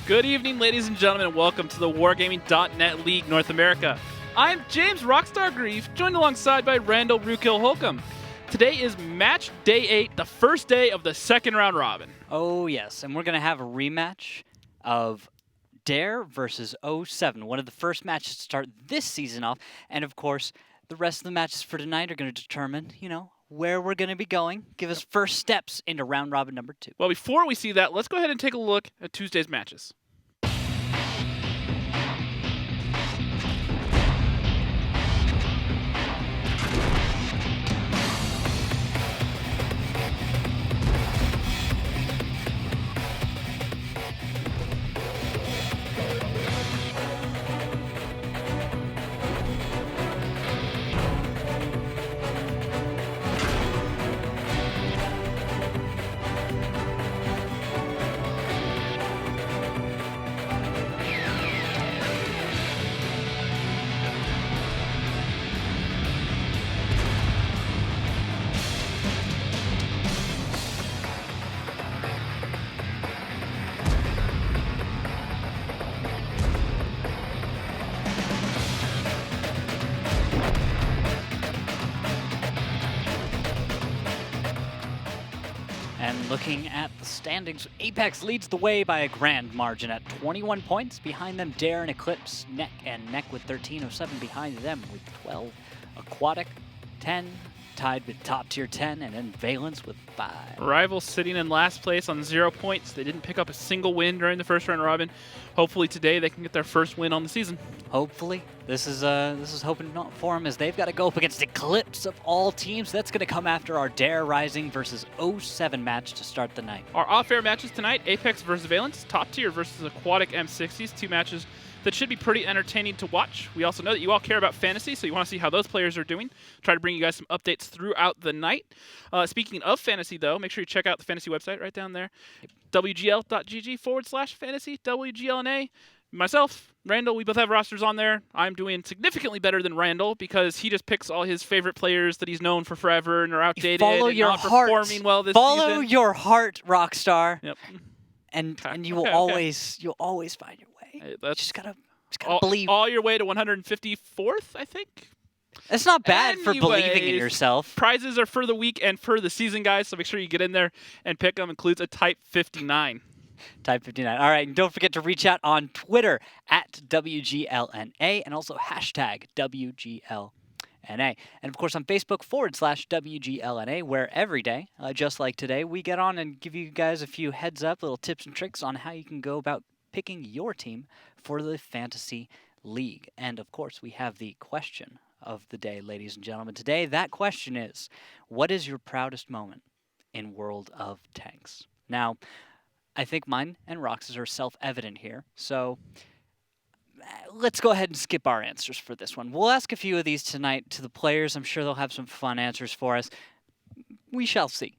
Good evening, ladies and gentlemen, and welcome to the Wargaming.net League North America. I'm James Rockstar Grief, joined alongside by Randall Rukill Holcomb. Today is match day 8, the first day of the second round robin. Oh yes, and we're going to have a rematch of Dare versus 07, one of the first matches to start this season off. And of course, the rest of the matches for tonight are going to determine, where we're going to be going, give us first steps into round robin number 2. Well, before we see that, let's go ahead and take a look at Tuesday's matches. And looking at the standings, Apex leads the way by a grand margin at 21 points. Behind them, Dare and Eclipse neck and neck with 13. 07 behind them with 12. Aquatic, 10. Tied with top tier 10, and then Valence with 5. Rivals sitting in last place on 0 points. They didn't pick up a single win during the first round robin. Hopefully today they can get their first win on the season. Hopefully. This is hoping not for them, as they've got to go up against Eclipse of all teams. That's going to come after our Dare Rising versus 07 match to start the night. Our off-air matches tonight, Apex versus Valence, top tier versus Aquatic M60s, 2 matches that should be pretty entertaining to watch. We also know that you all care about fantasy, so you want to see how those players are doing. Try to bring you guys some updates throughout the night. Speaking of fantasy, though, make sure you check out the fantasy website right down there, wgl.gg/fantasy, WGLNA. Myself, Randall, we both have rosters on there. I'm doing significantly better than Randall because he just picks all his favorite players that he's known for forever and are outdated and not performing well this season. Follow your heart, Rockstar. Yep. And you will always find your way. Hey, that's just gotta believe. All your way to 154th, I think. That's not bad for believing in yourself. Prizes are for the week and for the season, guys, so make sure you get in there and pick them. Includes a Type 59. Type 59. All right, and don't forget to reach out on Twitter at WGLNA and also hashtag WGLNA. And of course on Facebook /WGLNA, where every day, just like today, we get on and give you guys a few heads up, little tips and tricks on how you can go about picking your team for the Fantasy League. And of course, we have the question of the day, ladies and gentlemen. Today, that question is, what is your proudest moment in World of Tanks? Now, I think mine and Rox's are self-evident here, so let's go ahead and skip our answers for this one. We'll ask a few of these tonight to the players. I'm sure they'll have some fun answers for us. We shall see.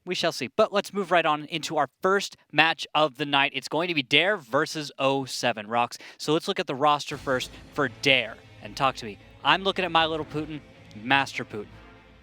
We shall see. But let's move right on into our first match of the night. It's going to be Dare versus 07, Rox. So let's look at the roster first for Dare and talk to me. I'm looking at My Little Putin, Master Putin.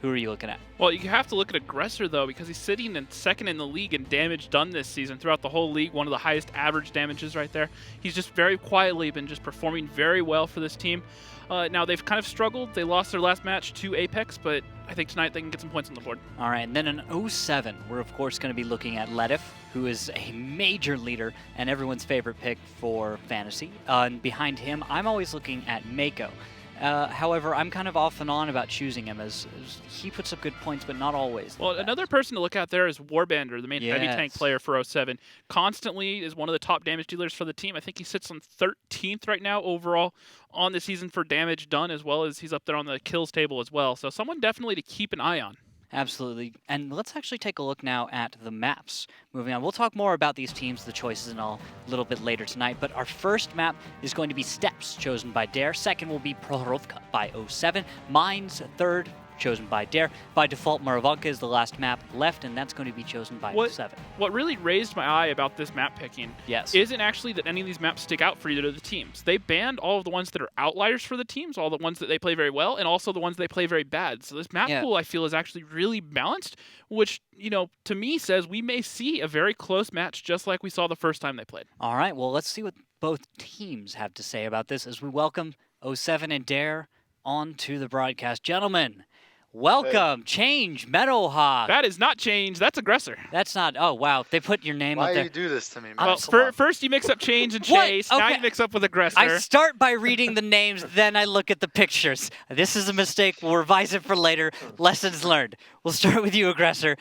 Who are you looking at? Well, you have to look at Aggressor, though, because he's sitting in second in the league in damage done this season throughout the whole league, one of the highest average damages right there. He's just very quietly been just performing very well for this team. Now, they've kind of struggled. They lost their last match to Apex, but I think tonight they can get some points on the board. All right, and then in 07, we're, of course, going to be looking at Ledif, who is a major leader and everyone's favorite pick for Fantasy. And behind him, I'm always looking at Mako. However, I'm kind of off and on about choosing him as he puts up good points, but not always. Well, another person to look at there is Warbander, the main heavy tank player for 07. Constantly is one of the top damage dealers for the team. I think he sits on 13th right now overall on the season for damage done, as well as he's up there on the kills table as well. So someone definitely to keep an eye on. Absolutely. And let's actually take a look now at the maps. Moving on, we'll talk more about these teams, the choices and all a little bit later tonight, but our first map is going to be Steps, chosen by Dare. Second will be Prohorovka by 07. Mine's third, chosen by Dare. By default, Maravanka is the last map left, and that's going to be chosen by 07. What really raised my eye about this map picking isn't actually that any of these maps stick out for either of the teams. They banned all of the ones that are outliers for the teams, all the ones that they play very well, and also the ones they play very bad. So this map pool, I feel, is actually really balanced, which, to me says we may see a very close match just like we saw the first time they played. All right, well, let's see what both teams have to say about this as we welcome 07 and Dare onto the broadcast. Gentlemen, welcome. Hey. Change, Meadowhawk. That is not Change. That's Aggressor. That's not. Oh, wow. They put your name up there. Why do you do this to me, man? Well, first you mix up Change and Chase. Now you mix up with Aggressor. I start by reading the names, then I look at the pictures. This is a mistake. We'll revise it for later. Lessons learned. We'll start with you, Aggressor.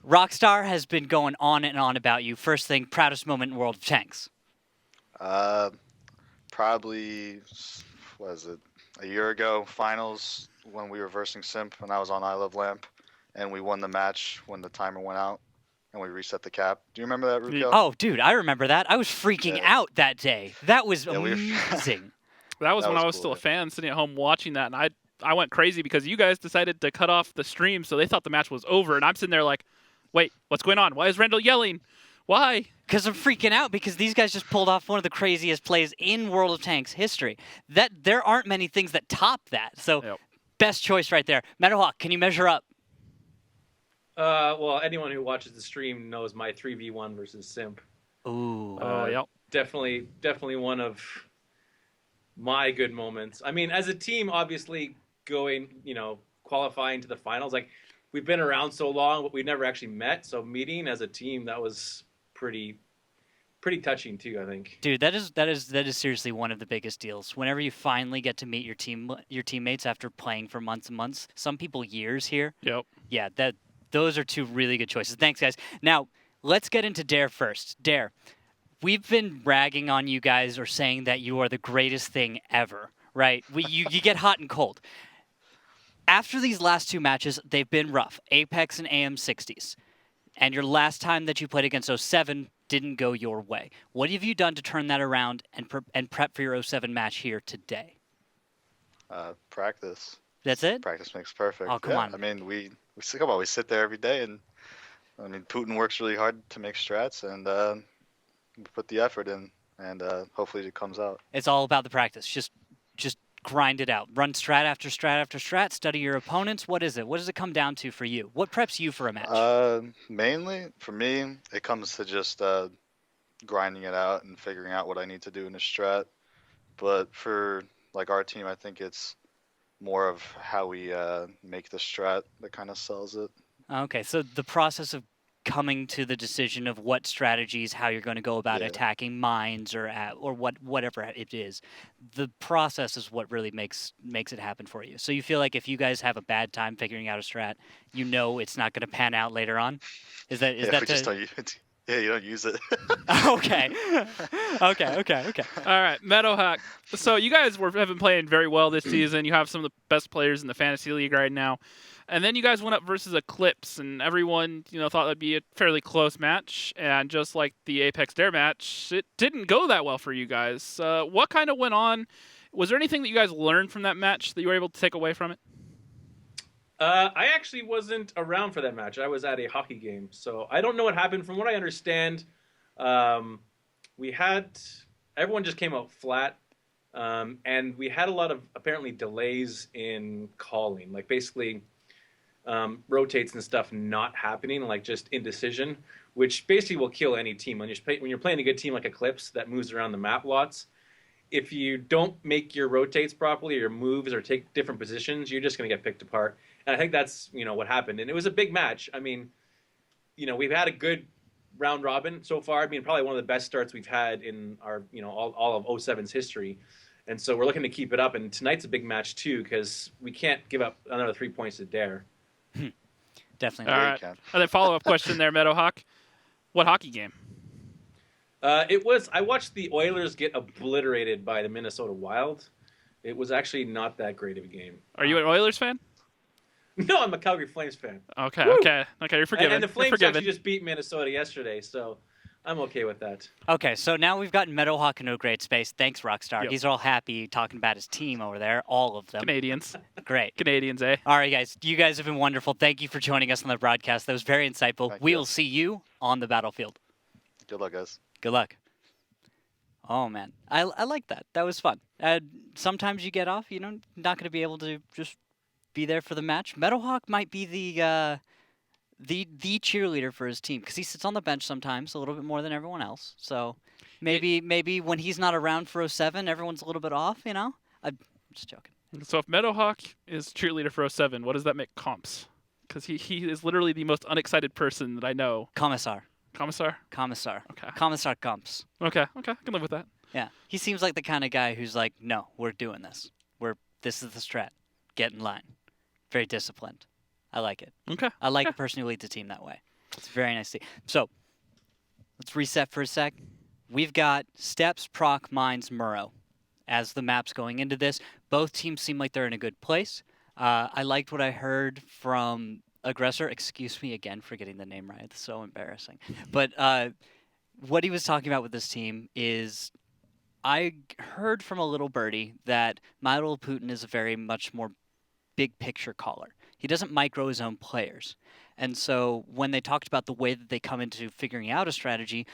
Rockstar has been going on and on about you. First thing, proudest moment in World of Tanks. Probably, what is it, a year ago, finals, when we were versing Simp, and I was on I Love Lamp, and we won the match when the timer went out, and we reset the cap. Do you remember that, Ruko? Oh, dude, I remember that. I was freaking out that day. That was amazing. That was when I was still a fan, sitting at home watching that, and I went crazy because you guys decided to cut off the stream, so they thought the match was over, and I'm sitting there like, wait, what's going on? Why is Randall yelling? Why? Because I'm freaking out because these guys just pulled off one of the craziest plays in World of Tanks history. There aren't many things that top that. So best choice right there. Meadowhawk, can you measure up? Well, anyone who watches the stream knows my 3v1 versus Simp. Ooh. Yep. Definitely one of my good moments. I mean, as a team, obviously going, qualifying to the finals, like we've been around so long, but we've never actually met. So meeting as a team, that was pretty touching too, I think. Dude, that is seriously one of the biggest deals. Whenever you finally get to meet your teammates after playing for months and months, some people years here. Yep. Yeah, those are two really good choices. Thanks, guys. Now, let's get into Dare first. Dare, we've been ragging on you guys or saying that you are the greatest thing ever, right? You get hot and cold. After these last two matches, they've been rough. Apex and AM60s. And your last time that you played against 07 didn't go your way. What have you done to turn that around and prep for your 07 match here today? Practice. That's it? Practice makes perfect. Oh, come on. I mean, we sit there every day, and I mean, Putin works really hard to make strats, and we put the effort in, and hopefully it comes out. It's all about the practice. Just grind it out. Run strat after strat after strat. Study your opponents. What is it? What does it come down to for you? What preps you for a match? Mainly, for me, it comes to just grinding it out and figuring out what I need to do in a strat. But for like our team, I think it's more of how we make the strat that kind of sells it. Okay, so the process of coming to the decision of what strategies, how you're going to go about attacking mines or whatever it is, the process is what really makes it happen for you. So you feel like if you guys have a bad time figuring out a strat, it's not going to pan out later on. Is that you don't use it. Okay. All right, Meadowhawk. So you guys have been playing very well this season. You have some of the best players in the fantasy league right now. And then you guys went up versus Eclipse, and everyone, thought that'd be a fairly close match. And just like the Apex Dare match, it didn't go that well for you guys. What kind of went on? Was there anything that you guys learned from that match that you were able to take away from it? I actually wasn't around for that match. I was at a hockey game, so I don't know what happened. From what I understand, everyone just came out flat, and we had a lot of apparently delays in calling, like basically rotates and stuff not happening, like just indecision, which basically will kill any team. When you're playing a good team like Eclipse that moves around the map lots, if you don't make your rotates properly or your moves or take different positions, you're just going to get picked apart. And I think that's, what happened. And it was a big match. I mean, we've had a good round robin so far. I mean, probably one of the best starts we've had in our, all of 07's history. And so we're looking to keep it up. And tonight's a big match, too, because we can't give up another 3 points to Dare. Definitely. All right. And then follow-up question there, Meadowhawk. What hockey game? I watched the Oilers get obliterated by the Minnesota Wild. It was actually not that great of a game. Are you an Oilers fan? No, I'm a Calgary Flames fan. Okay. You're forgiven. And the Flames actually just beat Minnesota yesterday, so I'm okay with that. Okay, so now we've got Meadowhawk in a great space. Thanks, Rockstar. Yep. He's all happy talking about his team over there, all of them. Canadians. Great. Canadians, eh? All right, guys. You guys have been wonderful. Thank you for joining us on the broadcast. That was very insightful. Thank We you. will see you on the battlefield. Good luck, guys. Good luck. Oh, man. I like that. That was fun. Sometimes you get off, not going to be able to just be there for the match. Meadowhawk might be the cheerleader for his team because he sits on the bench sometimes a little bit more than everyone else. So maybe when he's not around for 07, everyone's a little bit off, I'm just joking. So if Meadowhawk is cheerleader for 07, what does that make Comps? Because he is literally the most unexcited person that I know. Commissar. Commissar? Okay. Okay. Commissar Comps. Okay, I can live with that. Yeah. He seems like the kind of guy who's like, no, we're doing this. This is the strat. Get in line. Very disciplined. I like it. Okay. I like a person who leads a team that way. It's very nice to see. So, let's reset for a sec. We've got Steps, Proc, Mines, Murrow as the maps going into this. Both teams seem like they're in a good place. I liked what I heard from Aggressor. Excuse me again for getting the name right. It's so embarrassing. But what he was talking about with this team is I heard from a little birdie that My Little Putin is a very much more big picture caller. He doesn't micro his own players. And so when they talked about the way that they come into figuring out a strategy,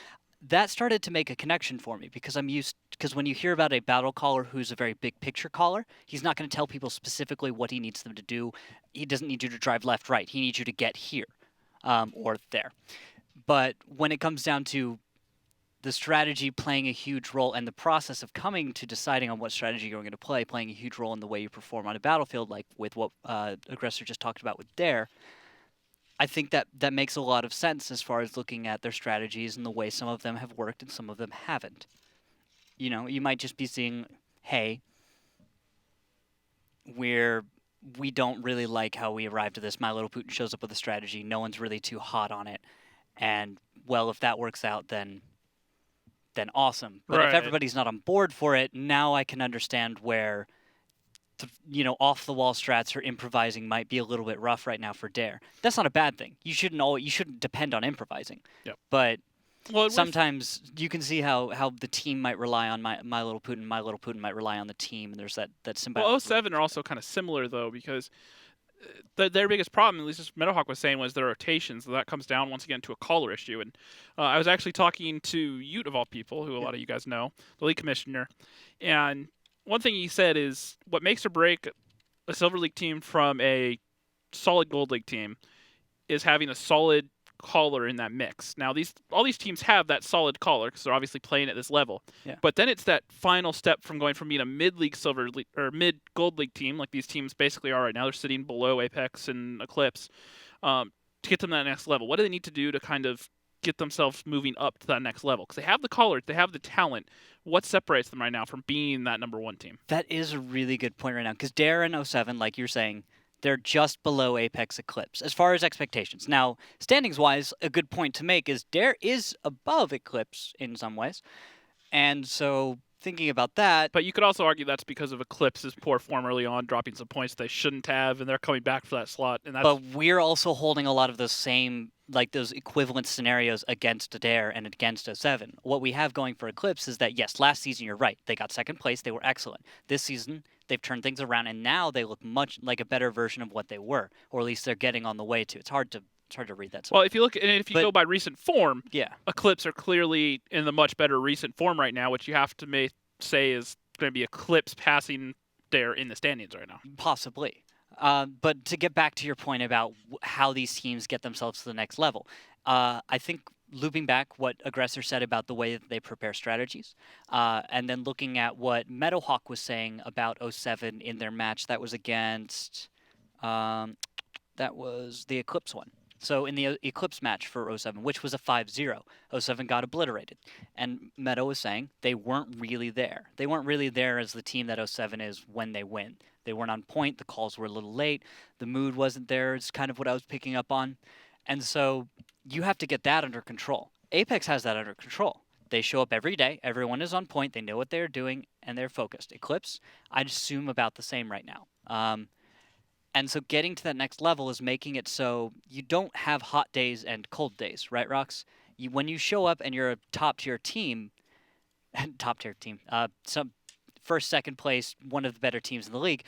that started to make a connection for me because because when you hear about a battle caller who's a very big picture caller, he's not going to tell people specifically what he needs them to do. He doesn't need you to drive left, right. He needs you to get here or there. But when it comes down to the strategy playing a huge role and the process of coming to deciding on what strategy you're going to play, playing a huge role in the way you perform on a battlefield, like with what Aggressor just talked about with Dare, I think that makes a lot of sense as far as looking at their strategies and the way some of them have worked and some of them haven't. You might just be seeing, hey, we don't really like how we arrived at this. My Little Putin shows up with a strategy. No one's really too hot on it. And, well, if that works out, then awesome. But if everybody's not on board for it, now I can understand where off-the-wall strats or improvising might be a little bit rough right now for Dare. That's not a bad thing. You shouldn't depend on improvising. Yep. But sometimes you can see how the team might rely on my Little Putin. My Little Putin might rely on the team, and there's that symbiotic. Well, 07 are also kind of similar, though, because their biggest problem, at least as Meadowhawk was saying, was their rotations. So that comes down, once again, to a caller issue. And I was actually talking to Ute, of all people, who a lot of you guys know, the league commissioner, and one thing he said is what makes or break a Silver League team from a solid Gold League team is having a solid caller in that mix. Now, all these teams have that solid caller because they're obviously playing at this level. Yeah. But then it's that final step from going from being a mid-league Silver League or mid-Gold League team, like these teams basically are right now. They're sitting below Apex and Eclipse to get them to that next level. What do they need to do to kind of get themselves moving up to that next level? Because they have the caller, they have the talent. What separates them right now from being that number one team? That is a really good point right now because Dare and 07, like you're saying, they're just below Apex Eclipse as far as expectations. Now, standings-wise, a good point to make is Dare is above Eclipse in some ways. And so thinking about that... But you could also argue that's because of Eclipse's poor form early on, dropping some points they shouldn't have, and they're coming back for that slot. And But we're also holding a lot of those same, like those equivalent scenarios against Dare and against 07. What we have going for Eclipse is that, yes, last season, you're right. They got second place. They were excellent. This season, they've turned things around, and now they look much like a better version of what they were, or at least they're getting on the way to. It's hard to read that. Well, if you go by recent form, yeah, Eclipse are clearly in the much better recent form right now, which you have to say is going to be Eclipse passing Dare in the standings right now. Possibly. But to get back to your point about how these teams get themselves to the next level, I think looping back what Aggressor said about the way that they prepare strategies, and then looking at what Meadowhawk was saying about 07 in their match that was against, that was the Eclipse one. So in the Eclipse match for 07, which was a 5-0, 07 got obliterated. And Meadow was saying they weren't really there. They weren't really there as the team that 07 is when they win. They weren't on point. The calls were a little late. The mood wasn't there. It's kind of what I was picking up on. And so you have to get that under control. Apex has that under control. They show up every day. Everyone is on point. They know what they're doing, and they're focused. Eclipse, I'd assume about the same right now. And so getting to that next level is making it so you don't have hot days and cold days, right, Rox? when you show up and you're a top-tier team, some first, second place, one of the better teams in the league.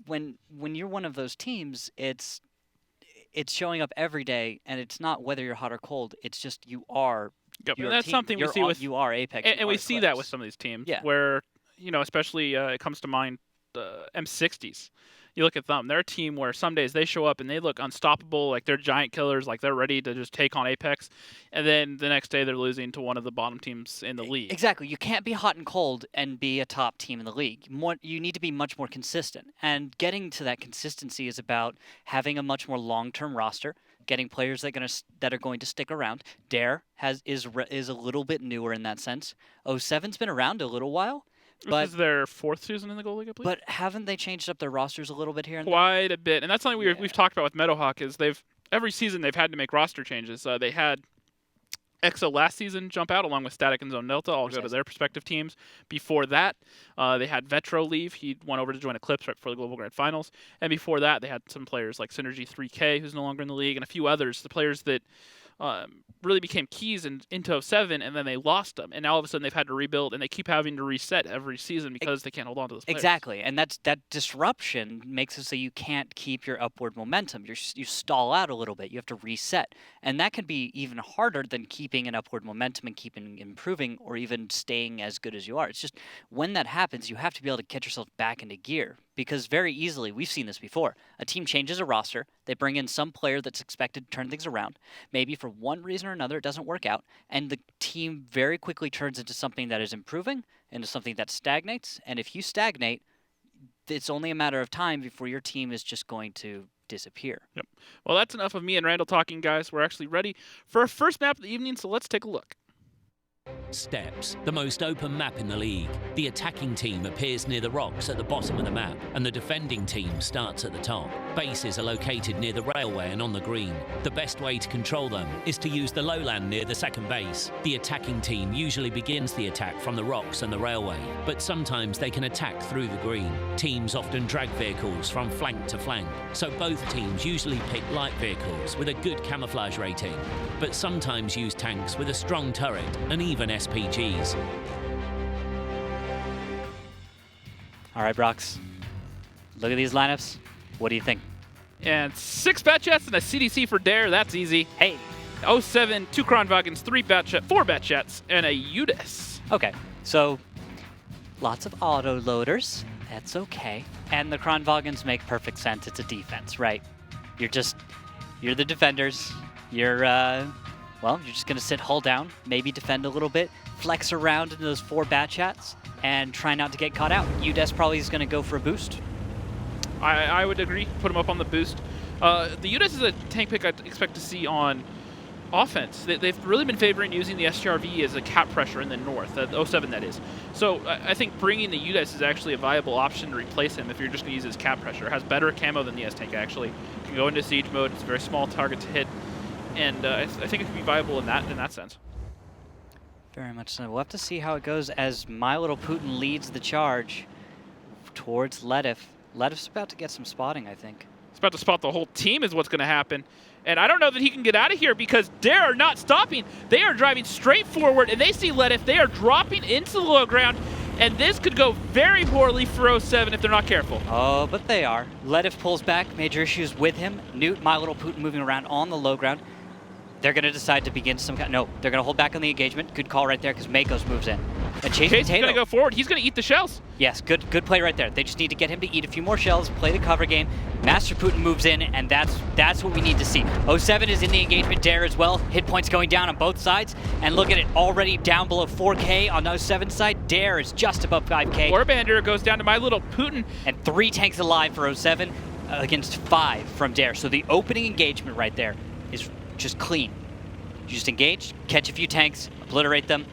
When you're one of those teams, it's showing up every day, and it's not whether you're hot or cold. It's just you are. Yep. Your And that's team. something we see with you are Apex, and we see that with Eclipse. some of these teams, Yeah. where especially it comes to mind M60s. You look at them; they're a team where some days they show up and they look unstoppable, like they're giant killers, like they're ready to just take on Apex, and then the next day they're losing to one of the bottom teams in the league. Exactly. You can't be hot and cold and be a top team in the league. You need to be much more consistent, and getting to that consistency is about having a much more long-term roster, getting players that are going to stick around. Dare is a little bit newer in that sense. 07's been around a little while, This is their 4th season in the Gold League, I believe. but haven't they changed up their rosters a little bit here and there? Quite a bit, and that's something we've talked about with Meadowhawk. Is every season they've had to make roster changes. They had EXO last season jump out along with Static and Zone Delta, all go to their respective teams. Before that, they had Vetro leave. He went over to join Eclipse right before the Global Grand Finals. And before that, they had some players like Synergy 3K, who's no longer in the league, and a few others. The players that really became keys into 07, and then they lost them. And now all of a sudden they've had to rebuild, and they keep having to reset every season because they can't hold on to those players. Exactly, and that disruption makes it so you can't keep your upward momentum. You stall out a little bit. You have to reset, and that can be even harder than keeping an upward momentum and keeping improving or even staying as good as you are. It's just when that happens, you have to be able to get yourself back into gear. Because very easily, we've seen this before, a team changes a roster, they bring in some player that's expected to turn things around, maybe for one reason or another it doesn't work out, and the team very quickly turns into something that is improving, into something that stagnates, and if you stagnate, it's only a matter of time before your team is just going to disappear. Yep. Well, that's enough of me and Randall talking, guys. We're actually ready for our first map of the evening, so let's take a look. Steps, the most open map in the league. The attacking team appears near the rocks at the bottom of the map, and the defending team starts at the top. Bases are located near the railway and on the green. The best way to control them is to use the lowland near the second base. The attacking team usually begins the attack from the rocks and the railway, but sometimes they can attack through the green. Teams often drag vehicles from flank to flank, so both teams usually pick light vehicles with a good camouflage rating, but sometimes use tanks with a strong turret and even SPGs. All right, Brox. Look at these lineups. What do you think? And 6 Batjets and a CDC for Dare. That's easy. Hey. 07, 2 Kronwagens, 4 Batjets, and a Udis. Okay, so lots of auto loaders. That's okay. And the Kronwagens make perfect sense. It's a defense, right? You're the defenders. You're just going to sit hull down, maybe defend a little bit, flex around into those 4 Batchats, and try not to get caught out. UDES probably is going to go for a boost. I would agree. Put him up on the boost. The Udis is a tank pick I'd expect to see on offense. They've really been favoring using the STRV as a cap pressure in the north, 07 that is. So I think bringing the Udis is actually a viable option to replace him if you're just going to use his cap pressure. It has better camo than the S-Tank actually. Can go into siege mode. It's a very small target to hit. And I think it could be viable in that sense. Very much so. We'll have to see how it goes as My Little Putin leads the charge towards Ledif. Ledif's about to get some spotting, I think. He's about to spot the whole team is what's going to happen. And I don't know that he can get out of here because Dare are not stopping. They are driving straight forward, and they see Ledif. They are dropping into the low ground, and this could go very poorly for 07 if they're not careful. Oh, but they are. Ledif pulls back. Major issues with him. Newt, My Little Putin moving around on the low ground. They're going to decide to begin some kind. No, they're going to hold back on the engagement. Good call right there because Makos moves in. And Chase Chase is Potato. going to go forward. He's going to eat the shells. Yes, good play right there. They just need to get him to eat a few more shells, play the cover game. Master Putin moves in, and that's what we need to see. 07 is in the engagement. Dare as well. Hit points going down on both sides. And look at it, already down below 4K on 07 side. Dare is just above 5K. Warbandor goes down to My Little Putin. And 3 tanks alive for 07 against 5 from Dare. So the opening engagement right there is just clean. You just engage, catch a few tanks, obliterate them,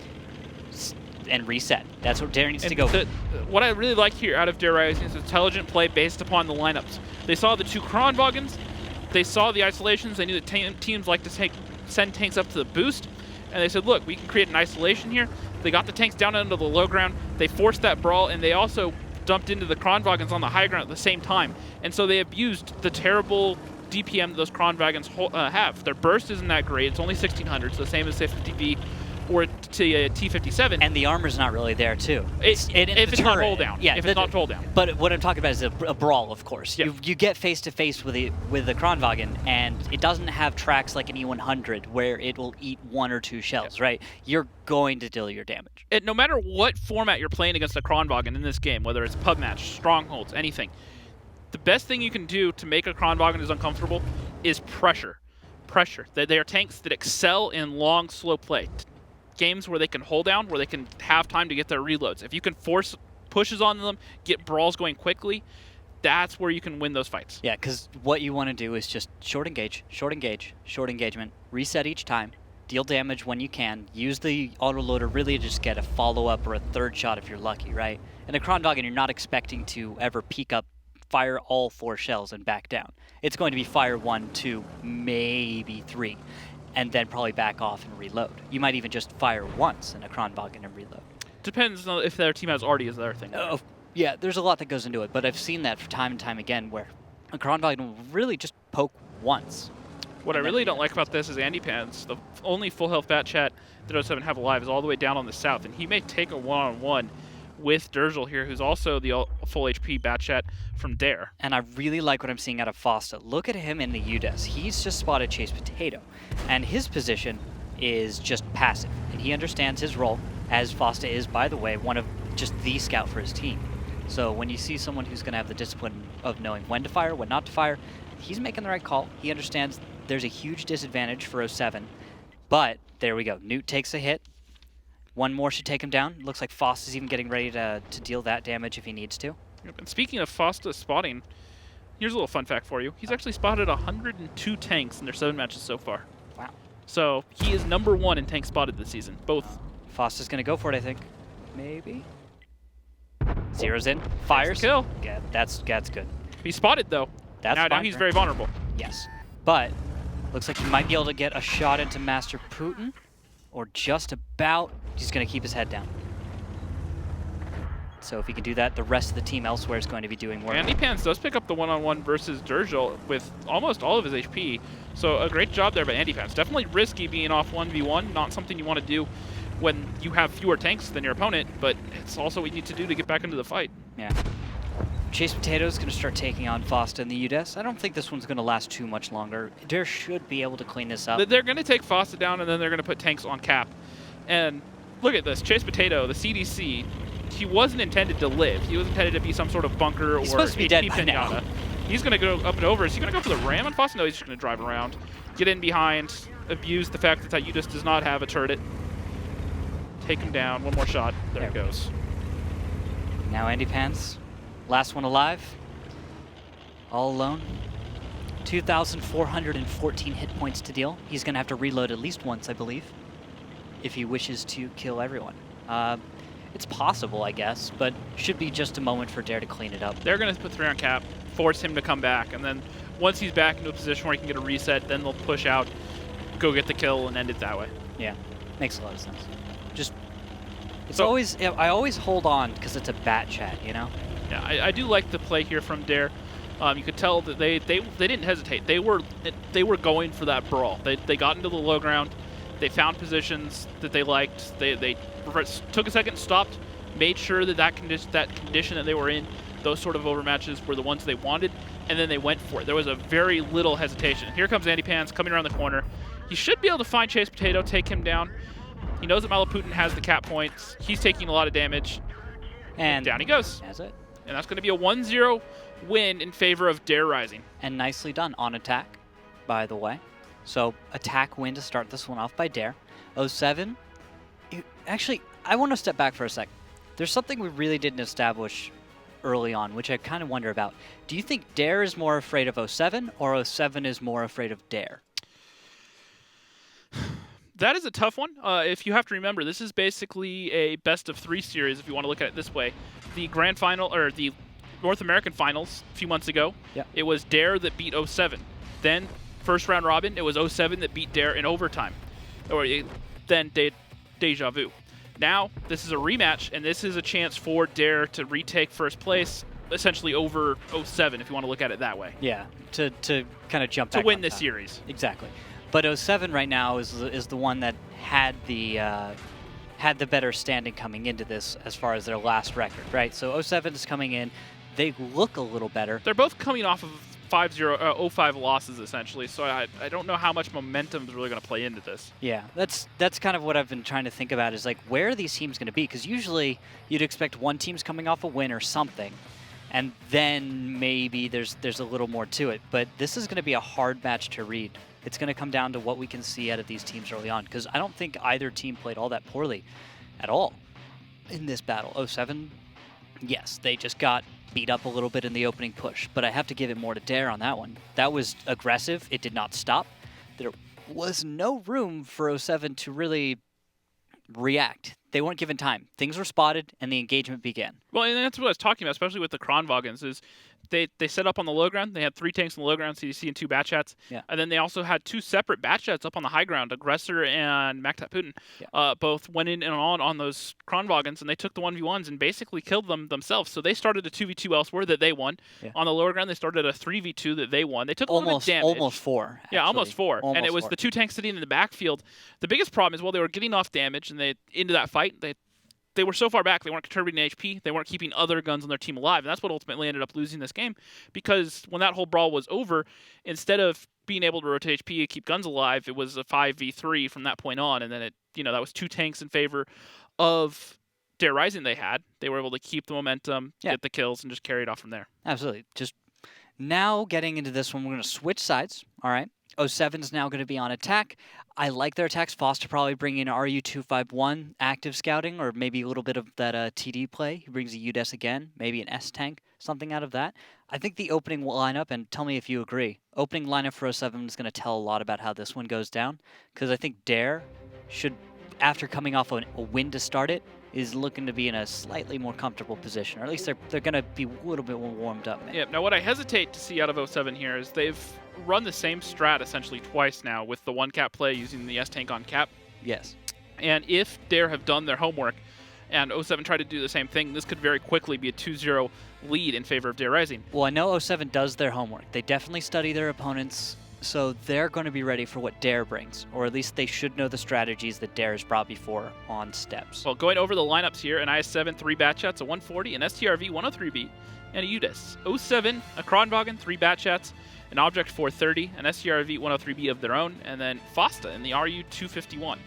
and reset. That's what Dare needs to go for. What I really like here out of Dare Rising is intelligent play based upon the lineups. They saw the 2 Kronwagens, they saw the isolations, they knew that teams like to send tanks up to the boost, and they said, look, we can create an isolation here. They got the tanks down into the low ground, they forced that brawl, and they also dumped into the Kronwagens on the high ground at the same time. And so they abused the terrible DPM that those Kronwagons have. Their burst isn't that great. It's only 1600, so the same as say 50V or T57. And the armor's not really there, too. If it's not hold down. Yeah, if it's not hold down. But what I'm talking about is a brawl, of course. Yeah. You get face-to-face with the Kronwagen, and it doesn't have tracks like an E100 where it will eat 1 or 2 shells, right? You're going to deal your damage. No matter what format you're playing against a Kronwagen in this game, whether it's pub match, strongholds, anything, the best thing you can do to make a Kronwagen as uncomfortable is pressure. Pressure. They are tanks that excel in long, slow play. Games where they can hold down, where they can have time to get their reloads. If you can force pushes on them, get brawls going quickly, that's where you can win those fights. Yeah, because what you want to do is just short engage, short engagement, reset each time, deal damage when you can, use the autoloader really to just get a follow-up or a third shot if you're lucky, right? In a Kronwagen, you're not expecting to ever peek up, fire all 4 shells and back down. It's going to be fire 1, 2, maybe 3. And then probably back off and reload. You might even just fire once in a Kronwagen and reload. Depends on if their team has already as their thing. Yeah, there's a lot that goes into it, but I've seen that time and time again where a Kronwagen will really just poke once. What I really don't like about this is Andy Pans. The only full health bat chat that 07 have alive is all the way down on the south, and he may take a one-on-one with Durzel here, who's also the full HP bat chat from Dare. And I really like what I'm seeing out of Fosta. Look at him in the UDES. He's just spotted Chase Potato, and his position is just passive, and he understands his role, as Fosta is, by the way, one of just the scout for his team. So when you see someone who's going to have the discipline of knowing when to fire, when not to fire, he's making the right call. He understands there's a huge disadvantage for 07, but there we go. Newt takes a hit. One more should take him down. Looks like Fosta's even getting ready to deal that damage if he needs to. And speaking of Fosta spotting, here's a little fun fact for you. He's actually spotted 102 tanks in their 7 matches so far. Wow. So he is #1 in tanks spotted this season. Both. Fosta's going to go for it, I think. Maybe. Zeroes in. Fires. Kill. Yeah, that's good. He's spotted, though. That's now fine. he's very vulnerable. Yes. But looks like he might be able to get a shot into Master Putin. Or just about. He's going to keep his head down. So if he can do that, the rest of the team elsewhere is going to be doing work. Andy Pans does pick up the one-on-one versus Durzel with almost all of his HP. So a great job there by Andy Pans. Definitely risky being off 1v1. Not something you want to do when you have fewer tanks than your opponent, but it's also what you need to do to get back into the fight. Yeah. Chase Potato's going to start taking on Fosta in the UDES. I don't think this one's going to last too much longer. Dare should be able to clean this up. They're going to take Fosta down, and then they're going to put tanks on cap. And look at this. Chase Potato, the CDC, he wasn't intended to live. He was intended to be some sort of bunker He's or supposed to be dead by pinata. now. He's going to go up and over. Is he going to go for the ram on Fosta? No, he's just going to drive around, get in behind, abuse the fact that UDES does not have a turret. Take him down. One more shot. There it goes. Now Andy Pants, last one alive, all alone. 2,414 hit points to deal. He's going to have to reload at least once, I believe, if he wishes to kill everyone. It's possible, I guess, but should be just a moment for Dare to clean it up. They're going to put 3 on cap, force him to come back, and then once he's back into a position where he can get a reset, then they'll push out, go get the kill, and end it that way. Yeah, makes a lot of sense. Just, it's always, I always hold on because it's a bat chat, you know? Yeah, I do like the play here from Dare. You could tell that they didn't hesitate. They were going for that brawl. They got into the low ground. They found positions that they liked. They took a second, stopped, made sure that condition that they were in, those sort of overmatches were the ones they wanted, and then they went for it. There was a very little hesitation. Here comes Andy Pans coming around the corner. He should be able to find Chase Potato, take him down. He knows that Malaputin has the cap points. He's taking a lot of damage. And down he goes. That's it. And that's going to be a 1-0 win in favor of Dare Rising. And nicely done on attack, by the way. So attack win to start this one off by Dare. 07. Actually, I want to step back for a sec. There's something we really didn't establish early on, which I kind of wonder about. Do you think Dare is more afraid of 07 or 07 is more afraid of Dare? That is a tough one. If you have to remember, this is basically a best-of-3 series, if you want to look at it this way. The grand final, or the North American finals a few months ago, It was Dare that beat 07. Then, first round robin, it was 07 that beat Dare in overtime. Or then Deja Vu. Now, this is a rematch, and this is a chance for Dare to retake first place essentially over 07, if you want to look at it that way, Yeah, to kind of jump back to win on this top. series. Exactly. But 07 right now is the one that had the better standing coming into this as far as their last record, right? So 07 is coming in. They look a little better. They're both coming off of 05 losses, essentially, so I don't know how much momentum is really going to play into this. Yeah, that's kind of what I've been trying to think about is like, where are these teams going to be? Because usually you'd expect one team's coming off a win or something, and then maybe there's a little more to it. But this is going to be a hard match to read. It's going to come down to what we can see out of these teams early on, because I don't think either team played all that poorly at all in this battle. 07, yes, they just got beat up a little bit in the opening push, but I have to give it more to Dare on that one. That was aggressive. It did not stop. There was no room for 07 to really react. They weren't given time. Things were spotted, and the engagement began. Well, and that's what I was talking about, especially with the Kronwagens, is they set up on the low ground. They had 3 tanks on the low ground, CDC, and 2 Batchats. Yeah. And then they also had 2 separate Batchats up on the high ground, Aggressor and Maktat Putin. Yeah. Both went in and on those Kronwagens, and they took the 1v1s and basically killed them themselves. So they started a 2v2 elsewhere that they won. Yeah. On the lower ground, they started a 3v2 that they won. They took a little bit of damage. Almost 4. Yeah, almost actually. 4. Almost and it was 4. the 2 tanks sitting in the backfield. The biggest problem is, while they were getting off damage and they into that fight, they were so far back, they weren't contributing HP, they weren't keeping other guns on their team alive, and that's what ultimately ended up losing this game, because when that whole brawl was over, instead of being able to rotate HP and keep guns alive, it was a 5v3 from that point on, and then that was 2 tanks in favor of Dare Rising they had. They were able to keep the momentum, get the kills, and just carry it off from there. Absolutely. Just now getting into this one, we're going to switch sides, all right? 07 is now going to be on attack. I like their attacks. Foster probably bringing in RU-251 active scouting, or maybe a little bit of that TD play. He brings a UDES again, maybe an S-tank, something out of that. I think the opening lineup, and tell me if you agree, opening lineup for 07 is going to tell a lot about how this one goes down, because I think Dare should, after coming off a win to start it, is looking to be in a slightly more comfortable position, or at least they're going to be a little bit more warmed up. Maybe. Yeah, now what I hesitate to see out of 07 here is they've run the same strat essentially twice now, with the 1-cap play using the S-tank on cap. Yes. And if Dare have done their homework and 07 tried to do the same thing, this could very quickly be a 2-0 lead in favor of Dare Rising. Well, I know 07 does their homework. They definitely study their opponents, so they're going to be ready for what Dare brings, or at least they should know the strategies that Dare has brought before on steps. Well, going over the lineups here, an IS-7, 3 Batchats, a 140, an STRV, 103B, and a UDES. 07, a Kronwagen, 3 Batchats, an Object 430, an STRV 103B of their own, and then Fosta in the RU-251.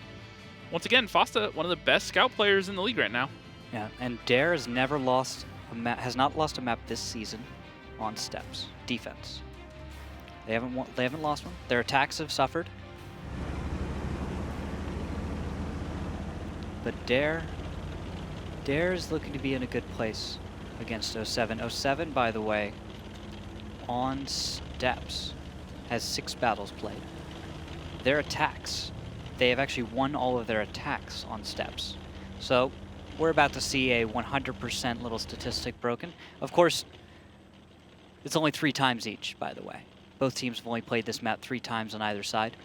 Once again, Fosta, one of the best scout players in the league right now. Yeah, and Dare has never lost has not lost a map this season on steps. Defense. They haven't lost one. Their attacks have suffered. But Dare is looking to be in a good place against 07. 07, by the way, on steps, has 6 battles played. Their attacks, they have actually won all of their attacks on steps. So we're about to see a 100% little statistic broken. Of course, it's only 3 times each, by the way. Both teams have only played this map 3 times on either side.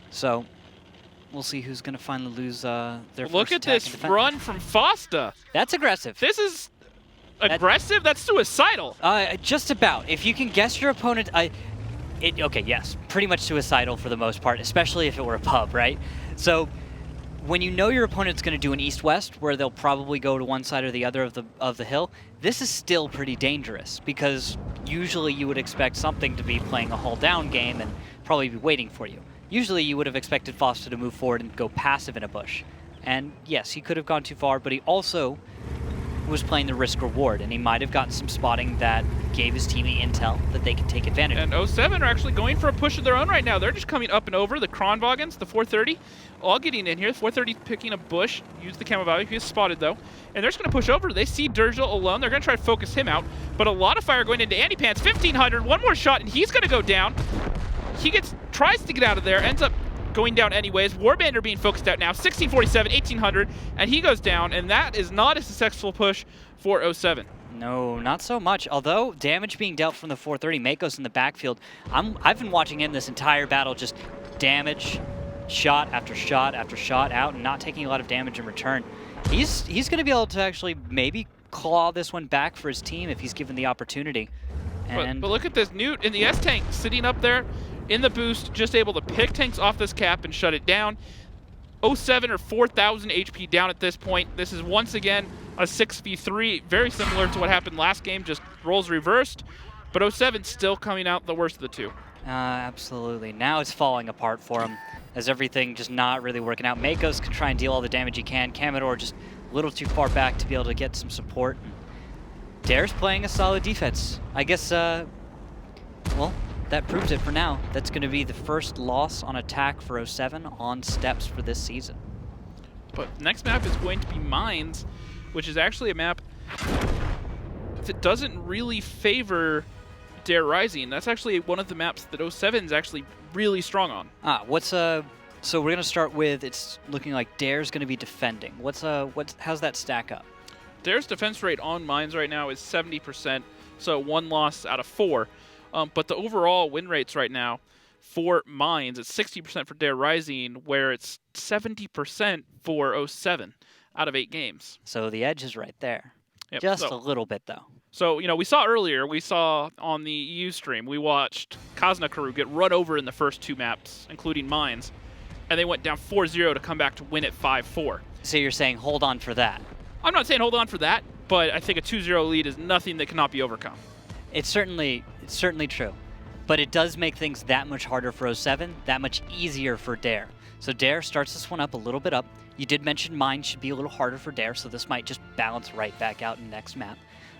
So we'll see who's going to finally lose their first Look at attack this and defense. run from Fosta. That's aggressive. This is aggressive? That's suicidal. Just about. If you can guess your opponent, okay, yes, pretty much suicidal for the most part, especially if it were a pub, right? So when you know your opponent's going to do an east-west, where they'll probably go to one side or the other of the hill, this is still pretty dangerous, because usually you would expect something to be playing a hull-down game and probably be waiting for you. Usually you would have expected Foster to move forward and go passive in a bush. And yes, he could have gone too far, but he also was playing the risk-reward, and he might have gotten some spotting that gave his team the intel that they could take advantage of. And 07 are actually going for a push of their own right now. They're just coming up and over. The Kronwagens, the 430, all getting in here. 430 picking a bush, use the camo value. He is spotted, though. And they're just going to push over. They see Durgil alone. They're going to try to focus him out. But a lot of fire going into Andy Pants. 1500, one more shot, and he's going to go down. He tries to get out of there, ends up going down anyways. Warbander being focused out now. 1647, 1800, and he goes down, and that is not a successful push for 07. No, not so much. Although damage being dealt from the 430, Mako's in the backfield. I've been watching him this entire battle, just damage, shot after shot after shot out, and not taking a lot of damage in return. He's going to be able to actually maybe claw this one back for his team if he's given the opportunity. And But look at this Newt in the S-Tank sitting up there in the boost, just able to pick tanks off this cap and shut it down. 07 or 4,000 HP down at this point. This is once again a 6v3, very similar to what happened last game, just roles reversed. But 07 still coming out the worst of the two. Absolutely. Now it's falling apart for him as everything just not really working out. Makos can try and deal all the damage he can. Commodore just a little too far back to be able to get some support. Dare's playing a solid defense. I guess, well, that proves it for now. That's going to be the first loss on attack for 07 on steps for this season. But next map is going to be Mines, which is actually a map that doesn't really favor Dare Rising. That's actually one of the maps that 07 is actually really strong on. So we're going to start with, it's looking like Dare's going to be defending. How's that stack up? Dare's defense rate on Mines right now is 70%, so 1 loss out of 4. But the overall win rates right now for Mines, it's 60% for Dare Rising, where it's 70% for 07 out of 8 games. So the edge is right there. Yep. Just a little bit, though. So, you know, we saw on the EU stream, we watched Kaznakaru get run over in the first 2 maps, including Mines, and they went down 4-0 to come back to win it 5-4. So you're saying hold on for that? I'm not saying hold on for that, but I think a 2-0 lead is nothing that cannot be overcome. It's certainly true, but it does make things that much harder for 07, that much easier for Dare. So Dare starts this one up a little bit up. You did mention mine should be a little harder for Dare, so this might just balance right back out in next map.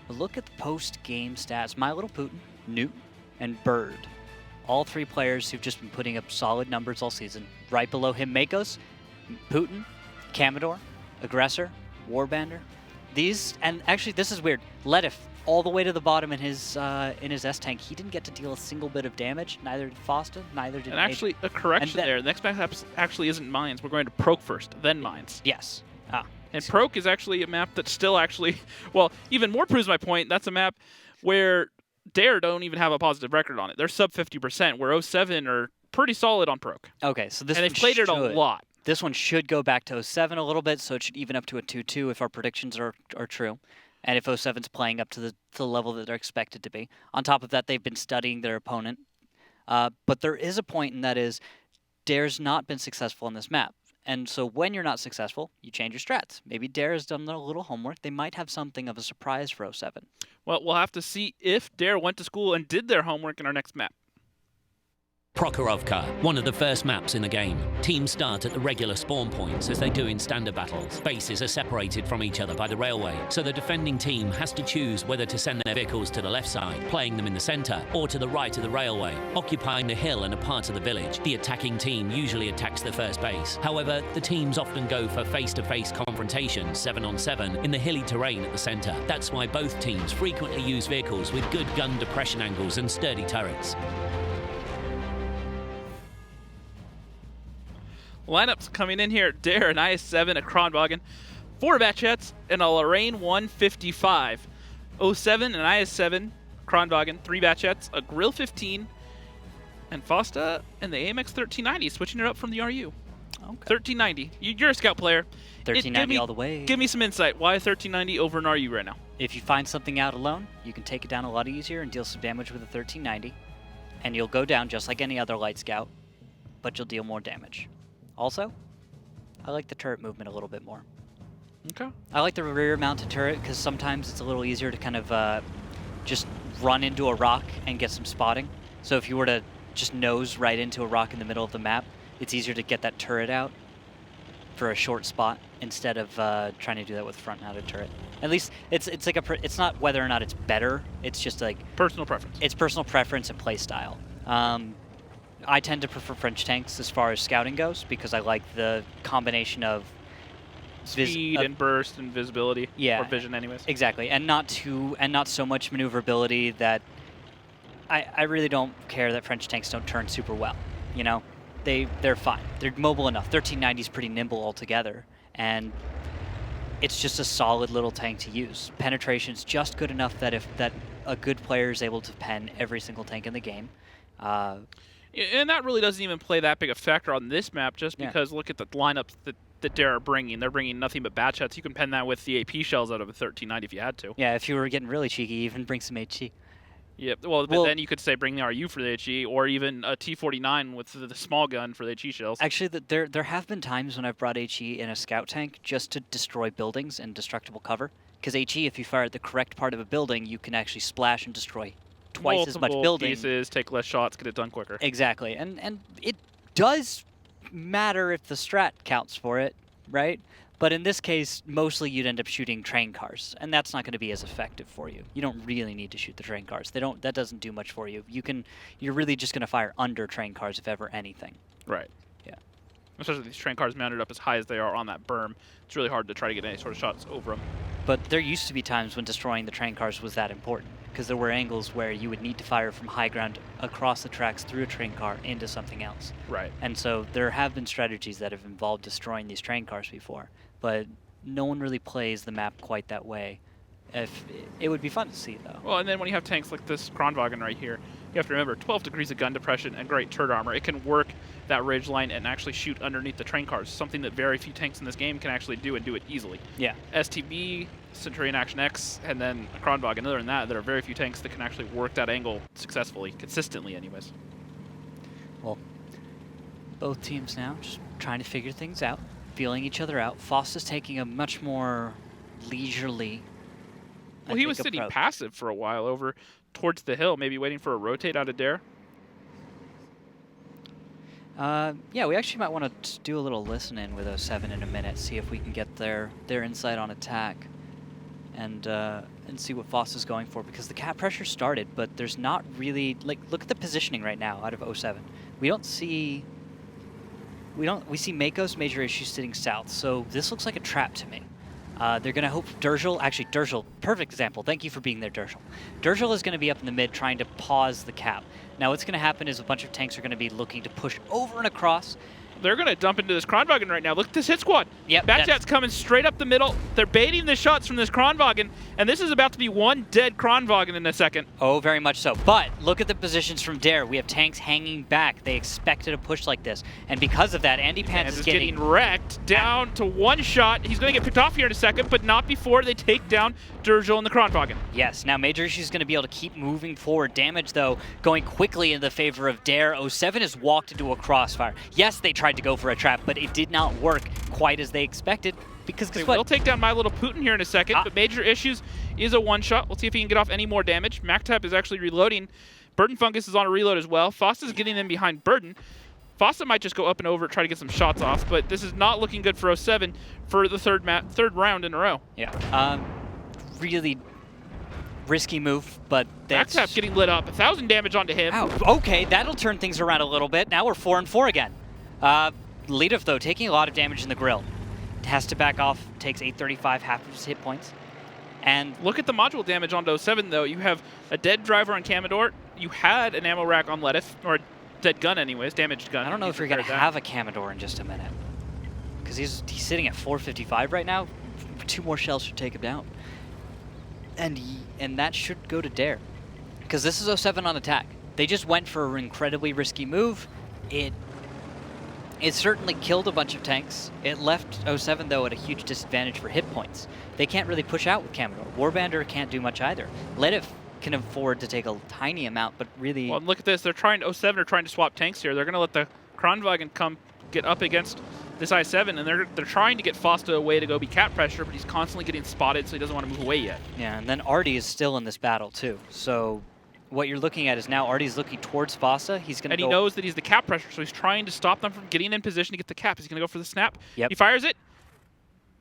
But look at the post-game stats. My Little Putin, Newt, and Bird. All 3 players who've just been putting up solid numbers all season. Right below him, Makos, Putin, Commodore, Aggressor, Warbander. These, and actually this is weird, Letif all the way to the bottom in his S-Tank. He didn't get to deal a single bit of damage, neither did Fosta, neither did And actually, a correction there. The next map actually isn't Mines. We're going to Proc first, then Mines. Yes. And Proc is actually a map that still actually, well, even more proves my point. That's a map where Dare don't even have a positive record on it. They're sub 50%, where 07 are pretty solid on Proc. Okay, so this and one they've played it a lot. This one should go back to 07 a little bit, so it should even up to a 2-2 if our predictions are true. And if 07's playing up to the level that they're expected to be. On top of that, they've been studying their opponent. But there is a point, and that is Dare's not been successful on this map. And so when you're not successful, you change your strats. Maybe Dare has done a little homework. They might have something of a surprise for 07. Well, we'll have to see if Dare went to school and did their homework in our next map. Prokhorovka, one of the first maps in the game. Teams start at the regular spawn points as they do in standard battles. Bases are separated from each other by the railway, so the defending team has to choose whether to send their vehicles to the left side, playing them in the centre, or to the right of the railway, occupying the hill and a part of the village. The attacking team usually attacks the first base. However, the teams often go for face-to-face confrontations, 7-on-7, in the hilly terrain at the centre. That's why both teams frequently use vehicles with good gun depression angles and sturdy turrets. Lineups coming in here: Dare, an IS-7, a Kronwagen, 4 Batchettes, and a Lorraine 155. 07, an IS-7, Kronwagen, 3 Batchettes, a Grill 15, and Fosta and the AMX 1390, switching it up from the RU. Okay. 1390. You're a scout player. 1390 all the way. Give me some insight. Why 1390 over an RU right now? If you find something out alone, you can take it down a lot easier and deal some damage with a 1390. And you'll go down just like any other light scout, but you'll deal more damage. Also, I like the turret movement a little bit more. Okay. I like the rear-mounted turret because sometimes it's a little easier to kind of just run into a rock and get some spotting. So if you were to just nose right into a rock in the middle of the map, it's easier to get that turret out for a short spot instead of trying to do that with front-mounted turret. At least it's like it's not whether or not it's better. It's just like personal preference. It's personal preference and play style. I tend to prefer French tanks as far as scouting goes because I like the combination of speed and burst and visibility. Yeah, or vision, anyways. Exactly, and not so much maneuverability that I really don't care that French tanks don't turn super well. You know, they're fine. They're mobile enough. 1390 is pretty nimble altogether, and it's just a solid little tank to use. Penetration's just good enough that if a good player is able to pen every single tank in the game. And that really doesn't even play that big a factor on this map, just because look at the lineups that that Dare are bringing. They're bringing nothing but bat shots. You can pen that with the AP shells out of a 1390 if you had to. Yeah, if you were getting really cheeky, even bring some HE. Yep. Well, but then you could say bring the RU for the HE, or even a T49 with the small gun for the HE shells. Actually, there have been times when I've brought HE in a scout tank just to destroy buildings and destructible cover. Because HE, if you fire at the correct part of a building, you can actually splash and destroy twice as much building. Pieces, take less shots, get it done quicker. Exactly, and it does matter if the strat counts for it, right? But in this case, mostly you'd end up shooting train cars, and that's not going to be as effective for you. You don't really need to shoot the train cars. That doesn't do much for you. You're really just going to fire under train cars if ever anything. Right. Yeah. Especially these train cars mounted up as high as they are on that berm. It's really hard to try to get any sort of shots over them. But there used to be times when destroying the train cars was that important, because there were angles where you would need to fire from high ground across the tracks through a train car into something else. Right. And so there have been strategies that have involved destroying these train cars before, but no one really plays the map quite that way. It would be fun to see, though. Well, and then when you have tanks like this Kronwagen right here, you have to remember 12 degrees of gun depression and great turret armor. It can work that ridge line and actually shoot underneath the train cars, something that very few tanks in this game can actually do and do it easily. Yeah. STB, Centurion Action X, and then a Kronwagen. Other than that, there are very few tanks that can actually work that angle successfully, consistently anyways. Well, both teams now just trying to figure things out, feeling each other out. Foss is taking a much more leisurely Well, he was sitting passive for a while over towards the hill, maybe waiting for a rotate out of Dare. Yeah, we actually might want to do a little listen-in with 07 in a minute, see if we can get their insight on attack, and see what Foss is going for, because the cap pressure started, but there's not really, like, look at the positioning right now out of 07. We see Mako's major issues sitting south, so this looks like a trap to me. They're going to hope Durzel, perfect example. Thank you for being there, Durzel. Durzel is going to be up in the mid trying to pause the cap. Now what's going to happen is a bunch of tanks are going to be looking to push over and across. They're going to dump into this Kronwagen right now. Look at this hit squad. Yep, Batjat's coming straight up the middle. They're baiting the shots from this Kronwagen, and this is about to be one dead Kronwagen in a second. Oh, very much so. But look at the positions from Dare. We have tanks hanging back. They expected a push like this. And because of that, Andy Pants is getting wrecked down to one shot. He's going to get picked off here in a second, but not before they take down Durzel and the Kronwagen. Yes, now Major Issue is going to be able to keep moving forward. Damage, though, going quickly in the favor of Dare. 07 has walked into a crossfire. Yes, they tried to go for a trap, but it did not work quite as they expected, because they will take down My Little Putin here in a second, but Major Issues is a one-shot. We'll see if he can get off any more damage. MacTap is actually reloading. Burden Fungus is on a reload as well. Foss is getting in behind Burden. Fossa might just go up and over, try to get some shots off, but this is not looking good for 07 for the third round in a row. Yeah, really risky move, but that's... MacTap getting lit up. 1,000 damage onto him. Ow. Okay, that'll turn things around a little bit. Now we're 4-4 again. Leadov, though, taking a lot of damage in the grill. Has to back off, takes 835, half of his hit points. And look at the module damage onto 07, though. You have a dead driver on Commodore. You had an ammo rack on Letif, or a dead gun anyways, damaged gun. I don't know if you're going to have a Commodore in just a minute, because he's sitting at 455 right now. 2 more shells should take him down. And that should go to Dare, because this is 07 on attack. They just went for an incredibly risky move. It certainly killed a bunch of tanks. It left 07, though, at a huge disadvantage for hit points. They can't really push out with Commodore. Warbander can't do much either. Letif can afford to take a tiny amount, but really... Well, look at this. 07 are trying to swap tanks here. They're going to let the Kronwagen come get up against this I-7, and they're trying to get Fosta away to go be cap pressure, but he's constantly getting spotted, so he doesn't want to move away yet. Yeah, and then Artie is still in this battle, too. So what you're looking at is now Artie's looking towards Fossa. He's going to And he knows that he's the cap pressure, so he's trying to stop them from getting in position to get the cap. He's going to go for the snap. Yep. He fires it.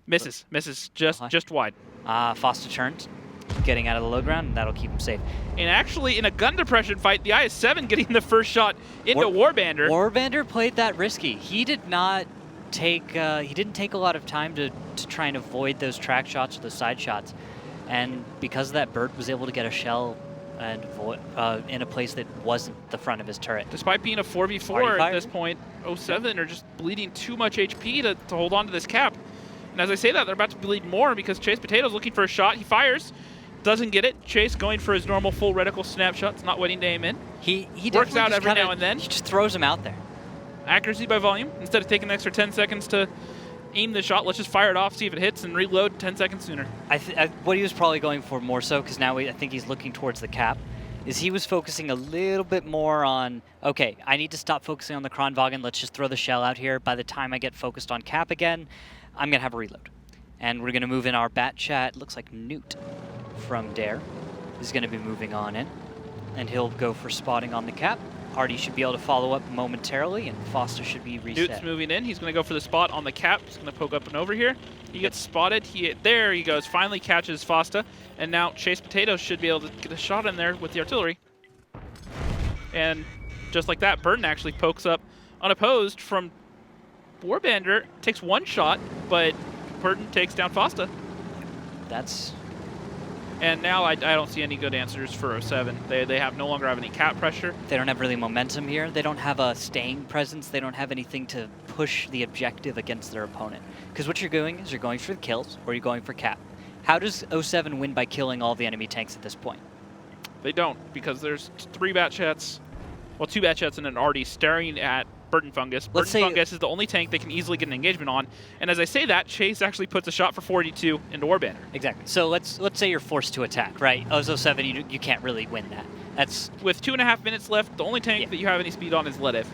Misses. Just wide. Fosta turns, getting out of the low ground, and that'll keep him safe. And actually, in a gun depression fight, the IS-7 getting the first shot into Warbander. Warbander played that risky. He did not take. He didn't take a lot of time to try and avoid those track shots or those side shots, and because of that, Bert was able to get a shell and in a place that wasn't the front of his turret. Despite being a 4v4 at this point, 07 are just bleeding too much HP to hold on to this cap. And as I say that, they're about to bleed more because Chase Potato's looking for a shot. He fires, doesn't get it. Chase going for his normal full reticle snapshots, not waiting to aim in. He works out every now and then. He just throws him out there. Accuracy by volume. Instead of taking an extra 10 seconds to aim the shot. Let's just fire it off, see if it hits, and reload 10 seconds sooner. What he was probably going for more so, because now I think he's looking towards the cap, is he was focusing a little bit more on, okay, I need to stop focusing on the Kronwagen. Let's just throw the shell out here. By the time I get focused on cap again, I'm going to have a reload. And we're going to move in our bat chat. Looks like Newt from Dare is going to be moving on in. And he'll go for spotting on the cap. Hardy should be able to follow up momentarily, and Foster should be reset. Newt's moving in. He's going to go for the spot on the cap. He's going to poke up and over here. He gets spotted. There he goes. Finally catches Foster. And now Chase Potatoes should be able to get a shot in there with the artillery. And just like that, Burton actually pokes up unopposed from Warbandit. Takes one shot, but Burton takes down Foster. That's... And now I don't see any good answers for 07. They no longer have any cap pressure. They don't have really momentum here. They don't have a staying presence. They don't have anything to push the objective against their opponent. Because what you're doing is you're going for the kills, or you're going for cap. How does 07 win by killing all the enemy tanks at this point? They don't, because there's 3 bat chats, well, 2 bat chats and an Artie staring at Burton Fungus. Burton Fungus is the only tank they can easily get an engagement on. And as I say that, Chase actually puts a shot for 42 into Warbandit. Exactly. So let's say you're forced to attack, right? Ozo 07, you can't really win that. That's with 2.5 minutes left. The only tank that you have any speed on is Ledif.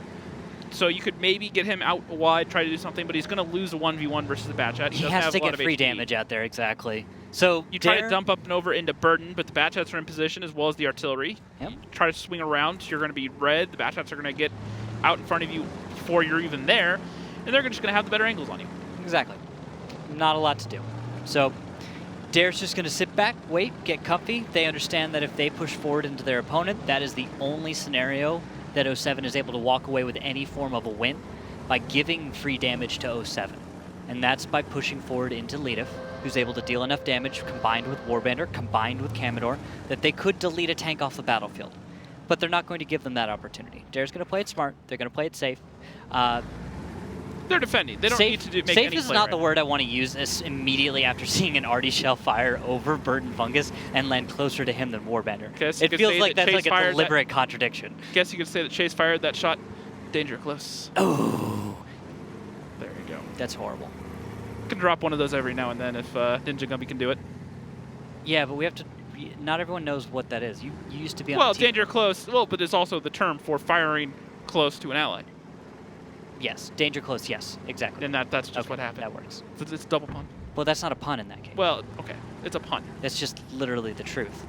So you could maybe get him out wide, try to do something, but he's going to lose a 1v1 versus the bat chat. He has to get free damage out there, exactly. So you try to dump up and over into Burton, but the bat chats are in position as well as the artillery. Yep. You try to swing around. You're going to be red. The bat chats are going to get out in front of you before you're even there, and they're just going to have the better angles on you. Exactly. Not a lot to do. So Dare's just going to sit back, wait, get comfy. They understand that if they push forward into their opponent, that is the only scenario that 07 is able to walk away with any form of a win by giving free damage to 07. And that's by pushing forward into Ledif, who's able to deal enough damage combined with Warbandit, combined with Commodore, that they could delete a tank off the battlefield. But they're not going to give them that opportunity. Dare's going to play it smart. They're going to play it safe. They're defending. They don't need to make safe any is play not right the now. word I want to use this immediately after seeing an Artie shell fire over Burton Fungus and land closer to him than Warbandit. It feels like that's like a deliberate contradiction. Guess you could say that Chase fired that shot. Danger close. Oh. There you go. That's horrible. Can drop one of those every now and then if Ninja Gumby can do it. Yeah, but we have to... Not everyone knows what that is. You used to be on Well, the team. danger close. Well, but it's also the term for firing close to an ally. Yes, danger close, yes, exactly. And that's just Okay, what happened. that works. It's a double pun. Well, that's not a pun in that case. Well, okay. It's a pun. That's just literally the truth.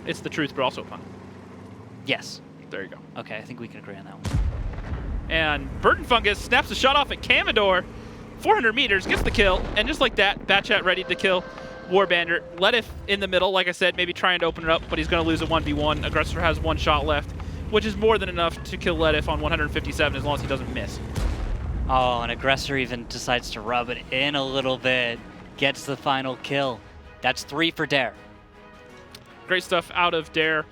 It's the truth, but also a pun. Yes. There you go. Okay, I think we can agree on that one. And Burton Fungus snaps a shot off at Commodore. 400 meters, gets the kill. And just like that, Batchat ready to kill Warbandit. Ledif in the middle, like I said, maybe trying to open it up, but he's going to lose a 1v1. Aggressor has 1 shot left, which is more than enough to kill Ledif on 157 as long as he doesn't miss. Oh, and Aggressor even decides to rub it in a little bit. Gets the final kill. That's 3 for Dare. Great stuff out of Dare.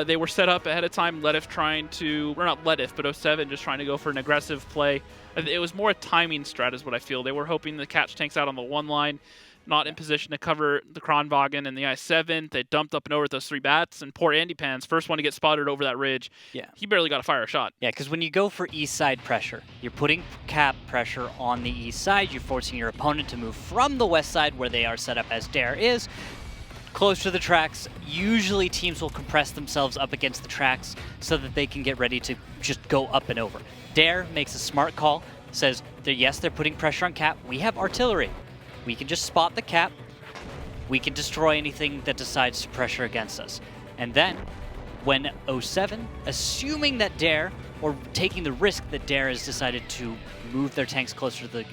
They were set up ahead of time. Ledif trying to, or not Ledif, but 07 just trying to go for an aggressive play. It was more a timing strat is what I feel. They were hoping to catch tanks out on the 1 line, not in position to cover the Kronwagen and the I-7. They dumped up and over with those 3 bats, and poor Andy Pans, first one to get spotted over that ridge. Yeah. He barely got to fire a shot. Yeah, because when you go for east side pressure, you're putting cap pressure on the east side. You're forcing your opponent to move from the west side, where they are set up as Dare is, close to the tracks. Usually teams will compress themselves up against the tracks so that they can get ready to just go up and over. Dare makes a smart call, says, yes, they're putting pressure on cap. We have artillery. We can just spot the cap. We can destroy anything that decides to pressure against us. And then, when 07, assuming that Dare, or taking the risk that Dare has decided to move their tanks closer to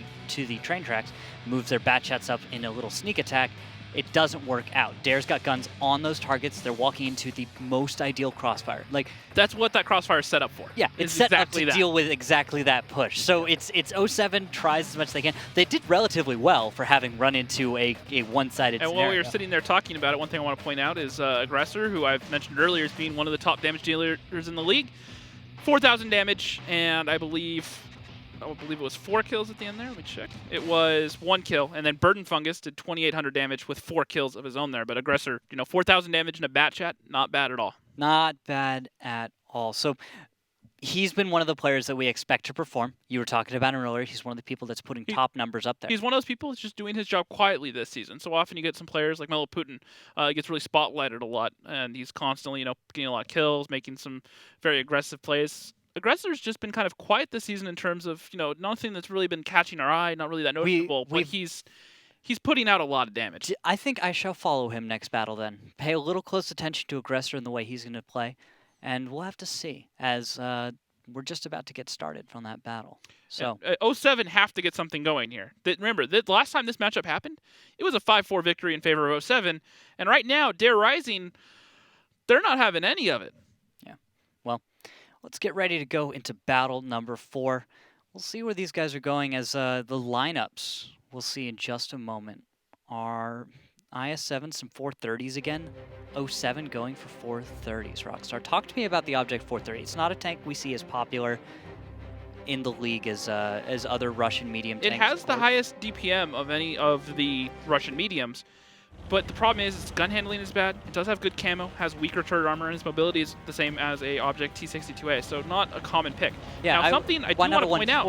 the train tracks, moves their Batchats up in a little sneak attack, it doesn't work out. Dare's got guns on those targets. They're walking into the most ideal crossfire. Like, that's what that crossfire is set up for. Yeah, it's set up to deal with exactly that push. So it's 07 tries as much as they can. They did relatively well for having run into a one-sided scenario. And while we were sitting there talking about it, one thing I want to point out is Aggressor, who I've mentioned earlier as being one of the top damage dealers in the league. 4,000 damage, and I believe it was 4 kills at the end there. Let me check. It was 1 kill, and then Burton Fungus did 2,800 damage with 4 kills of his own there. But Aggressor, 4,000 damage in a bat chat, not bad at all. Not bad at all. So he's been one of the players that we expect to perform. You were talking about him earlier. He's one of the people that's putting top numbers up there. He's one of those people that's just doing his job quietly this season. So often you get some players like Melo Putin, gets really spotlighted a lot, and he's constantly, getting a lot of kills, making some very aggressive plays. Aggressor's just been kind of quiet this season in terms of, nothing that's really been catching our eye, not really that noticeable, but he's putting out a lot of damage. I think I shall follow him next battle then. Pay a little close attention to Aggressor and the way he's going to play, and we'll have to see as we're just about to get started from that battle. So 07 have to get something going here. Remember, the last time this matchup happened, it was a 5-4 victory in favor of 07, and right now, Dare Rising, they're not having any of it. Yeah, well, let's get ready to go into battle number 4. We'll see where these guys are going as the lineups we'll see in just a moment are IS-7, some 430s again. 07 going for 430s. Rockstar, talk to me about the Object 430. It's not a tank we see as popular in the league as other Russian medium tanks. It has the highest DPM of any of the Russian mediums, but the problem is its gun handling is bad. It does have good camo, has weaker turret armor, and its mobility is the same as a Object T-62A, so not a common pick. Yeah, now, something I do want to point out.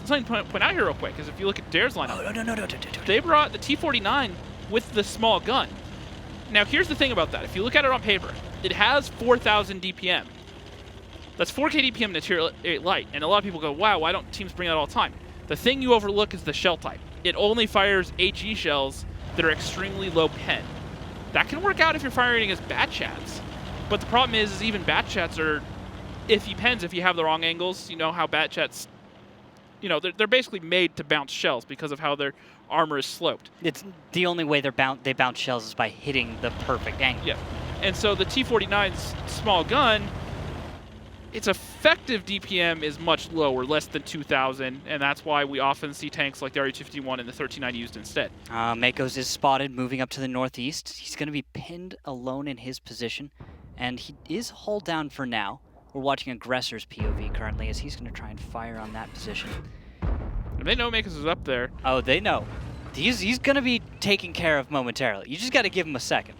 Something to point out here real quick is if you look at Dare's lineup, no. They brought the T-49 with the small gun. Now, here's the thing about that. If you look at it on paper, it has 4,000 DPM. That's 4K DPM Material Light, and a lot of people go, wow, why don't teams bring that all the time? The thing you overlook is the shell type. It only fires HE shells that are extremely low pen. That can work out if you're firing against bat chats, but the problem is even bat chats are iffy pens if you have the wrong angles. You know how bat chats, they're basically made to bounce shells because of how their armor is sloped. It's the only way they bounce shells is by hitting the perfect angle. Yeah, and so the T-49's small gun, its effective DPM is much lower, less than 2,000, and that's why we often see tanks like the RU-251 and the 1390 used instead. Makos is spotted moving up to the northeast. He's going to be pinned alone in his position, and he is hulled down for now. We're watching Aggressor's POV currently as he's going to try and fire on that position. And they know Makos is up there. Oh, they know. He's going to be taken care of momentarily. You just got to give him a second,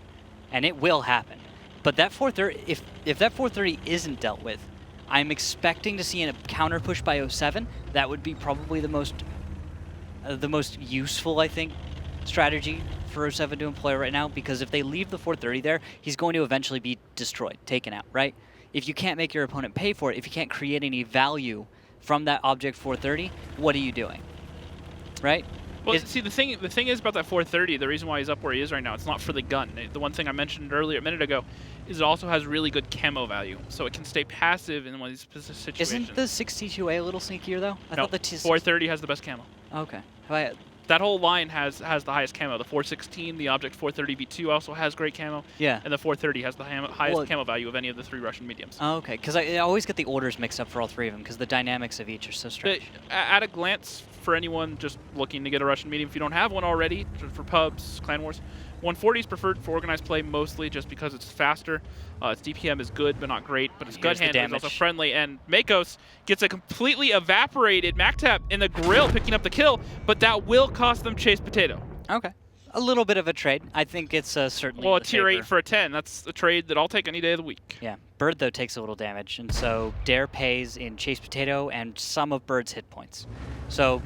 and it will happen. But that 430, if that 430 isn't dealt with, I'm expecting to see a counter push by 07. That would be probably the most useful, I think, strategy for 07 to employ right now, because if they leave the 430 there, he's going to eventually be destroyed, taken out, right? If you can't make your opponent pay for it, if you can't create any value from that Object 430, what are you doing, right? Well, see, the thing is about that 430, the reason why he's up where he is right now, it's not for the gun. The one thing I mentioned earlier, a minute ago, is it also has really good camo value, so it can stay passive in one of these situations. Isn't the 62A a little sneakier, though? I no, thought the 430 has the best camo. Okay. That whole line has the highest camo. The 416, the Object 430 V2 also has great camo. Yeah. And the 430 has the highest camo value of any of the 3 Russian mediums. Oh, okay, because I always get the orders mixed up for all 3 of them, because the dynamics of each are so strange. At a glance, for anyone just looking to get a Russian medium, if you don't have one already, for pubs, clan wars, 140 is preferred for organized play mostly just because it's faster. Its DPM is good, but not great. But its gun handling is also friendly. And Makos gets a completely evaporated MacTap in the grill, picking up the kill. But that will cost them Chase Potato. Okay. A little bit of a trade. I think it's certainly a tier 8 for a 10. That's a trade that I'll take any day of the week. Yeah. Bird, though, takes a little damage. And so Dare pays in Chase Potato and some of Bird's hit points. So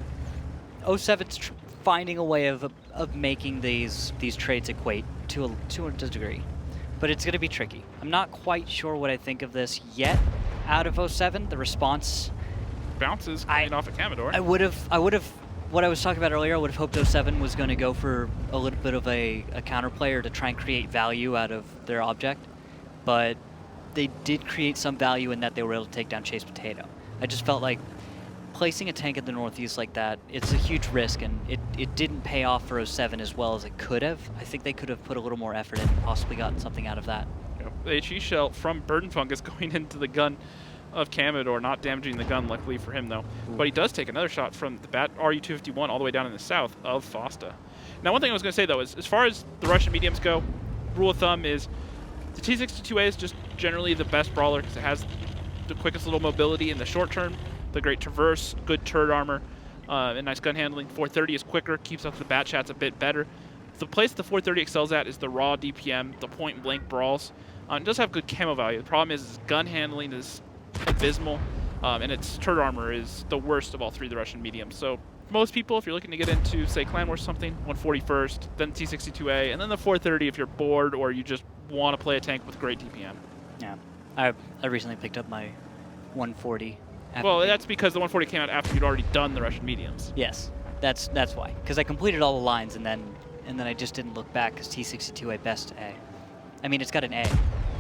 07's finding a way of making these trades equate to a degree. But it's going to be tricky. I'm not quite sure what I think of this yet. Out of 07, the response bounces coming off of Commodore. I would have. What I was talking about earlier, I would have hoped 07 was going to go for a little bit of a counter player to try and create value out of their object, but they did create some value in that they were able to take down Chase Potato. I just felt like placing a tank in the northeast like that, it's a huge risk, and it didn't pay off for 07 as well as it could have. I think they could have put a little more effort in and possibly gotten something out of that. The HE shell from Burden Fungus going into the gun of Commodore, not damaging the gun, luckily for him, though. Ooh. But he does take another shot from the Bat RU-251 all the way down in the south of Fosta. Now, one thing I was going to say, though, is as far as the Russian mediums go, rule of thumb is the T-62A is just generally the best brawler because it has the quickest little mobility in the short term, the great traverse, good turret armor, and nice gun handling. 430 is quicker, keeps up the bat chats a bit better. The place the 430 excels at is the raw DPM, the point-blank brawls. It does have good camo value. The problem is gun handling is abysmal, and its turret armor is the worst of all three of the Russian mediums. So most people, if you're looking to get into, say, Clan Wars something, 140 first, then T62A, and then the 430 if you're bored or you just want to play a tank with great DPM. Yeah, I recently picked up my 140. Well, that's because the 140 came out after you'd already done the Russian mediums. Yes, that's why. Because I completed all the lines and then I just didn't look back because T62A best A. I mean, it's got an A.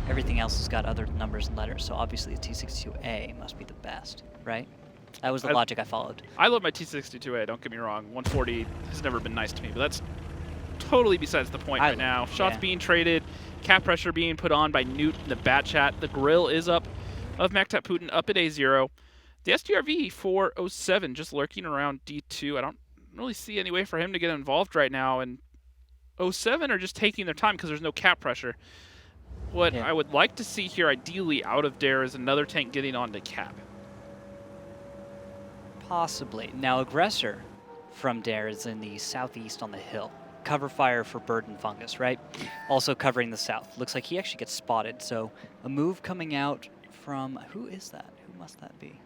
Everything else has got other numbers and letters, so obviously the T62A must be the best, right? That was the logic I followed. I love my T62A, don't get me wrong. 140 has never been nice to me, but that's totally besides the point right now. Shots being traded, cap pressure being put on by Newt in the bat chat. The grill is up of Maktat Putin up at A0. The STRV for 07 just lurking around D2. I don't really see any way for him to get involved right now, and 07 are just taking their time because there's no cap pressure. What I would like to see here, ideally, out of Dare is another tank getting onto cap. Possibly. Now, Aggressor from Dare is in the southeast on the hill. Cover fire for bird and fungus, right? Also covering the south. Looks like he actually gets spotted, so a move coming out from... Who is that? Who must that be?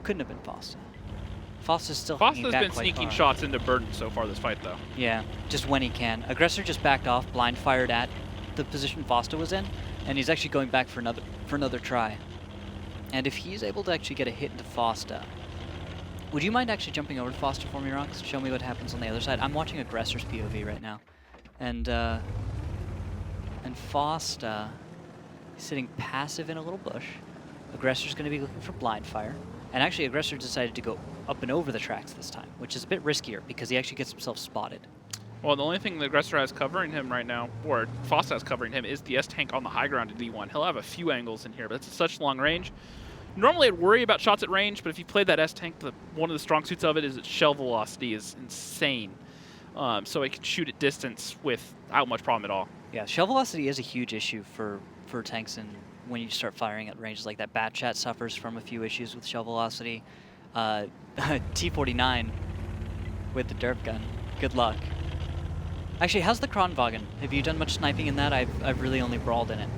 Couldn't have been Fosta. Fosta's still hanging back been quite sneaking hard. shots into Burden so far this fight, though. Yeah, just when he can. Aggressor just backed off, blind fired at the position Fosta was in, and he's actually going back for another try. And if he's able to actually get a hit into Fosta, would you mind actually jumping over to Fosta for me, Rox? Show me what happens on the other side. I'm watching Aggressor's POV right now, and Fosta is sitting passive in a little bush. Aggressor's going to be looking for blind fire. And actually, Aggressor decided to go up and over the tracks this time, which is a bit riskier because he actually gets himself spotted. Well, the only thing the Aggressor has covering him right now, or Fosta has covering him, is the S-Tank on the high ground at D1. He'll have a few angles in here, but it's at such long range. Normally, I'd worry about shots at range, but if you played that S-Tank, one of the strong suits of it is its shell velocity is insane. So it can shoot at distance without much problem at all. Yeah, shell velocity is a huge issue for tanks and when you start firing at ranges like that. Bat Chat suffers from a few issues with shell velocity. T49 with the derp gun. Good luck. Actually, how's the Kronwagen? Have you done much sniping in that? I've really only brawled in it.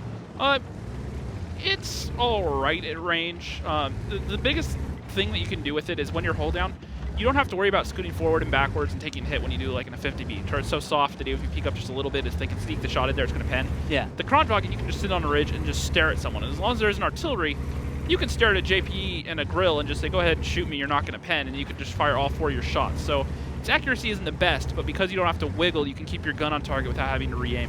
It's all right at range. The biggest thing that you can do with it is when you're hold down, you don't have to worry about scooting forward and backwards and taking a hit when you do like in a 50B. Turret's so soft that if you peek up just a little bit, if they can sneak the shot in there, it's going to pen. Yeah. The Kronwagen, you can just sit on a ridge and just stare at someone. And as long as there isn't artillery, you can stare at a JP and a grill and just say, go ahead and shoot me, you're not going to pen, and you can just fire all 4 of your shots. So its accuracy isn't the best, but because you don't have to wiggle, you can keep your gun on target without having to re-aim.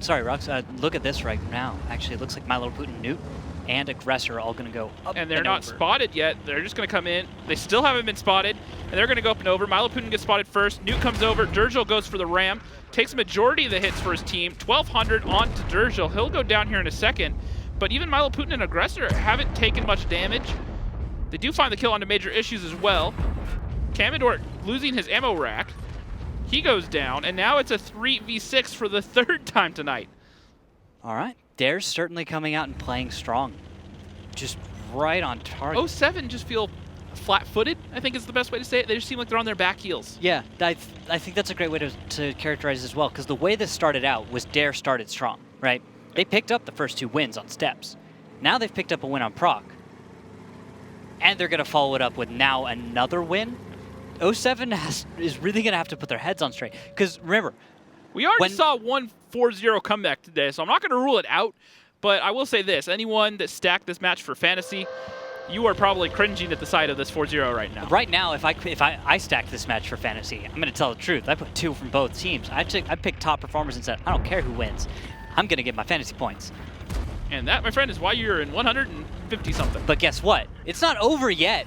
Sorry, Rox, look at this right now. Actually, it looks like My Little Putin, Newt, and Aggressor are all going to go up and they're not over. spotted yet. They're just going to come in. They still haven't been spotted, and they're going to go up and over. Milo Putin gets spotted first. Newt comes over. Durgil goes for the ram. Takes a majority of the hits for his team. 1,200 on to Durgil. He'll go down here in a second. But even Milo Putin and Aggressor haven't taken much damage. They do find the kill onto Major Issues as well. Commodore losing his ammo rack. He goes down, and now it's a 3v6 for the 3rd time tonight. All right. Dare's certainly coming out and playing strong. Just right on target. 07 just feel flat-footed, I think is the best way to say it. They just seem like they're on their back heels. Yeah, I think that's a great way to characterize it as well, because the way this started out was Dare started strong, right? They picked up the first 2 wins on steps. Now they've picked up a win on proc. And they're going to follow it up with now another win. 07 is really going to have to put their heads on straight. Because remember, we already saw one 4-0 comeback today, so I'm not going to rule it out. But I will say this, anyone that stacked this match for fantasy, you are probably cringing at the sight of this 4-0 right now. Right now, if I stacked this match for fantasy, I'm going to tell the truth. I put 2 from both teams. I picked top performers and said, I don't care who wins. I'm going to get my fantasy points. And that, my friend, is why you're in 150-something. But guess what? It's not over yet.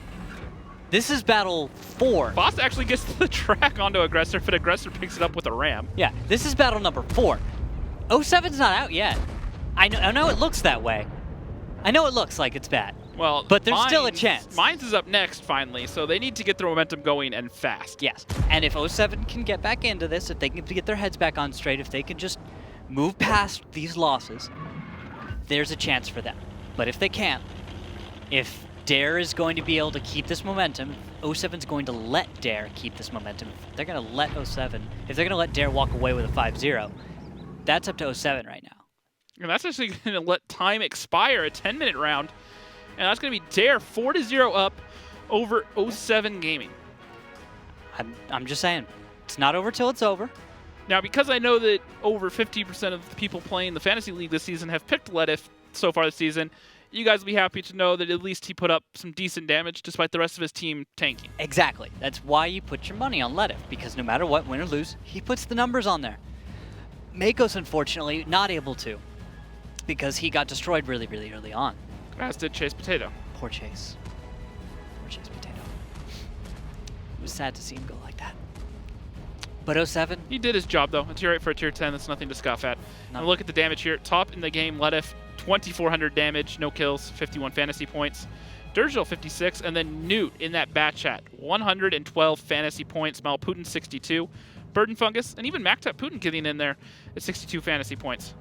This is battle 4. Boss actually gets the track onto Aggressor, but Aggressor picks it up with a ram. Yeah, this is battle number 4. 07's not out yet. I know it looks that way. I know it looks like it's bad. Well, but there's still a chance. Mines is up next, finally, so they need to get their momentum going and fast. Yes, and if 07 can get back into this, if they can get their heads back on straight, if they can just move past these losses, there's a chance for them. But if they can't, if Dare is going to be able to keep this momentum, 07's going to let Dare keep this momentum. If they're going to let 07, if they're going to let Dare walk away with a 5-0, that's up to 07 right now. And that's actually going to let time expire, a 10-minute round. And that's going to be Dare 4-0 up over 07 Gaming. I'm just saying, it's not over till it's over. Now, because I know that over 50% of the people playing the Fantasy League this season have picked Ledif so far this season, you guys will be happy to know that at least he put up some decent damage despite the rest of his team tanking. Exactly. That's why you put your money on Ledif, because no matter what, win or lose, he puts the numbers on there. Mako's, unfortunately, not able to, because he got destroyed really, really early on. As did Chase Potato. Poor Chase. Poor Chase Potato. It was sad to see him go like that. But 07? He did his job, though. A tier 8 for a tier 10, that's nothing to scoff at. Now look at the damage here. Top in the game, Ledif, 2,400 damage, no kills, 51 fantasy points. Durgil, 56, and then Newt in that bat chat, 112 fantasy points. Malputin, 62. Burden Fungus, and even Mactap Putin getting in there at 62 fantasy points.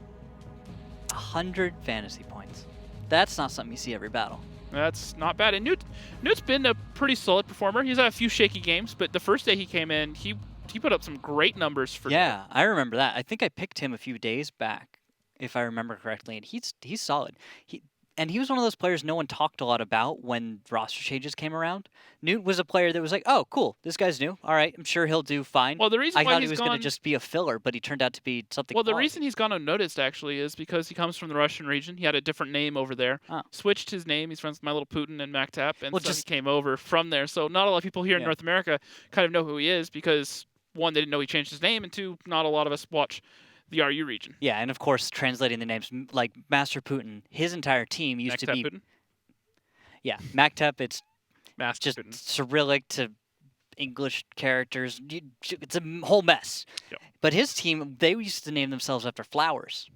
100 fantasy points. That's not something you see every battle. That's not bad. And Newt's been a pretty solid performer. He's had a few shaky games, but the first day he came in, he put up some great numbers for Yeah, I remember that. I think I picked him a few days back, if I remember correctly, and he's solid. He was one of those players no one talked a lot about when roster changes came around. Newt was a player that was like, oh, cool, this guy's new. All right, I'm sure he'll do fine. Well, the reason I why thought he's he was gone... going to just be a filler, but he turned out to be something Well, the quality. reason he's gone unnoticed, actually, is because he comes from the Russian region. He had a different name over there. Oh. Switched his name. He's friends with My Little Putin and MacTap, and Well, so just- he came over from there. So not a lot of people here in Yeah. North America kind of know who he is because, one, they didn't know he changed his name, and two, not a lot of us watch the RU region. Yeah, and of course, translating the names, like Master Putin, his entire team used to MacTap be... Putin? Yeah, MacTap, it's Master just Putin. Cyrillic to English characters. It's a whole mess. Yep. But his team, they used to name themselves after flowers.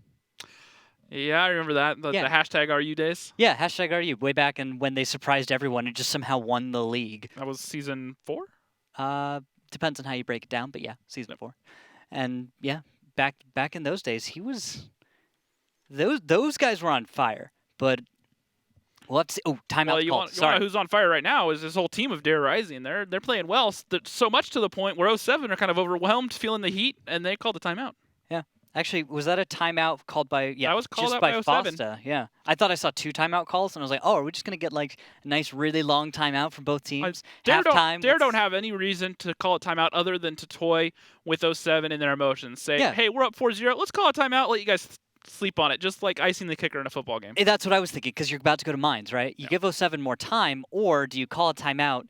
Yeah, I remember that. The Yeah. hashtag RU days. Yeah, hashtag RU, way back and when they surprised everyone and just somehow won the league. That was season 4? Depends on how you break it down, but yeah, season 4. And yeah, back in those days, he was... Those guys were on fire, but... Let's see. Oh, timeout Well, you called. want Sorry. who's on fire right now is this whole team of Dare Rising. They're playing well, so much to the point where 07 are kind of overwhelmed, feeling the heat, and they called a timeout. Yeah. Actually, was that a timeout called by... Yeah, That was called just out by by 07. Fosta. Yeah. I thought I saw 2 timeout calls, and I was like, oh, are we just going to get like a nice, really long timeout from both teams? Dare Halftime. don't have any reason to call a timeout other than to toy with 07 in their emotions. Say, Yeah. hey, we're up 4-0. Let's call a timeout. Let you guys sleep on it, just like icing the kicker in a football game. That's what I was thinking, because you're about to go to Mines, right? You give 07 more time, or do you call a timeout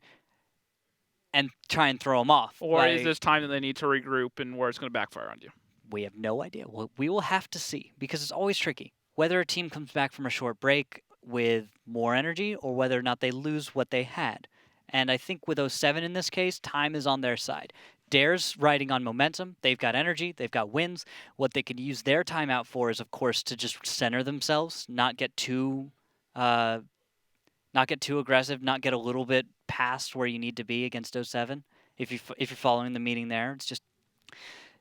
and try and throw them off? Or Like, is this time that they need to regroup and where it's going to backfire on you? We have no idea. We will have to see, because it's always tricky. Whether a team comes back from a short break with more energy or whether or not they lose what they had. And I think with 07 in this case, time is on their side. Dare's riding on momentum. They've got energy. They've got wins. What they can use their timeout for is, of course, to just center themselves, not get too aggressive, not get a little bit past where you need to be against 07. If you're following the meaning there, it's just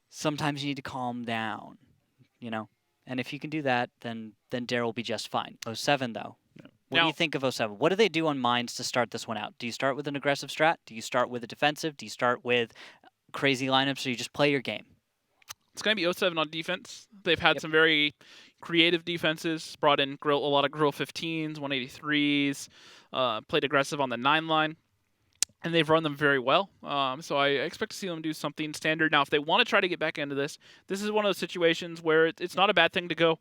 sometimes you need to calm down, you know. And if you can do that, then Dare will be just fine. 07 though. Yeah. What do you think of 07? What do they do on Mines to start this one out? Do you start with an aggressive strat? Do you start with a defensive? Do you start with crazy lineups, or you just play your game? It's going to be 07 on defense. They've had some very creative defenses, brought in a lot of grill 15s, 183s, played aggressive on the 9 line, and they've run them very well. So I expect to see them do something standard. Now, if they want to try to get back into this is one of those situations where it's not a bad thing to go, all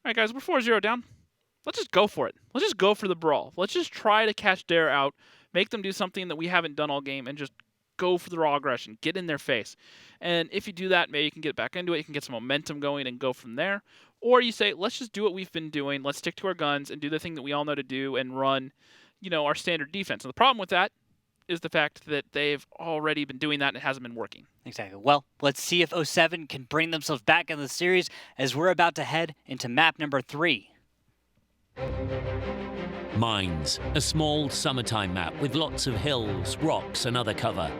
right, guys, we're 4-0 down. Let's just go for it. Let's just go for the brawl. Let's just try to catch Dare out, make them do something that we haven't done all game, and just go for the raw aggression, get in their face. And if you do that, maybe you can get back into it, you can get some momentum going and go from there. Or you say, let's just do what we've been doing, let's stick to our guns and do the thing that we all know to do and run, our standard defense. And the problem with that is the fact that they've already been doing that and it hasn't been working. Exactly. Well, let's see if 07 can bring themselves back in the series as we're about to head into map number 3. Mines, a small summertime map with lots of hills, rocks and other cover.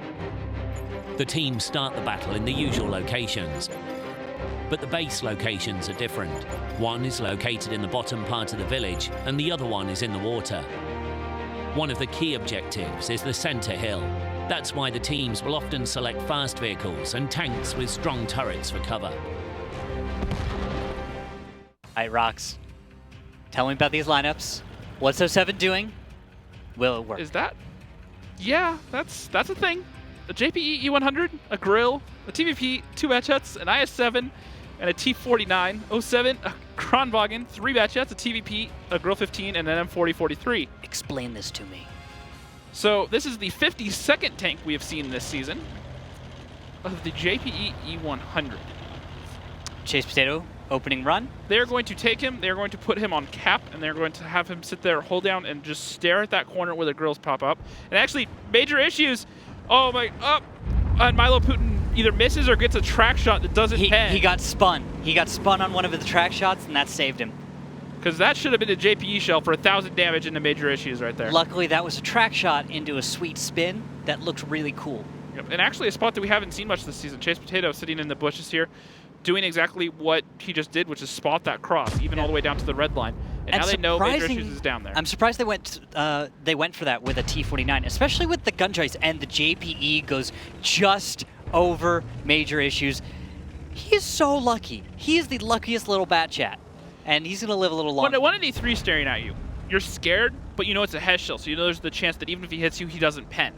The teams start the battle in the usual locations, but the base locations are different. One is located in the bottom part of the village and the other one is in the water. One of the key objectives is the center hill. That's why the teams will often select fast vehicles and tanks with strong turrets for cover. right, Rox. Tell me about these lineups. What's 07 doing? Will it work? Is that? Yeah, that's a thing. A JPE E100, a grill, a TVP, 2 batchets, an IS-7, and a T49. 07, a Kronwagen, 3 batchets, a TVP, a grill 15, and an M4043. Explain this to me. So this is the 52nd tank we have seen this season of the JPE E100. Chase Potato, opening run. They're going to take him, they're going to put him on cap, and they're going to have him sit there, hold down, and just stare at that corner where the grills pop up. And actually, major issues. Oh my, up. And Milo Putin either misses or gets a track shot that doesn't pen. He got spun. He got spun on one of the track shots, and that saved him. Because that should have been a JPE shell for 1,000 damage into major issues right there. Luckily, that was a track shot into a sweet spin that looked really cool. Yep. And actually a spot that we haven't seen much this season. Chase Potato sitting in the bushes here, doing exactly what he just did, which is spot that cross, even all the way down to the red line. And now they know major issues is down there. I'm surprised they went for that with a T49, especially with the gun choice, and the JPE goes just over major issues. He is so lucky. He is the luckiest little bat chat, and he's going to live a little longer. When a 183 staring at you, you're scared, but you know it's a head shell, so you know there's the chance that even if he hits you, he doesn't pen.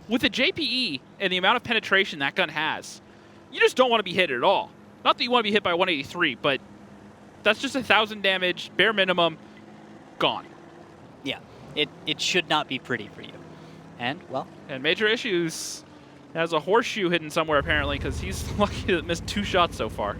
With a JPE and the amount of penetration that gun has, you just don't want to be hit at all. Not that you want to be hit by 183, but that's just 1,000 damage, bare minimum, gone. Yeah, it should not be pretty for you. And, well... And major issues has a horseshoe hidden somewhere, apparently, because he's lucky to miss 2 shots so far.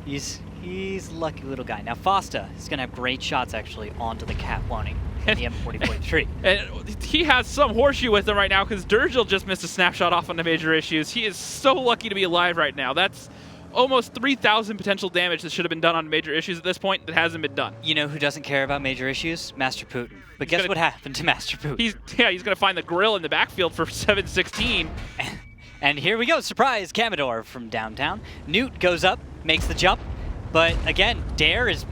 He's a lucky little guy. Now, Fosta is going to have great shots, actually, onto the cap, won't he? In the M4043. And he has some horseshoe with him right now, because Durgil just missed a snapshot off on the major issues. He is so lucky to be alive right now. That's almost 3,000 potential damage that should have been done on major issues at this point that hasn't been done. You know who doesn't care about major issues? Master Putin. But guess what happened to Master Putin? He's going to find the grill in the backfield for 716. And here we go. Surprise, Commodore from downtown. Newt goes up, makes the jump. But again, Dare is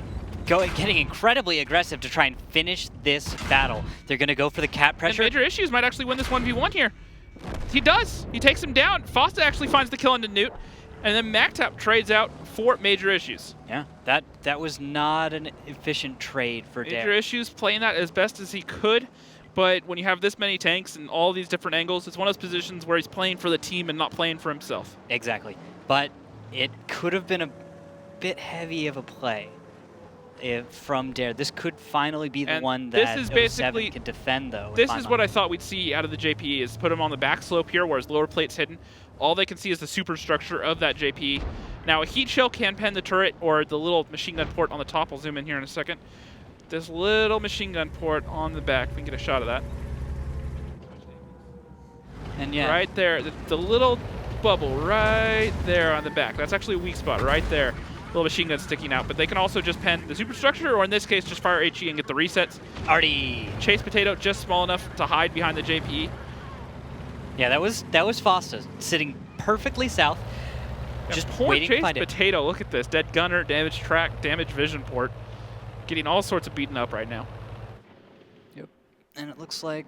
getting incredibly aggressive to try and finish this battle. They're going to go for the cap pressure. And major issues might actually win this 1v1 here. He does. He takes him down. Fosta actually finds the kill into Newt. And then MacTap trades out for major issues. Yeah, that was not an efficient trade for Dare. Major issues playing that as best as he could, but when you have this many tanks and all these different angles, it's one of those positions where he's playing for the team and not playing for himself. Exactly. But it could have been a bit heavy of a play from Dare. This could finally be the one that 07 can defend, though. This is what I thought we'd see out of the JPE, is put him on the back slope here where his lower plate's hidden. All they can see is the superstructure of that JPE. Now, a heat shell can pen the turret or the little machine gun port on the top. I'll zoom in here in a second. This little machine gun port on the back. We can get a shot of that. And yeah. Right there. The little bubble right there on the back. That's actually a weak spot right there. Little machine gun sticking out. But they can also just pen the superstructure, or in this case, just fire HE and get the resets. Artie. Chase Potato just small enough to hide behind the JPE. Yeah, that was Fosta sitting perfectly south, just waiting to find it. Potato, look at this. Dead gunner, damaged track, damaged vision port. Getting all sorts of beaten up right now. Yep. And it looks like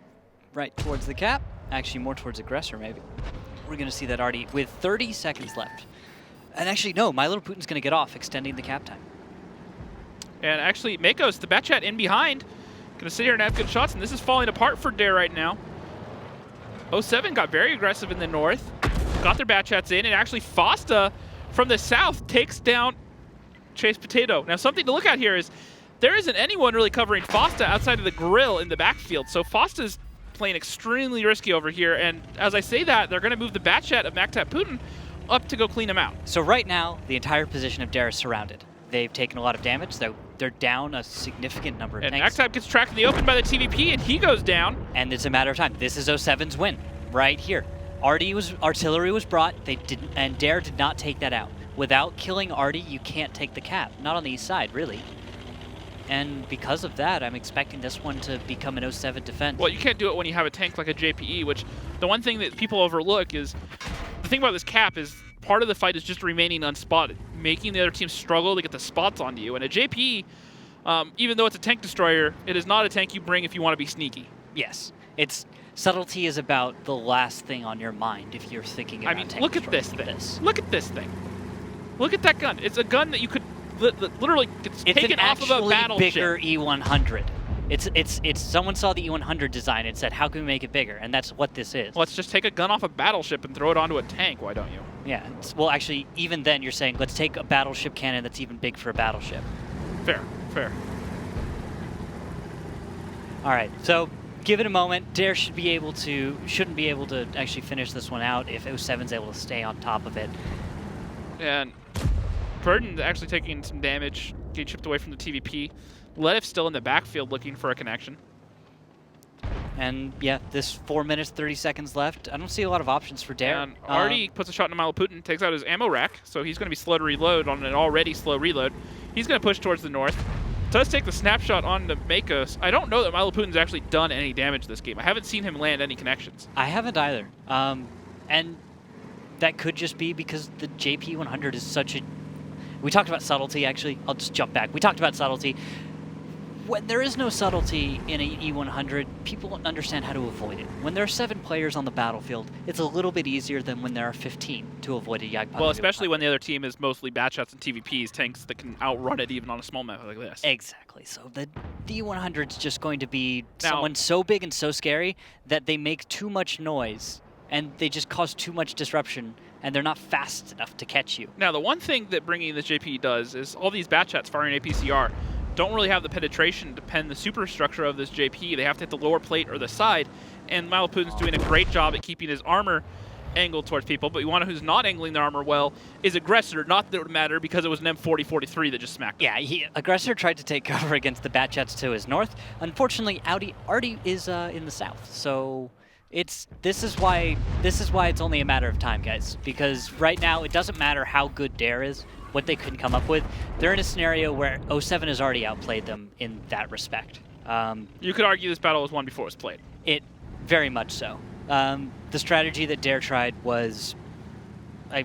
right towards the cap. Actually, more towards aggressor, maybe. We're going to see that Artie with 30 seconds left. And actually, no, My Little Putin's going to get off, extending the cap time. And actually, Makos, the bat chat in behind, going to sit here and have good shots, and this is falling apart for Dare right now. 07 got very aggressive in the north, got their bat chats in, and actually Fosta from the south takes down Chase Potato. Now, something to look at here is there isn't anyone really covering Fosta outside of the grill in the backfield, so Fosta's playing extremely risky over here, and as I say that, they're going to move the bat chat of MacTap Putin up to go clean him out. So right now, the entire position of Dare is surrounded. They've taken a lot of damage, though they're down a significant number of and tanks. MacTap gets tracked in the open by the TVP, and he goes down. And it's a matter of time. This is 07's win, right here. Artillery was brought, and Dare did not take that out. Without killing Artie, you can't take the cap. Not on the east side, really. And because of that, I'm expecting this one to become an 07 defense. Well, you can't do it when you have a tank like a JPE, which the one thing that people overlook is, the thing about this cap is part of the fight is just remaining unspotted, making the other team struggle to get the spots onto you. And a JPE, even though it's a tank destroyer, it is not a tank you bring if you want to be sneaky. Yes. Subtlety is about the last thing on your mind if you're thinking about tank look at this thing. Look at this thing. Look at that gun. It's a gun that you could literally gets It's taken an off of a actually battleship. bigger E100. It's someone saw the E100 design and said, how can we make it bigger? And that's what this is. Let's just take a gun off a battleship and throw it onto a tank. Why don't you? Yeah. Well, actually, even then, you're saying let's take a battleship cannon that's even big for a battleship. Fair, fair. All right. So give it a moment. Dare shouldn't be able to actually finish this one out if 07's able to stay on top of it. And Burden's actually taking some damage, getting chipped away from the TVP. Letif's still in the backfield looking for a connection. And yeah, this 4 minutes, 30 seconds left. I don't see a lot of options for Dare. And Artie puts a shot into Putin, takes out his ammo rack, so he's going to be slow to reload on an already slow reload. He's going to push towards the north. Does take the snapshot onto Makos. I don't know that Putin's actually done any damage this game. I haven't seen him land any connections. I haven't either. And that could just be because the JP100 is such a... We talked about subtlety, actually. I'll just jump back. We talked about subtlety. When there is no subtlety in an E100, people understand how to avoid it. When there are 7 players on the battlefield, it's a little bit easier than when there are 15 to avoid a Jagdpanther. Well, especially when the other team is mostly bat shots and TVPs, tanks that can outrun it even on a small map like this. Exactly. So the D100 is just going to be someone so big and so scary that they make too much noise and they just cause too much disruption, and they're not fast enough to catch you. Now, the one thing that bringing this JP does is all these bat shots firing APCR don't really have the penetration to pen the superstructure of this JP. They have to hit the lower plate or the side, and Putin's doing a great job at keeping his armor angled towards people, but you want to who's not angling their armor well is Aggressor. Not that it would matter because it was an M4043 that just smacked him. Yeah, Aggressor tried to take cover against the bat jets to his north. Unfortunately, Artie is in the south, so this is why it's only a matter of time, guys, because right now it doesn't matter how good Dare is, what they can come up with. They're in a scenario where 07 has already outplayed them in that respect. You could argue this battle was won before it was played. It very much so. The strategy that Dare tried was, I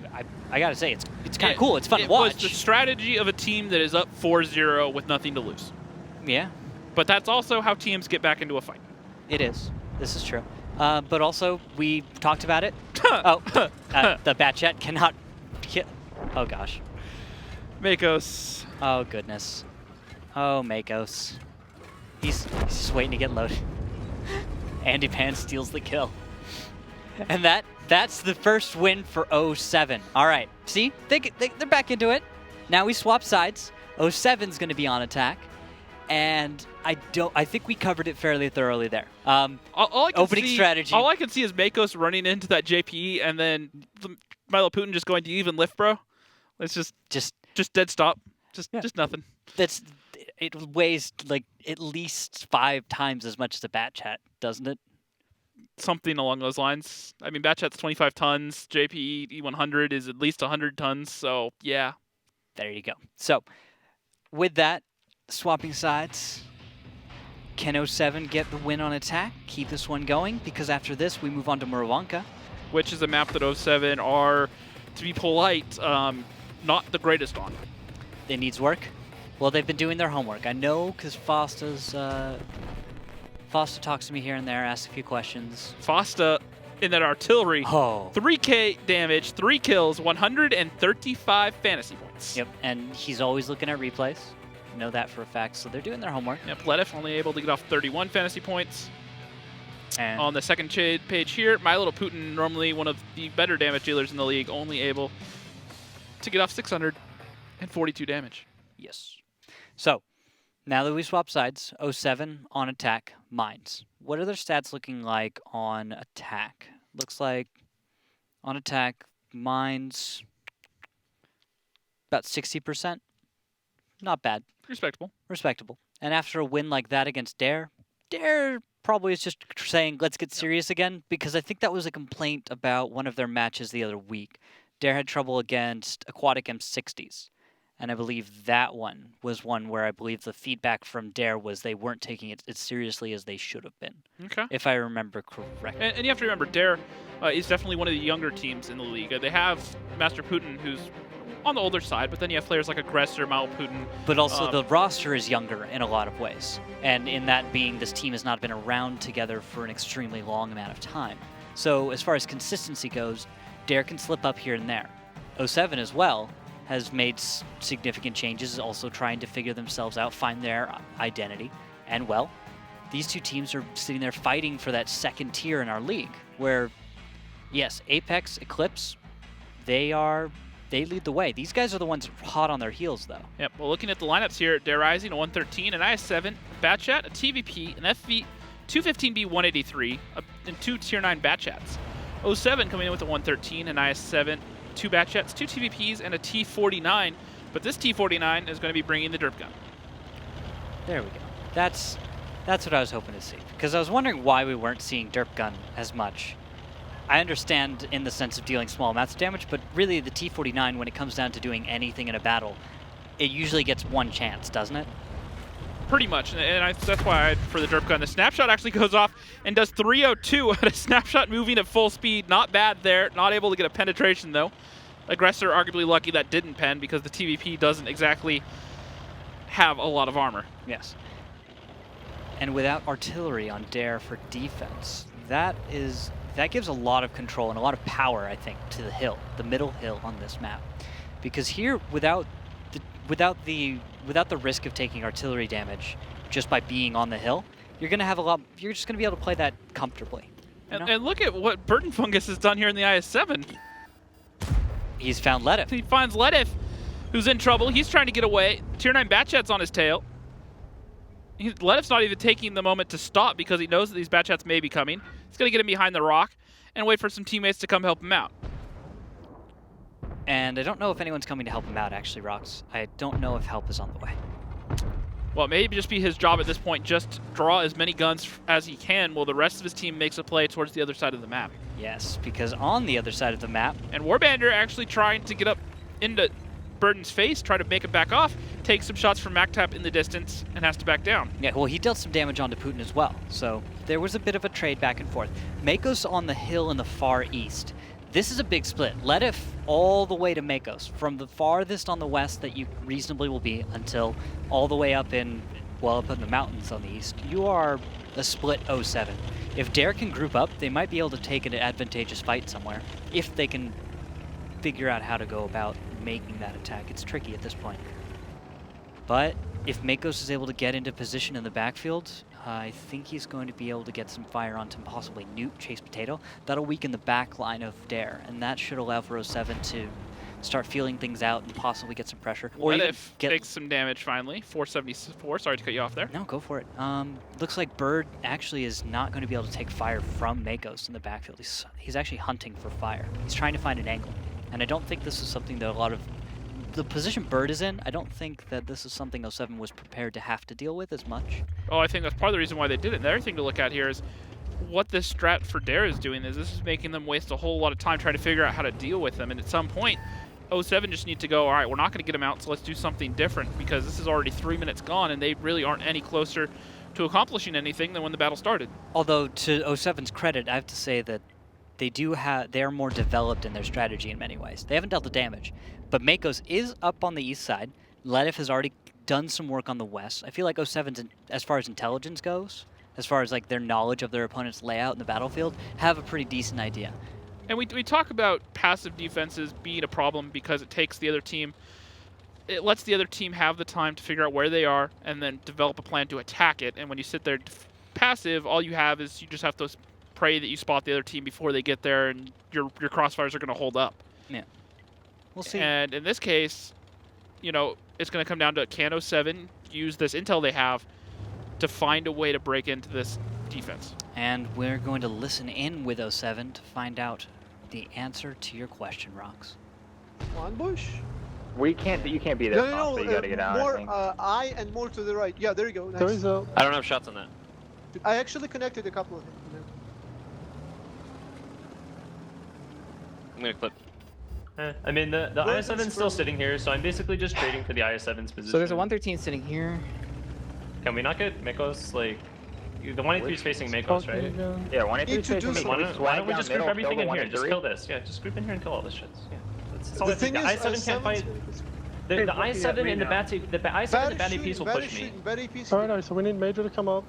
gotta say, it's kind of cool. It's fun to watch. It was the strategy of a team that is up 4-0 with nothing to lose. Yeah. But that's also how teams get back into a fight. It is. This is true. But also, we talked about it. The Batchat cannot hit. Oh, gosh. Makos. Oh, goodness. Oh, Makos. He's just waiting to get loaded. Andy Pan steals the kill. And that's the first win for 07. All right. See? They're back into it. Now we swap sides. 07's going to be on attack. And I think we covered it fairly thoroughly there. Opening strategy. All I can see is Makos running into that JP and then Putin just going to even lift, bro. It's just dead stop. Just nothing. It weighs like at least 5 times as much as a Batchat, doesn't it? Something along those lines. I mean, Batchat's 25 tons. JP E100 is at least 100 tons. So yeah. There you go. So with that, swapping sides. Can 07 get the win on attack? Keep this one going, because after this we move on to Murawanka. Which is a map that 07 are, to be polite, not the greatest on. It needs work. Well, they've been doing their homework. I know, because Foster talks to me here and there, asks a few questions. Foster in that artillery, 3k damage, 3 kills, 135 fantasy points. Yep, and he's always looking at replays. Know that for a fact, so they're doing their homework. Yep, Letif only able to get off 31 fantasy points. And on the second page here, My Little Putin, normally one of the better damage dealers in the league, only able to get off 642 damage. Yes. So, now that we swap sides, 07 on attack, Mines. What are their stats looking like on attack? Looks like on attack, Mines, about 60%. Not bad. Respectable. Respectable. And after a win like that against Dare probably is just saying, let's get serious again, because I think that was a complaint about one of their matches the other week. Dare had trouble against Aquatic M60s. And I believe that one was one where I believe the feedback from Dare was they weren't taking it as seriously as they should have been. Okay. If I remember correctly. And you have to remember, Dare is definitely one of the younger teams in the league. They have Master Putin, who's on the older side, but then you have players like Aggressor, Mao Putin. But also the roster is younger in a lot of ways. And in that being, this team has not been around together for an extremely long amount of time. So as far as consistency goes, Dare can slip up here and there. 07 as well, has made significant changes, also trying to figure themselves out, find their identity. And well, these two teams are sitting there fighting for that second tier in our league, where, yes, Apex, Eclipse, they lead the way. These guys are the ones hot on their heels, though. Yep, well, looking at the lineups here, Dare Rising, a 113, an IS-7, Batchat, a TVP, an FV, 215B 183, and 2 Tier 9 Batchats. 07 coming in with a 113, an IS-7, 2 Batchats, 2 TVPs, and a T49, but this T49 is going to be bringing the derp gun. There we go. That's what I was hoping to see, because I was wondering why we weren't seeing derp gun as much. I understand in the sense of dealing small amounts of damage, but really the T49, when it comes down to doing anything in a battle, it usually gets one chance, doesn't it? Pretty much, and that's why for the derp gun, the snapshot actually goes off and does 302 at a snapshot moving at full speed. Not bad there, not able to get a penetration though. Aggressor arguably lucky that didn't pen because the TVP doesn't exactly have a lot of armor. Yes. And without artillery on Dare for defense, that gives a lot of control and a lot of power, I think, to the hill, the middle hill on this map. Because here, without the risk of taking artillery damage just by being on the hill, you're just gonna be able to play that comfortably. And look at what Burton Fungus has done here in the IS-7. He's found Ledif. He finds Ledif, who's in trouble. He's trying to get away. Tier 9 Batchat's on his tail. Ledif's not even taking the moment to stop because he knows that these Batchats may be coming. He's going to get him behind the rock and wait for some teammates to come help him out. And I don't know if anyone's coming to help him out, actually, Rox. I don't know if help is on the way. Well, maybe just be his job at this point, just draw as many guns as he can while the rest of his team makes a play towards the other side of the map. Yes, because on the other side of the map... And Warbander actually trying to get up into Burton's face, try to make him back off, takes some shots from MacTap in the distance, and has to back down. Yeah, well, he dealt some damage onto Putin as well, so there was a bit of a trade back and forth. Mako's on the hill in the far east. This is a big split. Ledif all the way to Makos, from the farthest on the west that you reasonably will be until all the way up in the mountains on the east. You are a split 07. If Dare can group up, they might be able to take an advantageous fight somewhere, if they can figure out how to go about making that attack. It's tricky at this point. But if Makos is able to get into position in the backfield, I think he's going to be able to get some fire onto possibly Newt, Chase Potato. That'll weaken the back line of Dare, and that should allow for 07 to start feeling things out and possibly get some pressure. Or if takes some damage finally. 474. Sorry to cut you off there. No, go for it. Looks like Bird actually is not going to be able to take fire from Makos in the backfield. He's actually hunting for fire. He's trying to find an angle. And I don't think this is something that a lot of... The position Bird is in, I don't think that this is something 07 was prepared to have to deal with as much. Oh, I think that's part of the reason why they did it. The other thing to look at here is what this strat for Dare is doing is this is making them waste a whole lot of time trying to figure out how to deal with them. And at some point, 07 just need to go, all right, we're not going to get him out, so let's do something different because this is already 3 minutes gone and they really aren't any closer to accomplishing anything than when the battle started. Although, to 07's credit, I have to say that they're more developed in their strategy in many ways. They haven't dealt the damage, but Makos is up on the east side. Ledif has already done some work on the west. I feel like 07's, as far as intelligence goes, as far as like their knowledge of their opponent's layout in the battlefield, have a pretty decent idea. And we talk about passive defenses being a problem because it takes the other team, it lets the other team have the time to figure out where they are and then develop a plan to attack it. And when you sit there passive, all you have is you just have to pray that you spot the other team before they get there and your crossfires are going to hold up. Yeah. We'll see. And in this case, you know, it's going to come down to can 07 use this intel they have to find a way to break into this defense. And we're going to listen in with 07 to find out the answer to your question, Rox. One bush? You can't be there. No, You gotta get out. more I think. I and more to the right. Yeah, there you go. Nice. I don't have shots on that. I actually connected a couple of them. I'm gonna clip. I mean, the IS-7's still sitting here, so I'm basically just trading for the IS-7's position. So there's a 113 sitting here. Can we not get Makos, like... The 183 is facing Makos, right? Yeah, 183 is facing me. Why don't we just group everything in here? Just kill this. Yeah, just group in here and kill all this shit. Yeah. That's all I think. The IS-7 can't fight... The IS-7 and the IS-7 and the Batty Piece will push me. Very peaceful. Alright, so we need Major to come up.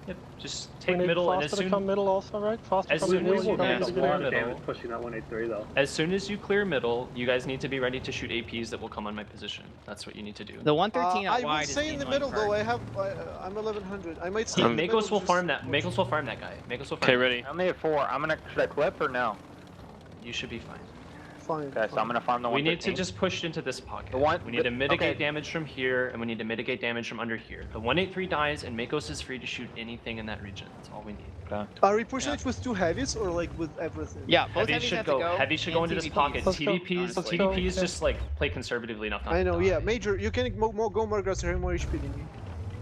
Yep. Just take middle, and as soon come middle also, right? Foster as come soon middle, as you you guys guys clear get middle, pushing that 183 though. as soon as you clear middle, you guys need to be ready to shoot APs that will come on my position. That's what you need to do. The 113 I out will wide is stay the in the annoying middle part. though. I'm 1100. I might stay in the middle. Makos will just farm that. watch. Makos will farm that guy. Makos will farm. Okay, that ready. I only have 4. Should I clip or no? guy. You should be fine. Fine. Okay, so I'm gonna farm the We 113. need to just push into this pocket. The We need to mitigate okay. damage from here, and we need to mitigate damage from under here. The 183 dies, and Makos is free to shoot anything in that region. That's all we need. Okay. Are we pushing it with 2 heavies or like with everything? Yeah, both Heavy heavies should have go. to go. Heavy should go and into this TVPs. pocket. Let's go. TVPs. Let's go. TVPs Okay. just like play conservatively enough. Not I know. to Yeah, die. Major. You can go more aggressive, have more HP than me.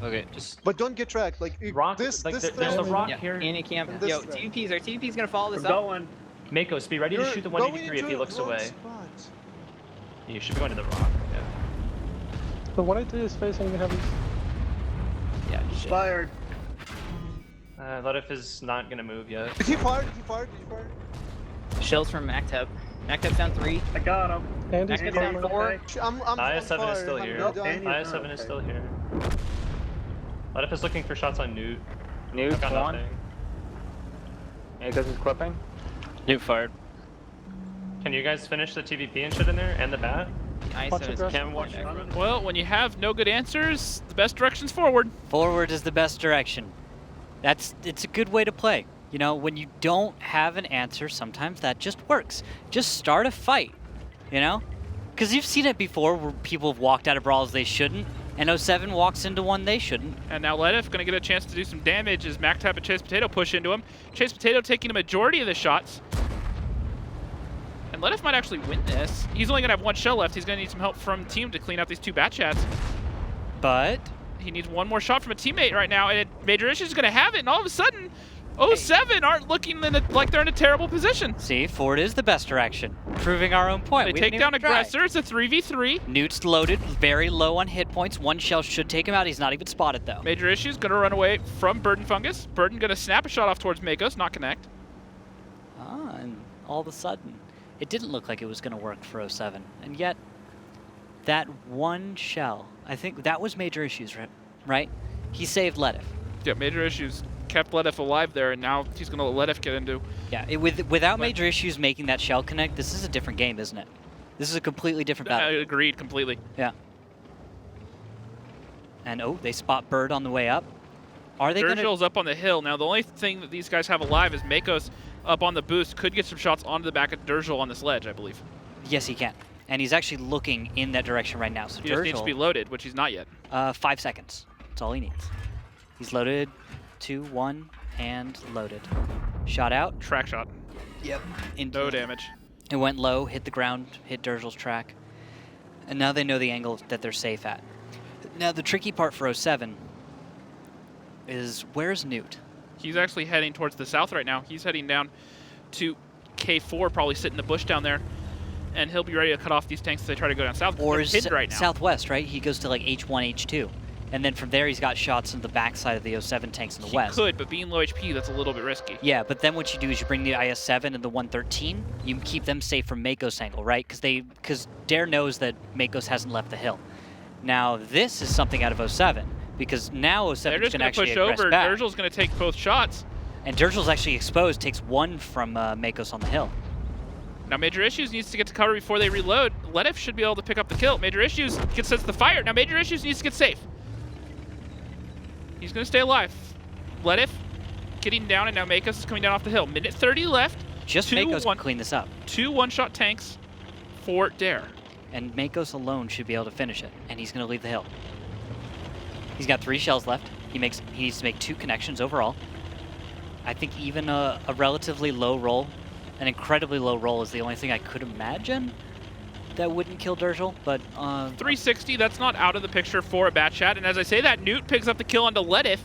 Okay. Just But don't get tracked. Like rock. this. Like this there's a thread- rock Yeah, here. and it can't. And this Yo, thread. TVPs, are TVPs gonna follow this We're up? going. Makos, be ready to You're shoot the going 183 if into he a looks wrong away. spot. You should be going to the rock. Yeah. The 183 is facing the heavies. Yeah, shit. Fired. Ledif is not gonna move yet. Did he fire? Did he fire? Did he fire? Shells from Macteb. Macteb's down 3. I got him. Andy's Macteb's down coming. 4. I'm IS-7 is fire. still I'm here. not done. Danny- IS-7 is still here. Ledif is looking for shots on Newt. Nuke I've got one. nothing. Makos is clipping. New fired. Can you guys finish the TVP and shit in there and the bat? Watch IS-7 is aggressive. Can watch. Well, when you have no good answers, the best direction's forward. Forward is the best direction. It's a good way to play. You know, when you don't have an answer, sometimes that just works. Just start a fight, you know? Because you've seen it before where people have walked out of brawls they shouldn't, and 07 walks into one they shouldn't. And now Ledif going to get a chance to do some damage as MacTap and Chase Potato push into him. Chase Potato taking a majority of the shots. And Ledif might actually win this. He's only going to have 1 shell left. He's going to need some help from team to clean out these 2 bat chats. But He needs 1 more shot from a teammate right now, and Major Issues is going to have it, and all of a sudden, 07 aren't looking like they're in a terrible position. see, forward is the best direction. Proving our own point. They We take didn't down even try. Aggressor. It's a 3v3. Newt's loaded, very low on hit points. 1 shell should take him out. He's not even spotted though. Major Issues going to run away from Burden Fungus. Burden going to snap a shot off towards Makos, not connect. And all of a sudden, it didn't look like it was going to work for 07. And yet, that 1 shell, I think that was Major Issues, right? He saved Ledif. Yeah, Major Issues kept Ledif alive there, and now he's going to let Ledif get into. Yeah, without Major Issues making that shell connect, this is a different game, isn't it? This is a completely different battle. Agreed completely. Yeah. And oh, they spot Bird on the way up. Are they going to... Durgill's up on the hill. Now, the only thing that these guys have alive is Makos up on the boost. Could get some shots onto the back of Durgill on this ledge, I believe. Yes, he can. And he's actually looking in that direction right now. So He just needs to be Durgill, loaded, which he's not yet. 5 seconds. That's all he needs. He's loaded, 2, 1, and loaded. Shot out. Track shot. Yep. No damage. It went low, hit the ground, hit Durgill's track. And now they know the angle that they're safe at. Now the tricky part for 07 is where's Newt? He's actually heading towards the south right now. He's heading down to K4, probably sit in the bush down there. And he'll be ready to cut off these tanks as they try to go down south. Or They're is pinned right now. southwest, right? He goes to like H1, H2. And then from there he's got shots in the backside of the 07 tanks in the He west. could, but being low HP, that's a little bit risky. Yeah, but then what you do is you bring the IS-7 and the 113. You keep them safe from Makos' angle, right? Because Dare knows that Makos hasn't left the hill. Now this is something out of 07 because now 07 They're just can going to actually push aggress over. back. Durgill's going to take both shots. And Durgill's actually exposed, takes 1 from Makos on the hill. Now Major Issues needs to get to cover before they reload. Ledif should be able to pick up the kill. Major Issues gets the fire. Now Major Issues needs to get safe. He's going to stay alive. Ledif getting down, and now Makos is coming down off the hill. Minute 30 left. Just Makos can clean this up. 2 one-shot tanks for Dare. And Makos alone should be able to finish it, and he's going to leave the hill. He's got 3 shells left. He needs to make 2 connections overall. I think even a relatively low roll, an incredibly low roll is the only thing I could imagine that wouldn't kill Durgill, but 360, that's not out of the picture for a bat chat. And as I say that, Newt picks up the kill onto Ledif.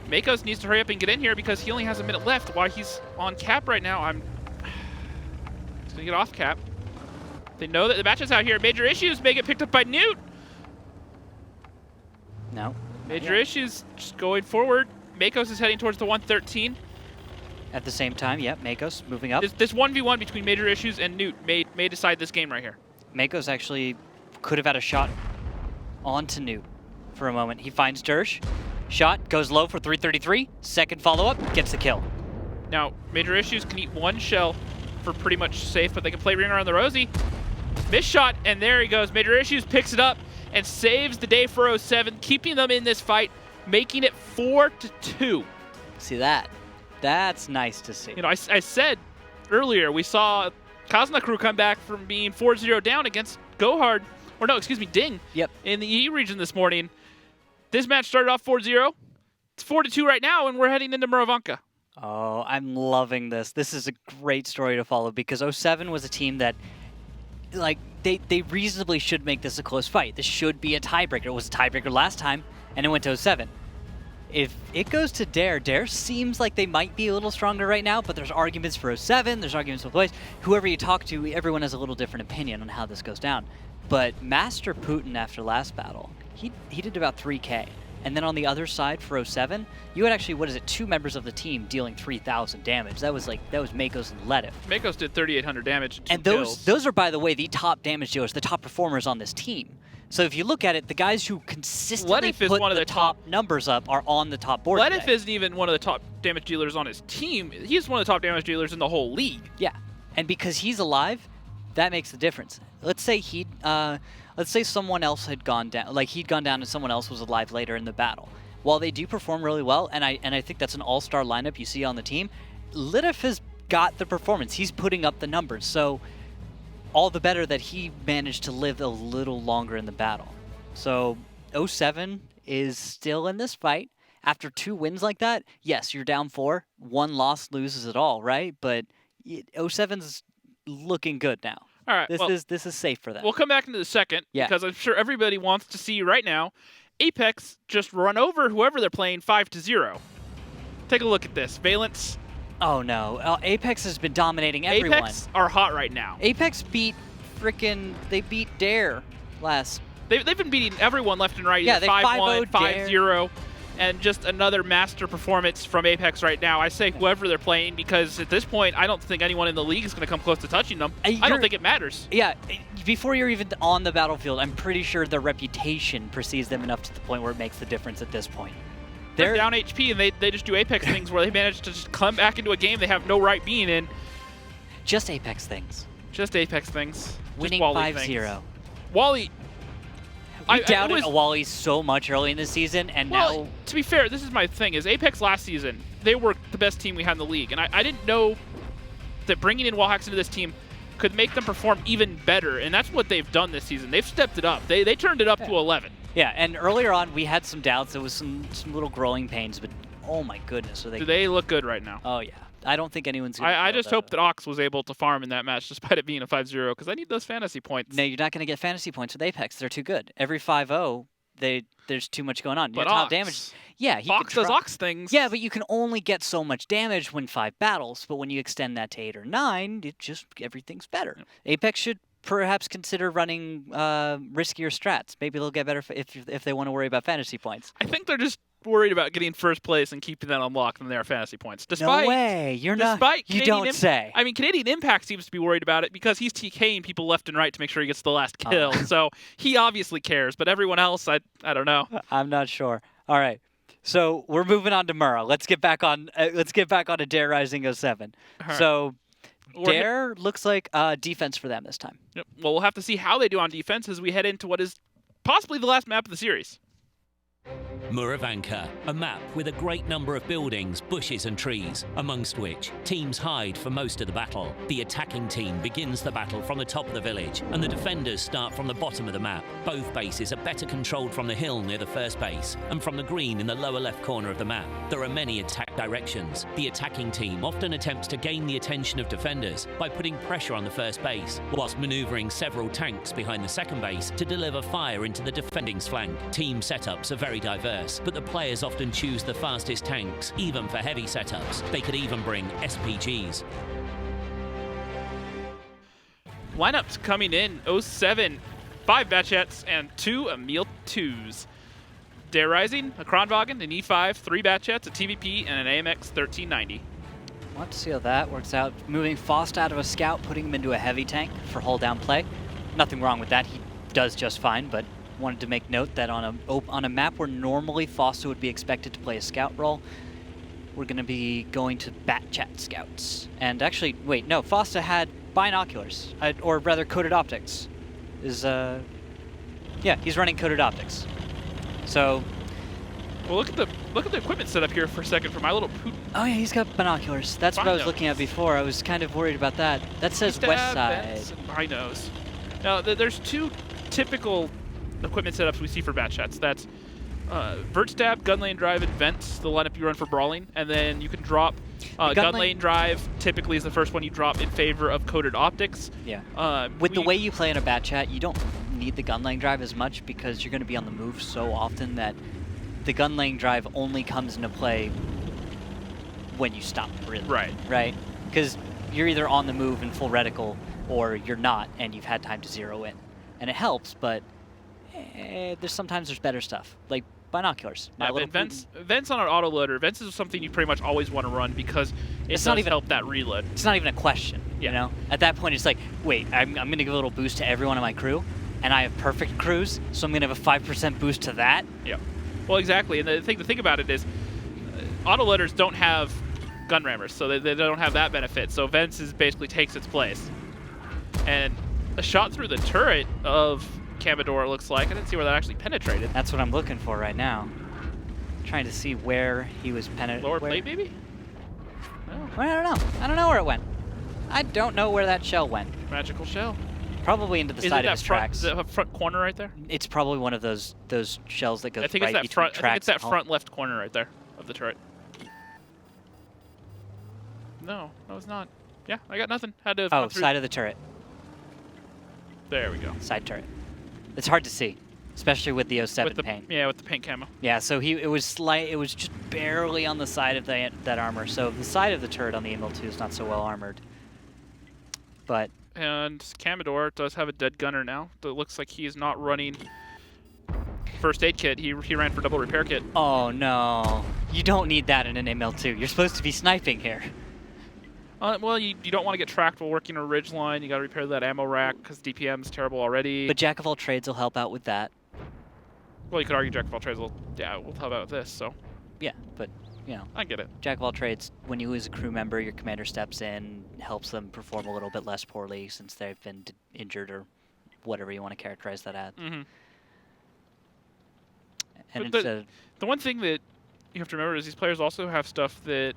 Makos needs to hurry up and get in here because he only has a minute left. While he's on cap right now, he's going to get off cap. They know that the bat chat's out here. Major Issues may get picked up by Newt. no. Major Issues just going forward. Makos is heading towards the 113. At the same time, yep, Makos moving up. This 1v1 between Major Issues and Newt may decide this game right here. Makos actually could have had a shot onto Newt for a moment. He finds Dersh, Shot goes low for 333. Second follow-up, gets the kill. Now, Major Issues can eat one shell for pretty much safe, but they can play Ringer on the Rosie. Missed shot, and there he goes. Major Issues picks it up and saves the day for 07, keeping them in this fight, making it 4-2. See that? That's nice to see. You know, I said earlier we saw Kazna Crew come back from being 4-0 down against Gohard, or no, excuse me, Ding. Yep. In the E region this morning. This match started off 4-0. It's 4-2 right now, and we're heading into Muravanka. Oh, I'm loving this. This is a great story to follow because 07 was a team that, like, they reasonably should make this a close fight. This should be a tiebreaker. It was a tiebreaker last time, and it went to 07. If it goes to Dare seems like they might be a little stronger right now, but there's arguments for 07, there's arguments both ways. Whoever you talk to, everyone has a little different opinion on how this goes down. But Master Putin after last battle, he did about 3K. And then on the other side for 07, you had actually, 2 members of the team dealing 3,000 damage. That was Makos and Letif. Makos did 3,800 damage. And those are, by the way, the top damage dealers, the top performers on this team. So if you look at it, the guys who consistently Letif is put one of the top numbers up are on the top board. Letif today. isn't even one of the top damage dealers on his team. He's one of the top damage dealers in the whole league. Yeah, and because he's alive, that makes the difference. Let's say let's say someone else had gone down, like he'd gone down and someone else was alive later in the battle. While they do perform really well, and I think that's an all-star lineup you see on the team, Letif has got the performance. He's putting up the numbers, so all the better that he managed to live a little longer in the battle. So 07 is still in this fight. After 2 wins like that, yes, you're down 4. 1 loss loses it all, right? But 07's looking good now. All right, This is safe for them. We'll come back into the second, Yeah. because I'm sure everybody wants to see right now Apex just run over whoever they're playing 5-0. Take a look at this. Valence. Oh no, Apex has been dominating everyone. Apex are hot right now. Apex beat they beat Dare last. They've been beating everyone left and right. Yeah, they 5-1, 5-0, 5-0, and just another master performance from Apex right now. I say whoever they're playing because at this point, I don't think anyone in the league is going to come close to touching them. I don't think it matters. Yeah, before you're even on the battlefield, I'm pretty sure their reputation precedes them enough to the point where it makes the difference at this point. They're down HP, and they just do Apex things where they manage to just come back into a game they have no right being in. Just Apex things. Just Apex things. Winning just Wally 5-0. things. Wally. We doubted Wally so much early in the season, and now... To be fair, this is my thing, is Apex last season, they were the best team we had in the league, and I didn't know that bringing in Wallhacks into this team could make them perform even better, and that's what they've done this season. They've stepped it up. They turned it up to 11. Yeah, and earlier on, we had some doubts. There was some little growing pains, but oh my goodness. Do they look good right now? Oh, yeah. I don't think anyone's going to I just hope that Ox was able to farm in that match despite it being a 5-0, because I need those fantasy points. No, you're not going to get fantasy points with Apex. They're too good. Every 5-0, there's too much going on. But Your top Ox, damage. Yeah, Ox does Ox things. Yeah, but you can only get so much damage when 5 battles. But when you extend that to 8 or 9, everything's better. Yep. Apex should perhaps consider running riskier strats. Maybe they'll get better if they want to worry about fantasy points. I think they're just worried about getting first place and keeping that unlocked than they are fantasy points. No way. You're not. You don't say. I mean, Canadian Impact seems to be worried about it because he's TKing people left and right to make sure he gets the last kill. So he obviously cares, but everyone else, I don't know. I'm not sure. All right. So we're moving on to Mura. Let's get back on to Dare Rising 07. Right. So Dare looks like defense for them this time. Yep. Well, we'll have to see how they do on defense as we head into what is possibly the last map of the series. Muravanka, a map with a great number of buildings, bushes and trees, amongst which teams hide for most of the battle. The attacking team begins the battle from the top of the village, and the defenders start from the bottom of the map. Both bases are better controlled from the hill near the first base, and from the green in the lower left corner of the map. There are many attack directions. The attacking team often attempts to gain the attention of defenders by putting pressure on the first base, whilst manoeuvring several tanks behind the second base to deliver fire into the defending's flank. Team setups are very diverse, but the players often choose the fastest tanks, even for heavy setups. They could even bring SPGs. Lineups coming in, 07, 5 Batchets and 2 Emil 2s. Dare Rising, a Kronwagen, an E5, 3 Batchets, a TVP, and an AMX 1390. Let's see how that works out. Moving Faust out of a scout, putting him into a heavy tank for hull down play. Nothing wrong with that. He does just fine, but wanted to make note that on a map where normally Foster would be expected to play a scout role, we're going to be going to Bat Chat Scouts. And actually, wait, no, Foster had binoculars, or rather coded optics. Yeah, he's running coded optics. So, well, look at the equipment setup here for a second for my little Putin. oh yeah, he's got binoculars. That's what I was looking at before. I was kind of worried about that. That says west side. Binos. Now, there's two typical equipment setups we see for Bat Chats. That's vert stab, gun lane drive, and vents, the lineup you run for brawling, and then you can drop gun lane drive. Typically, is the first one you drop in favor of coded optics. Yeah. With the way you play in a Bat Chat, you don't need the gun lane drive as much because you're going to be on the move so often that the gun lane drive only comes into play when you stop, really. Right? Because you're either on the move in full reticle or you're not, and you've had time to zero in. And it helps, but sometimes there's better stuff, like binoculars. Yeah, but vents on an autoloader, vents is something you pretty much always want to run because it does help that reload. It's not even a question, you know? At that point, it's like, wait, I'm going to give a little boost to everyone in my crew, and I have perfect crews, so I'm going to have a 5% boost to that? Yeah. Well, exactly. And the thing about it is, autoloaders don't have gun rammers, so they don't have that benefit. So vents basically takes its place. And a shot through the turret of Commodore, it looks like. I didn't see where that actually penetrated. That's what I'm looking for right now. Trying to see where he was penetrated. Lower plate, maybe? No. Well, I don't know. I don't know where it went. I don't know where that shell went. Magical shell. Probably into the side of his tracks. Is it that front corner right there? It's probably one of those shells that goes right between tracks. I think it's that front left corner right there of the turret. No, it's not. Yeah, I got nothing. Had to. Oh, side of the turret. There we go. Side turret. It's hard to see, especially with the 07 paint. Yeah, with the paint camo. Yeah, so it was just barely on the side of that armor. So the side of the turret on the ML2 is not so well armored. But. And Commodore does have a dead gunner now. It looks like he is not running first aid kit. He ran for double repair kit. Oh no, you don't need that in an ML2. You're supposed to be sniping here. Well, you don't want to get tracked while working a ridge line. You got to repair that ammo rack because DPM is terrible already. But Jack of all trades will help out with that. Well, you could argue Jack of all trades will help out with this. So. Yeah, but you know. I get it. Jack of all trades. When you lose a crew member, your commander steps in, helps them perform a little bit less poorly since they've been injured or whatever you want to characterize that as. Mm-hmm. And the one thing that you have to remember is these players also have stuff that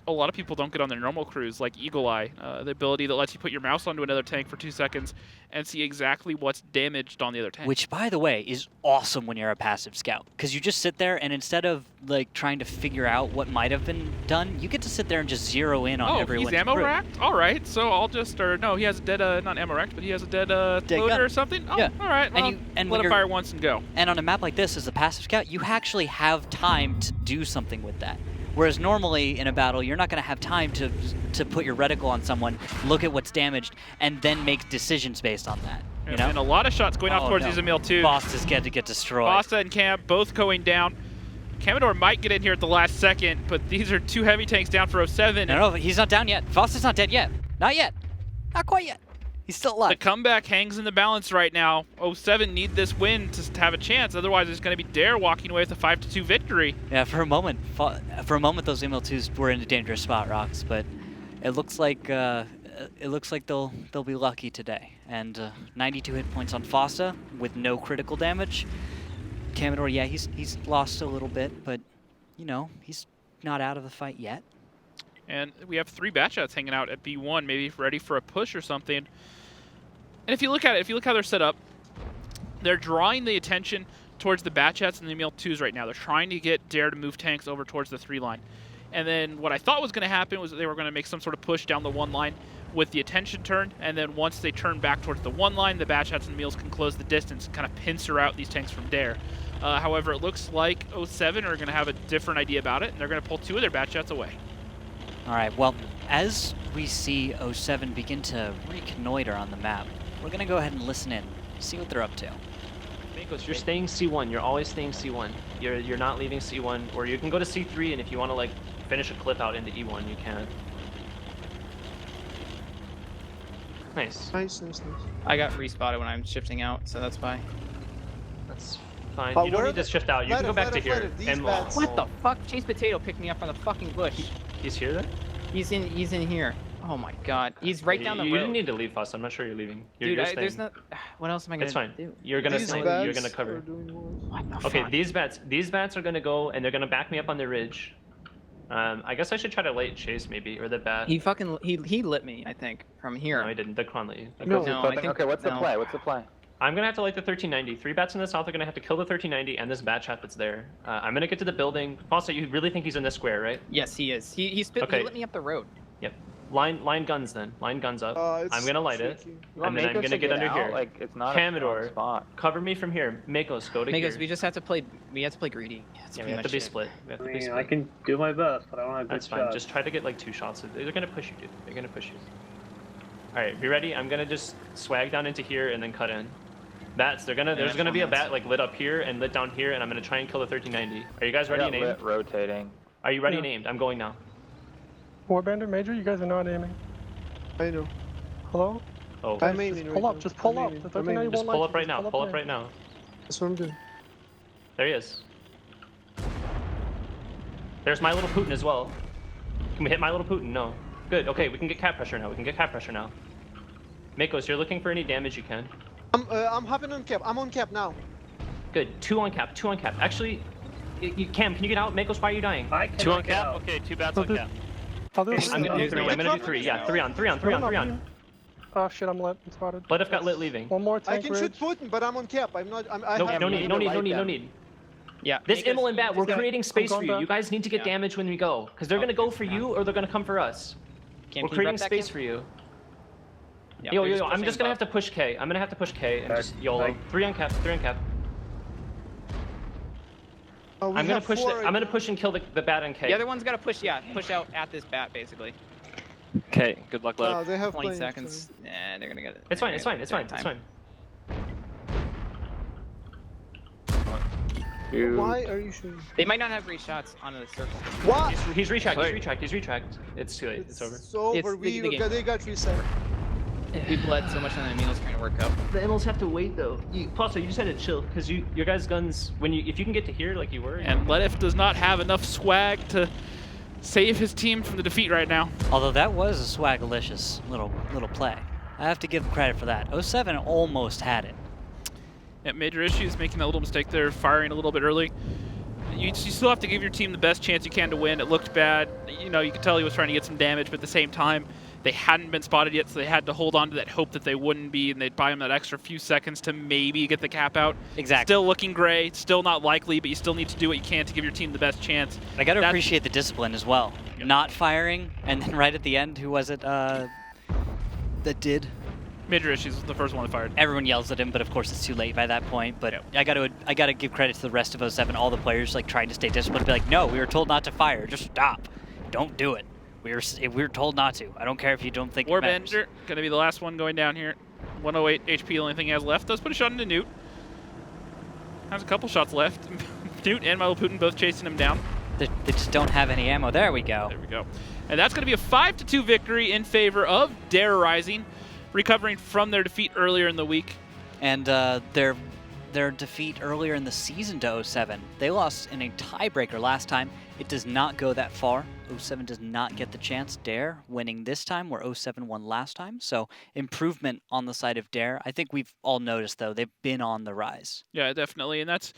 a lot of people don't get on their normal crews, like Eagle Eye, the ability that lets you put your mouse onto another tank for 2 seconds and see exactly what's damaged on the other tank. Which, by the way, is awesome when you're a passive scout, because you just sit there and instead of like trying to figure out what might have been done, you get to sit there and just zero in on everyone's he's ammo racked? All right, so I'll just, or no, he has a dead, not ammo racked, but he has a dead loader or something? Oh, yeah. All right, well, let him fire once and go. And on a map like this, as a passive scout, you actually have time to do something with that. Whereas normally in a battle, you're not going to have time to put your reticle on someone, look at what's damaged, and then make decisions based on that. You know? And a lot of shots going off towards Izamil too. Fosta's going to get destroyed. Fosta and Cam both going down. Commodore might get in here at the last second, but these are two heavy tanks down for 07. No, he's not down yet. Fosta's not dead yet. Not yet. Not quite yet. He's still alive. The comeback hangs in the balance right now. 07 need this win to have a chance. Otherwise, it's going to be Dare walking away with a 5-2 victory. Yeah, for a moment, those ML2s were in a dangerous spot, Rocks. But it looks like they'll be lucky today. And 92 hit points on Fosta with no critical damage. Commodore, yeah, he's lost a little bit, but you know he's not out of the fight yet. And we have 3 Bat Chats hanging out at B1, maybe ready for a push or something. And if you look at it, if you look how they're set up, they're drawing the attention towards the Bat Chats and the ML2s right now. They're trying to get Dare to move tanks over towards the 3 line. And then what I thought was going to happen was that they were going to make some sort of push down the 1 line with the attention turn, and then once they turn back towards the 1 line, the Bat Chats and Meals can close the distance and kind of pincer out these tanks from Dare. However, it looks like 07 are going to have a different idea about it, and they're going to pull 2 of their Bat Chats away. All right, well, as we see 07 begin to reconnoiter on the map, we're going to go ahead and listen in, see what they're up to. You're staying C1. You're always staying C1. You're not leaving C1, or you can go to C3, and if you want to like finish a clip out into E1, you can. Nice. Nice. I got respotted when I'm shifting out, so that's why. That's fine. But You don't where need to the- shift out. You let can go it, back let to it, let here. it. These And bats- What the fuck? Chase Potato picked me up from the fucking bush. He's here then? He's in here. Oh my god. He's right down the You road. didn't need to leave, Foss. I'm not sure you're leaving. You're, Dude, you're there's staying. no. What else am I gonna It's fine. do? You're gonna These stay. bats You're gonna are cover. doing worse. What the Okay, fuck? these bats are gonna go and they're gonna back me up on the ridge. I guess I should try to late chase maybe, or the bat. He fucking he lit me. I think from here. No, I didn't. The Kron lit you. The No. Kron- No, I think Okay, what's the no. play? What's the play? I'm gonna have to light the 1390. 3 bats in the south are gonna have to kill the 1390 and this bat trap that's there. I'm gonna get to the building. Also, you really think he's in this square, right? Yes, he is. He Okay. He lit me up the road. Yep. Line guns then. Line guns up. It's I'm gonna light it. tricky. You want And then I'm Makos gonna to get under out? here. Like, it's not a Hamador. strong spot. Cover me from here. Makos, go to Makos, here. we just have to play. We have to play greedy. That's Yeah, we pretty have to much be it. split. We have I to be mean, split. I can do my best, but I don't have good That's fine. shots. Just try to get like 2 shots. They're gonna push you, dude. They're gonna push you. All right, be ready. I'm gonna just swag down into here and then cut in. Bats. There's gonna be a bat like lit up here and lit down here, and I'm gonna try and kill the 1390. Are you guys I ready got and aimed? lit rotating. Are you ready Yeah. and aimed? I'm going now. Warbandit Major, you guys are not aiming. I know. Hello? Oh, I'm aiming Just right pull up, now. just pull I'm up. aiming. The I'm 1390 aiming. just won't pull light up you, right now. just Pull up right now. That's what I'm doing. There he is. There's my little Putin as well. Can we hit my little Putin? No. Good. Okay, we can get cap pressure now. We can get cap pressure now. Makos, you're looking for any damage you can. I'm hopping on cap. I'm on cap now. Good. 2 on cap. 2 on cap. Actually, Cam, can you get out? Makos, why are you dying? I 2 on cannot get cap? out. Okay, 2 bats I'll on do- cap. I'll do There's I'm gonna do There's 3. no I'm gonna do way. 3. Yeah, 3 on. 3 on. 3 on. 3 on. Oh shit, I'm lit. I'm spotted. Let have got lit leaving. One more I tank can ridge. shoot Putin, but I'm on cap. I'm not. I No, have no need. No need. No need. No need. Yeah. This Makos, Immel and Bat, we're he's gonna- creating space for going you. back. You guys need to get Yeah. damage when we go, because they're gonna go for you or they're gonna come for us. Cam, We're can you creating rep that, space Cam? for you. Yeah, Yo, we're yo, just yo, I'm pushing just gonna above. have to push K. I'm gonna have to push K and Okay. just YOLO. Like- 3 on cap. 3 on cap. we I'm gonna have push. four I'm gonna push and kill the Bat and K. The other one's gotta push. Yeah, push out at this bat basically. Okay, good luck, No, Lev. they have 20 plenty of seconds. Nah, they're gonna get it. It's fine. It's fine. It's fine. It's fine. time. Why are you shooting? They might not have great shots on the circle. What? He's retracked. He's Wait. retracked. He's retracked. It's too late. It's over. It's over. It's the game. They got reset. We bled so much on the meals trying to work up. The Immels have to wait though. Foster, you just had to chill because your guys' guns if you can get to here like you were. And Ledif does not have enough swag to save his team from the defeat right now. Although that was a swagalicious little play. I have to give him credit for that. 07 almost had it. Yeah, major issues, making that little mistake there, firing a little bit early. You still have to give your team the best chance you can to win. It looked bad. You know, you could tell he was trying to get some damage, but at the same time, they hadn't been spotted yet, so they had to hold on to that hope that they wouldn't be, and they'd buy him that extra few seconds to maybe get the cap out. Exactly. Still looking gray, still not likely, but you still need to do what you can to give your team the best chance. I got to That's- appreciate the discipline as well. Yep. Not firing, and then right at the end, who was it that did? Major issues was the first one that fired. Everyone yells at him, but of course it's too late by that point. But Yep. I gotta give credit to the rest of 07, all the players like trying to stay disciplined, be like, no, we were told not to fire, just stop, don't do it. We were told not to. I don't care if you don't think it matters. Warbender, gonna be the last one going down here. 108 HP, the only thing he has left. Does put a shot into Newt. Has a couple shots left. Newt and Milo Putin both chasing him down. They just don't have any ammo. There we go. There we go. And that's going to be a 5-2 victory in favor of Dare Rising, recovering from their defeat earlier in the week. And their defeat earlier in the season to 07, they lost in a tiebreaker last time. It does not go that far. 07 does not get the chance. Dare winning this time, where 07 won last time. So improvement on the side of Dare. I think we've all noticed, though, they've been on the rise. Yeah, definitely. And that's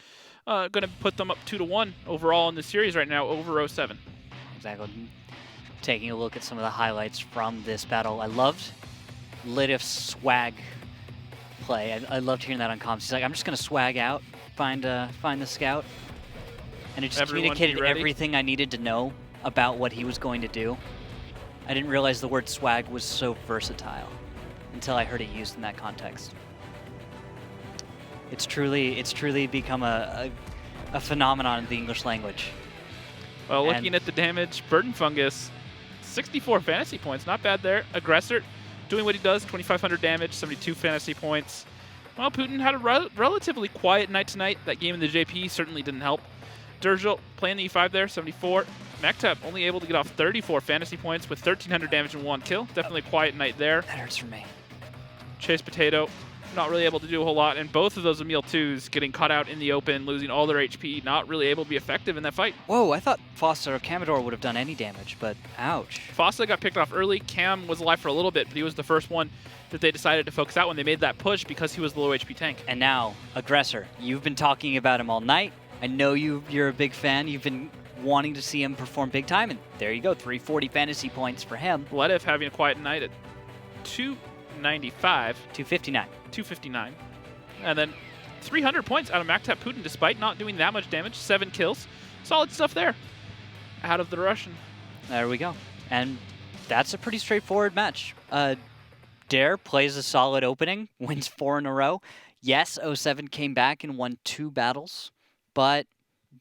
going to put them up 2-1 overall in the series right now over 07. Exactly. Taking a look at some of the highlights from this battle, I loved Lidif's swag play. I loved hearing that on comms. He's like, I'm just going to swag out, find the scout. And it just Everyone be communicated ready. everything I needed to know about what he was going to do. I didn't realize the word swag was so versatile until I heard it used in that context. It's truly become a phenomenon in the English language. Well, And- looking at the damage, Burden Fungus, 64 fantasy points. Not bad there. Aggressor doing what he does, 2,500 damage, 72 fantasy points. Well, Putin had a relatively quiet night tonight. That game in the JP certainly didn't help. Durgil playing the E5 there, 74. Maktub only able to get off 34 fantasy points with 1,300 damage and 1 kill. Definitely a quiet night there. That hurts for me. Chase Potato not really able to do a whole lot. And both of those Emil 2s getting caught out in the open, losing all their HP, not really able to be effective in that fight. Whoa, I thought Fossa or Commodore would have done any damage, but ouch. Fossa got picked off early. Cam was alive for a little bit, but he was the first one that they decided to focus out when they made that push because he was the low HP tank. And now, Aggressor. You've been talking about him all night. I know you're a big fan. You've been wanting to see him perform big time, and there you go, 340 fantasy points for him. Ledev having a quiet night at 295. 259. 259. And then 300 points out of Maktab Putin despite not doing that much damage. 7 kills. Solid stuff there out of the Russian. There we go. And that's a pretty straightforward match. Dare plays a solid opening, wins 4 in a row. Yes, 07 came back and won 2 battles, but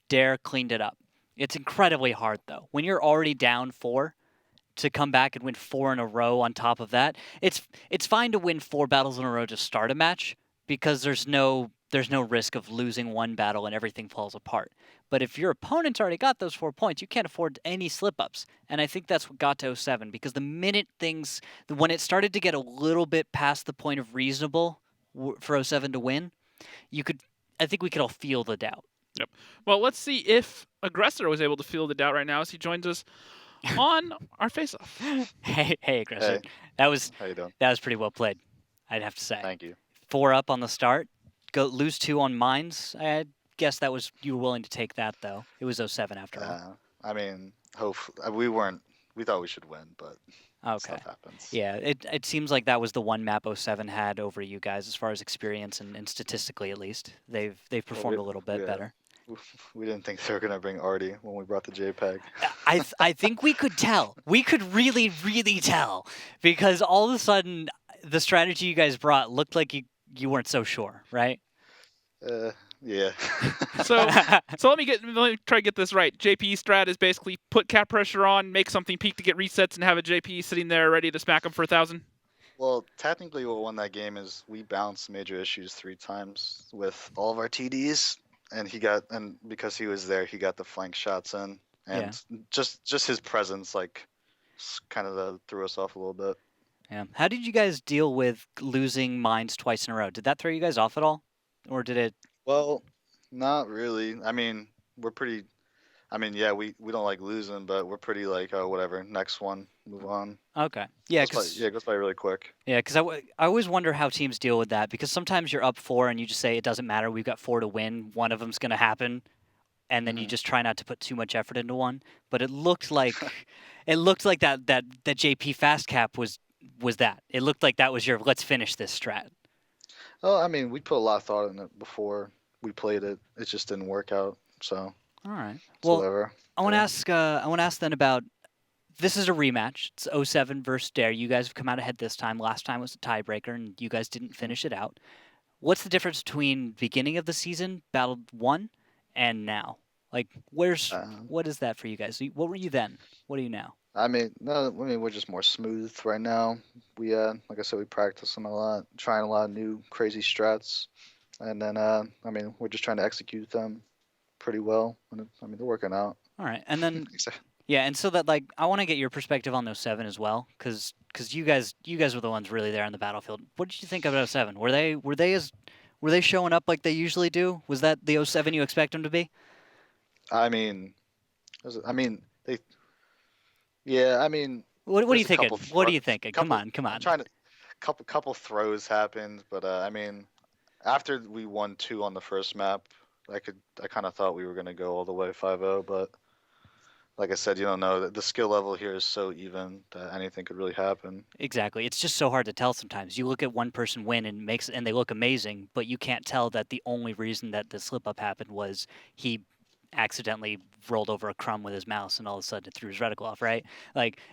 Dare cleaned it up. It's incredibly hard, though. When you're already down 4, to come back and win 4 in a row on top of that, it's fine to win 4 battles in a row to start a match because there's no risk of losing one battle and everything falls apart. But if your opponent's already got those 4 points, you can't afford any slip-ups. And I think that's what got to 07, because the minute when it started to get a little bit past the point of reasonable for 07 to win, I think we could all feel the doubt. Yep. Well, let's see if Aggressor was able to feel the doubt right now as he joins us on our face-off. Hey, Aggressor. Hey. That was How you doing? That was pretty well played, I'd have to say. Thank you. 4 up on the start. Lose 2 on mines. I guess you were willing to take that, though. It was 07 after all. I mean, we thought we should win, but Okay. stuff happens. Yeah, it seems like that was the one map 07 had over you guys as far as experience and statistically at least. They've performed a little bit better. We didn't think they were going to bring Artie when we brought the JPEG. I think we could tell. We could really, really tell. Because all of a sudden, the strategy you guys brought looked like you weren't so sure, right? Yeah. So let me try to get this right. JP strat is basically put cap pressure on, make something peak to get resets, and have a JP sitting there ready to smack him for 1,000. Well, technically what won that game is we bounced major issues 3 times with all of our TDs, and because he was there, he got the flank shots in, and just his presence kind of threw us off a little bit. Yeah. How did you guys deal with losing mines twice in a row? Did that throw you guys off at all, or did it? Well, not really. I mean, we don't like losing, but we're pretty oh, whatever, next one, move on. Okay. Yeah, it goes by really quick. Yeah, because I always wonder how teams deal with that, because sometimes you're up 4 and you just say it doesn't matter, we've got 4 to win, one of them's going to happen, and then you just try not to put too much effort into one. But it looked like that JP fast cap was that. It looked like that was your let's finish this strat. Oh, I mean, we put a lot of thought in it before we played it. It just didn't work out. So. All right. Well, whatever. I want to ask then about. This is a rematch. It's 07 versus Dare. You guys have come out ahead this time. Last time was a tiebreaker, and you guys didn't finish it out. What's the difference between beginning of the season, Battle 1, and now? What is that for you guys? What were you then? What are you now? We're just more smooth right now. We, like I said, we practicing a lot, trying a lot of new crazy strats, and then, we're just trying to execute them pretty well. And they're working out. All right, and then, yeah, and so that I want to get your perspective on 07 as well, because you guys were the ones really there on the battlefield. What did you think of 07? Were they showing up like they usually do? Was that the 07 you expect them to be? What are you thinking? What are you thinking? Come on. I'm trying to. Couple throws happened, but after we won 2 on the first map, I kind of thought we were gonna go all the way 5-0, but like I said, you don't know. The skill level here is so even that anything could really happen. Exactly. It's just so hard to tell sometimes. You look at one person win and they look amazing, but you can't tell that the only reason that the slip up happened was he accidentally rolled over a crumb with his mouse and all of a sudden it threw his reticle off, right?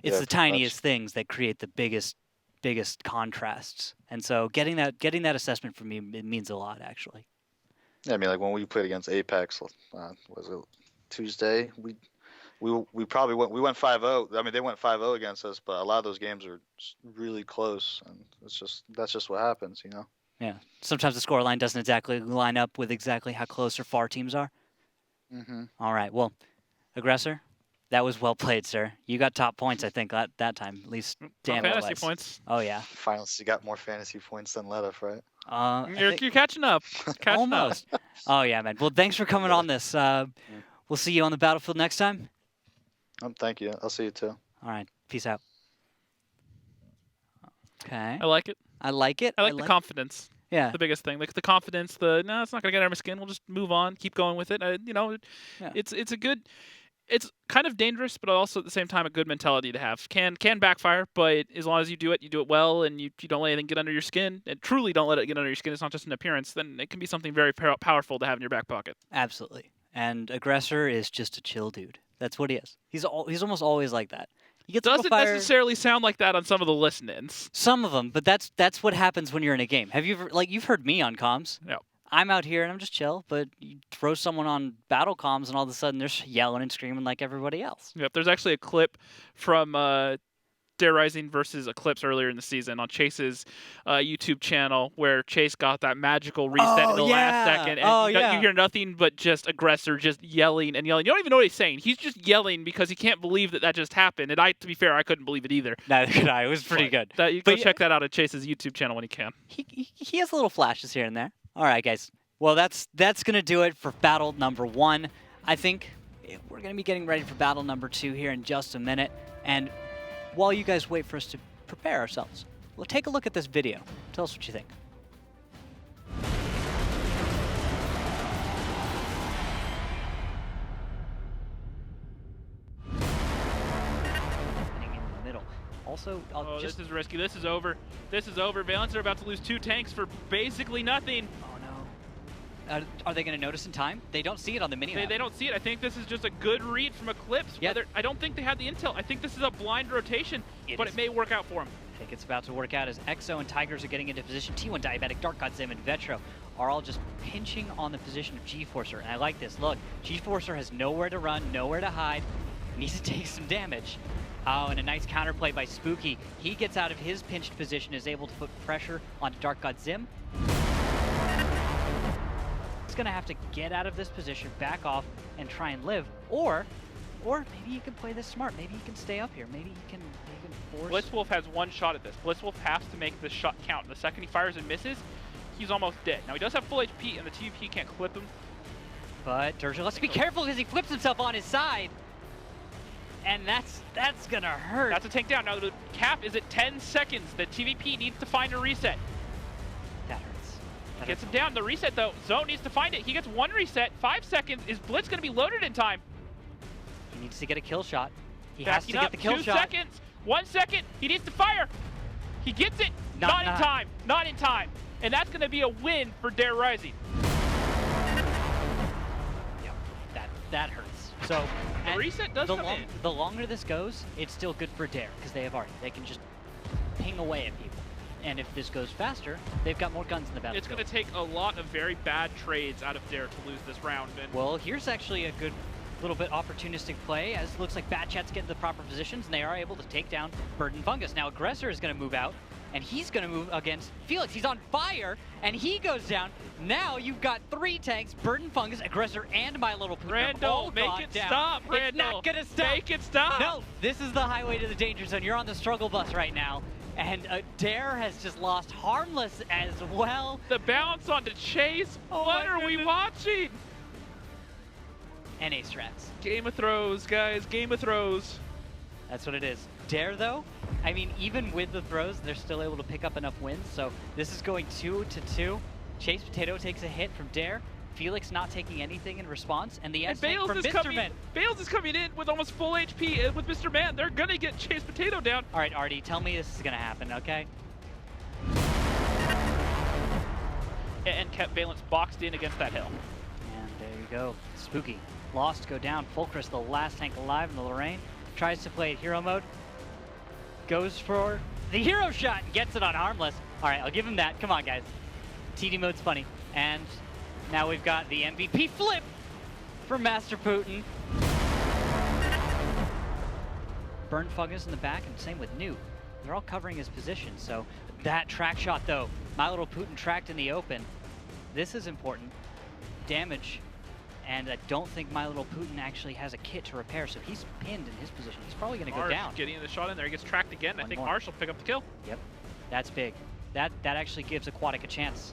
It's the tiniest things that create the biggest contrasts. And so getting that assessment from me, it means a lot, actually. Yeah, when we played against Apex, was it Tuesday? We probably went 5-0. They went 5-0 against us, but a lot of those games are really close, and that's just what happens, you know. Yeah. Sometimes the scoreline doesn't exactly line up with exactly how close or far teams are. Mm-hmm. All right. Well, Aggressor, that was well played, sir. You got top points, I think, that time, at least damage-wise. Fantasy points. Oh yeah. Finally, you got more fantasy points than Ledev, right? You're catching up. Catching up. Almost. Oh, yeah, man. Well, thanks for coming on this. We'll see you on the battlefield next time. Thank you. I'll see you too. All right. Peace out. Okay. I like it. I like it. I like the confidence. Yeah. The biggest thing. Like the confidence, no, it's not going to get under my skin. We'll just move on, keep going with it. Yeah. It's a good, it's kind of dangerous, but also at the same time a good mentality to have. Can backfire, but as long as you do it well, and you don't let anything get under your skin, and truly don't let it get under your skin, it's not just an appearance, then it can be something very powerful to have in your back pocket. Absolutely. And Aggressor is just a chill dude. That's what he is. He's almost always like that. He gets Doesn't necessarily sound like that on some of the listen-ins. Some of them, but that's what happens when you're in a game. Have you ever, you've heard me on comms? Yeah. I'm out here and I'm just chill, but you throw someone on battle comms and all of a sudden they're yelling and screaming like everybody else. Yep. There's actually a clip from Dare Rising versus Eclipse earlier in the season on Chase's YouTube channel where Chase got that magical reset in the last second. And you hear nothing but just Aggressor just yelling and yelling. You don't even know what he's saying. He's just yelling because he can't believe that just happened. And to be fair, I couldn't believe it either. Neither could I. It was pretty good. You go check that out at Chase's YouTube channel when he can. He has little flashes here and there. All right, guys. Well, that's going to do it for battle number 1. I think we're going to be getting ready for battle number 2 here in just a minute. And while you guys wait for us to prepare ourselves, we'll take a look at this video. Tell us what you think. In the middle. Also, this is risky. This is over. This is over. Valence are about to lose 2 tanks for basically nothing. Oh, no. Are they going to notice in time? They don't see it on the mini-map. They don't see it. I think this is just a good read from Eclipse. Yeah. I don't think they had the intel. I think this is a blind rotation, but it may work out for them. I think it's about to work out as Exo and Tigers are getting into position. T1 Diabetic, Dark God Zim, and Vetro are all just pinching on the position of G-Forcer. And I like this. Look, G-Forcer has nowhere to run, nowhere to hide. Needs to take some damage. Oh, and a nice counterplay by Spooky. He gets out of his pinched position, is able to put pressure onto Dark God Zim. Going to have to get out of this position, back off, and try and live, or maybe you can play this smart. Maybe you can stay up here. Maybe you can force. Blitzwolf has one shot at this. Blitzwolf has to make this shot count. The second he fires and misses, he's almost dead. Now he does have full HP, and the TVP can't clip him. But Durgil has to be careful because he flips himself on his side, and that's gonna hurt. That's a tank down. Now the cap is at 10 seconds. The TVP needs to find a reset. Gets him down. The reset, though. Zone needs to find it. He gets 1 reset. 5 seconds. Is Blitz going to be loaded in time? He needs to get a kill shot. He Backing has to get the kill 2 shot. 2 seconds. 1 second. He needs to fire. He gets it. Not in time. Not in time. And that's going to be a win for Dare Rising. Yep. That hurts. So the reset does come in. The longer this goes, it's still good for Dare because they have Arty. They can just ping away at people. And if this goes faster, they've got more guns in the battlefield. It's going to take a lot of very bad trades out of Dare to lose this round. Well, here's actually a good little bit opportunistic play, as it looks like Bad Chat's getting the proper positions, and they are able to take down Burden Fungus. Now, Aggressor is going to move out, and he's going to move against Felix. He's on fire, and he goes down. Now you've got 3 tanks, Burden Fungus, Aggressor, and My Little Poop. Randall, make it stop, Randall. It's not going to stop. Make it stop. No, this is the highway to the danger zone. You're on the struggle bus right now. And Dare has just lost Harmless as well. The bounce onto Chase. What are we watching? NA strats. Game of Throws, guys. Game of Throws. That's what it is. Dare, though, I mean, even with the throws, they're still able to pick up enough wins. So this is going 2-2. Chase Potato takes a hit from Dare. Felix not taking anything in response, and the S tank from Mr. Man. Bales is coming in with almost full HP with Mr. Man. They're gonna get Chase Potato down. All right, Artie, tell me this is gonna happen, okay? And kept Valence boxed in against that hill. And there you go. Spooky. Lost, go down. Fulcrus, the last tank alive in the Lorraine. Tries to play it hero mode. Goes for the hero shot and gets it on Harmless. All right, I'll give him that. Come on, guys. TD mode's funny. And now we've got the MVP flip from Master Putin. Burn Fungus in the back, and same with New. They're all covering his position, so that track shot, though. My Little Putin tracked in the open. This is important. Damage, and I don't think My Little Putin actually has a kit to repair, so he's pinned in his position. He's probably going to go down. Getting the shot in there. He gets tracked again. I think more. Marsh will pick up the kill. Yep, that's big. That actually gives Aquatic a chance.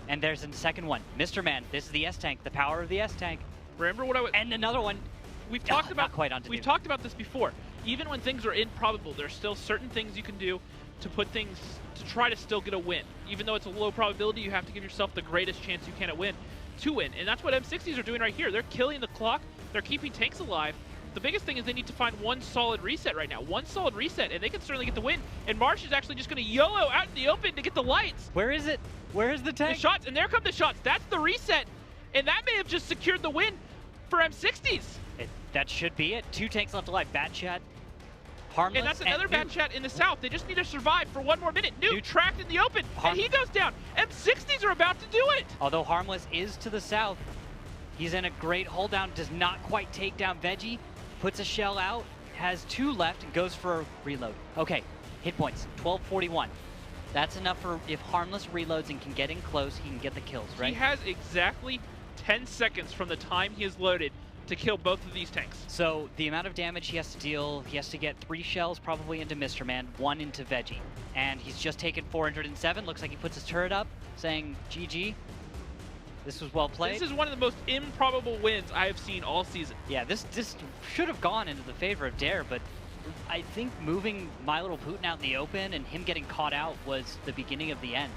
And there's a second one. Mr. Man, this is the S-Tank, the power of the S-Tank. Remember what I was... And another one. We've talked about not quite onto we've Duke. talked about this before. Even when things are improbable, there's still certain things you can do to put things to try to still get a win. Even though it's a low probability, you have to give yourself the greatest chance you can to win. And that's what M60s are doing right here. They're killing the clock. They're keeping tanks alive. The biggest thing is they need to find one solid reset right now. One solid reset, and they can certainly get the win. And Marsh is actually just going to YOLO out in the open to get the lights. Where is it? Where is the tank? The shots, and there come the shots. That's the reset. And that may have just secured the win for M60s. That should be it. 2 tanks left alive. Bad Chat, Harmless, and that's another bad Nuke. chat in the south. They just need to survive for 1 more minute. Nuke trapped in the open, and he goes down. M60s are about to do it. Although Harmless is to the south, he's in a great hold down. Does not quite take down Veggie. Puts a shell out, has 2 left, and goes for a reload. Okay, hit points, 1241. That's enough for if Harmless reloads and can get in close, he can get the kills, right? He has exactly 10 seconds from the time he is loaded to kill both of these tanks. So the amount of damage he has to deal, he has to get 3 shells probably into Mr. Man, 1 into Veggie. And he's just taken 407. Looks like he puts his turret up, saying GG. This was well played. This is one of the most improbable wins I have seen all season. Yeah, this should have gone into the favor of Dare, but I think moving My Little Putin out in the open and him getting caught out was the beginning of the end.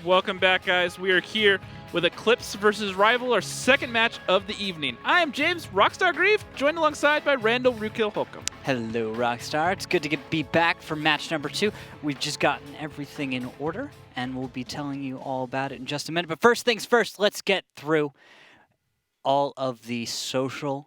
Welcome back, guys. We are here with Eclipse versus Rival, our second match of the evening. I am James Rockstar Grieve, joined alongside by Randall Rukill Holcomb. Hello, Rockstar. It's good to be back for match number 2. We've just gotten everything in order, and we'll be telling you all about it in just a minute. But first things first, let's get through all of the social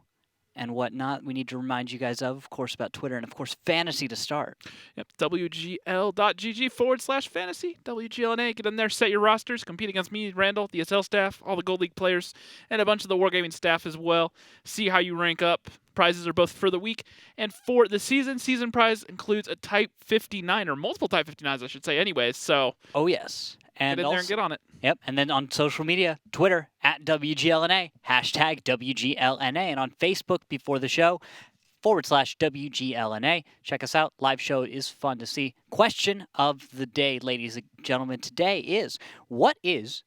and whatnot we need to remind you guys of course, about Twitter and, of course, fantasy to start. Yep, WGL.GG/fantasy. WGLNA, get in there, set your rosters, compete against me, Randall, the SL staff, all the Gold League players, and a bunch of the Wargaming staff as well. See how you rank up. Prizes are both for the week and for the season. Season prize includes a Type 59, or multiple Type 59s, I should say, anyways. So, oh, yes. And get in there and get on it. Yep, and then on social media, Twitter, @WGLNA, #WGLNA, and on Facebook before the show, /WGLNA. Check us out. Live show is fun to see. Question of the day, ladies and gentlemen, today is, what is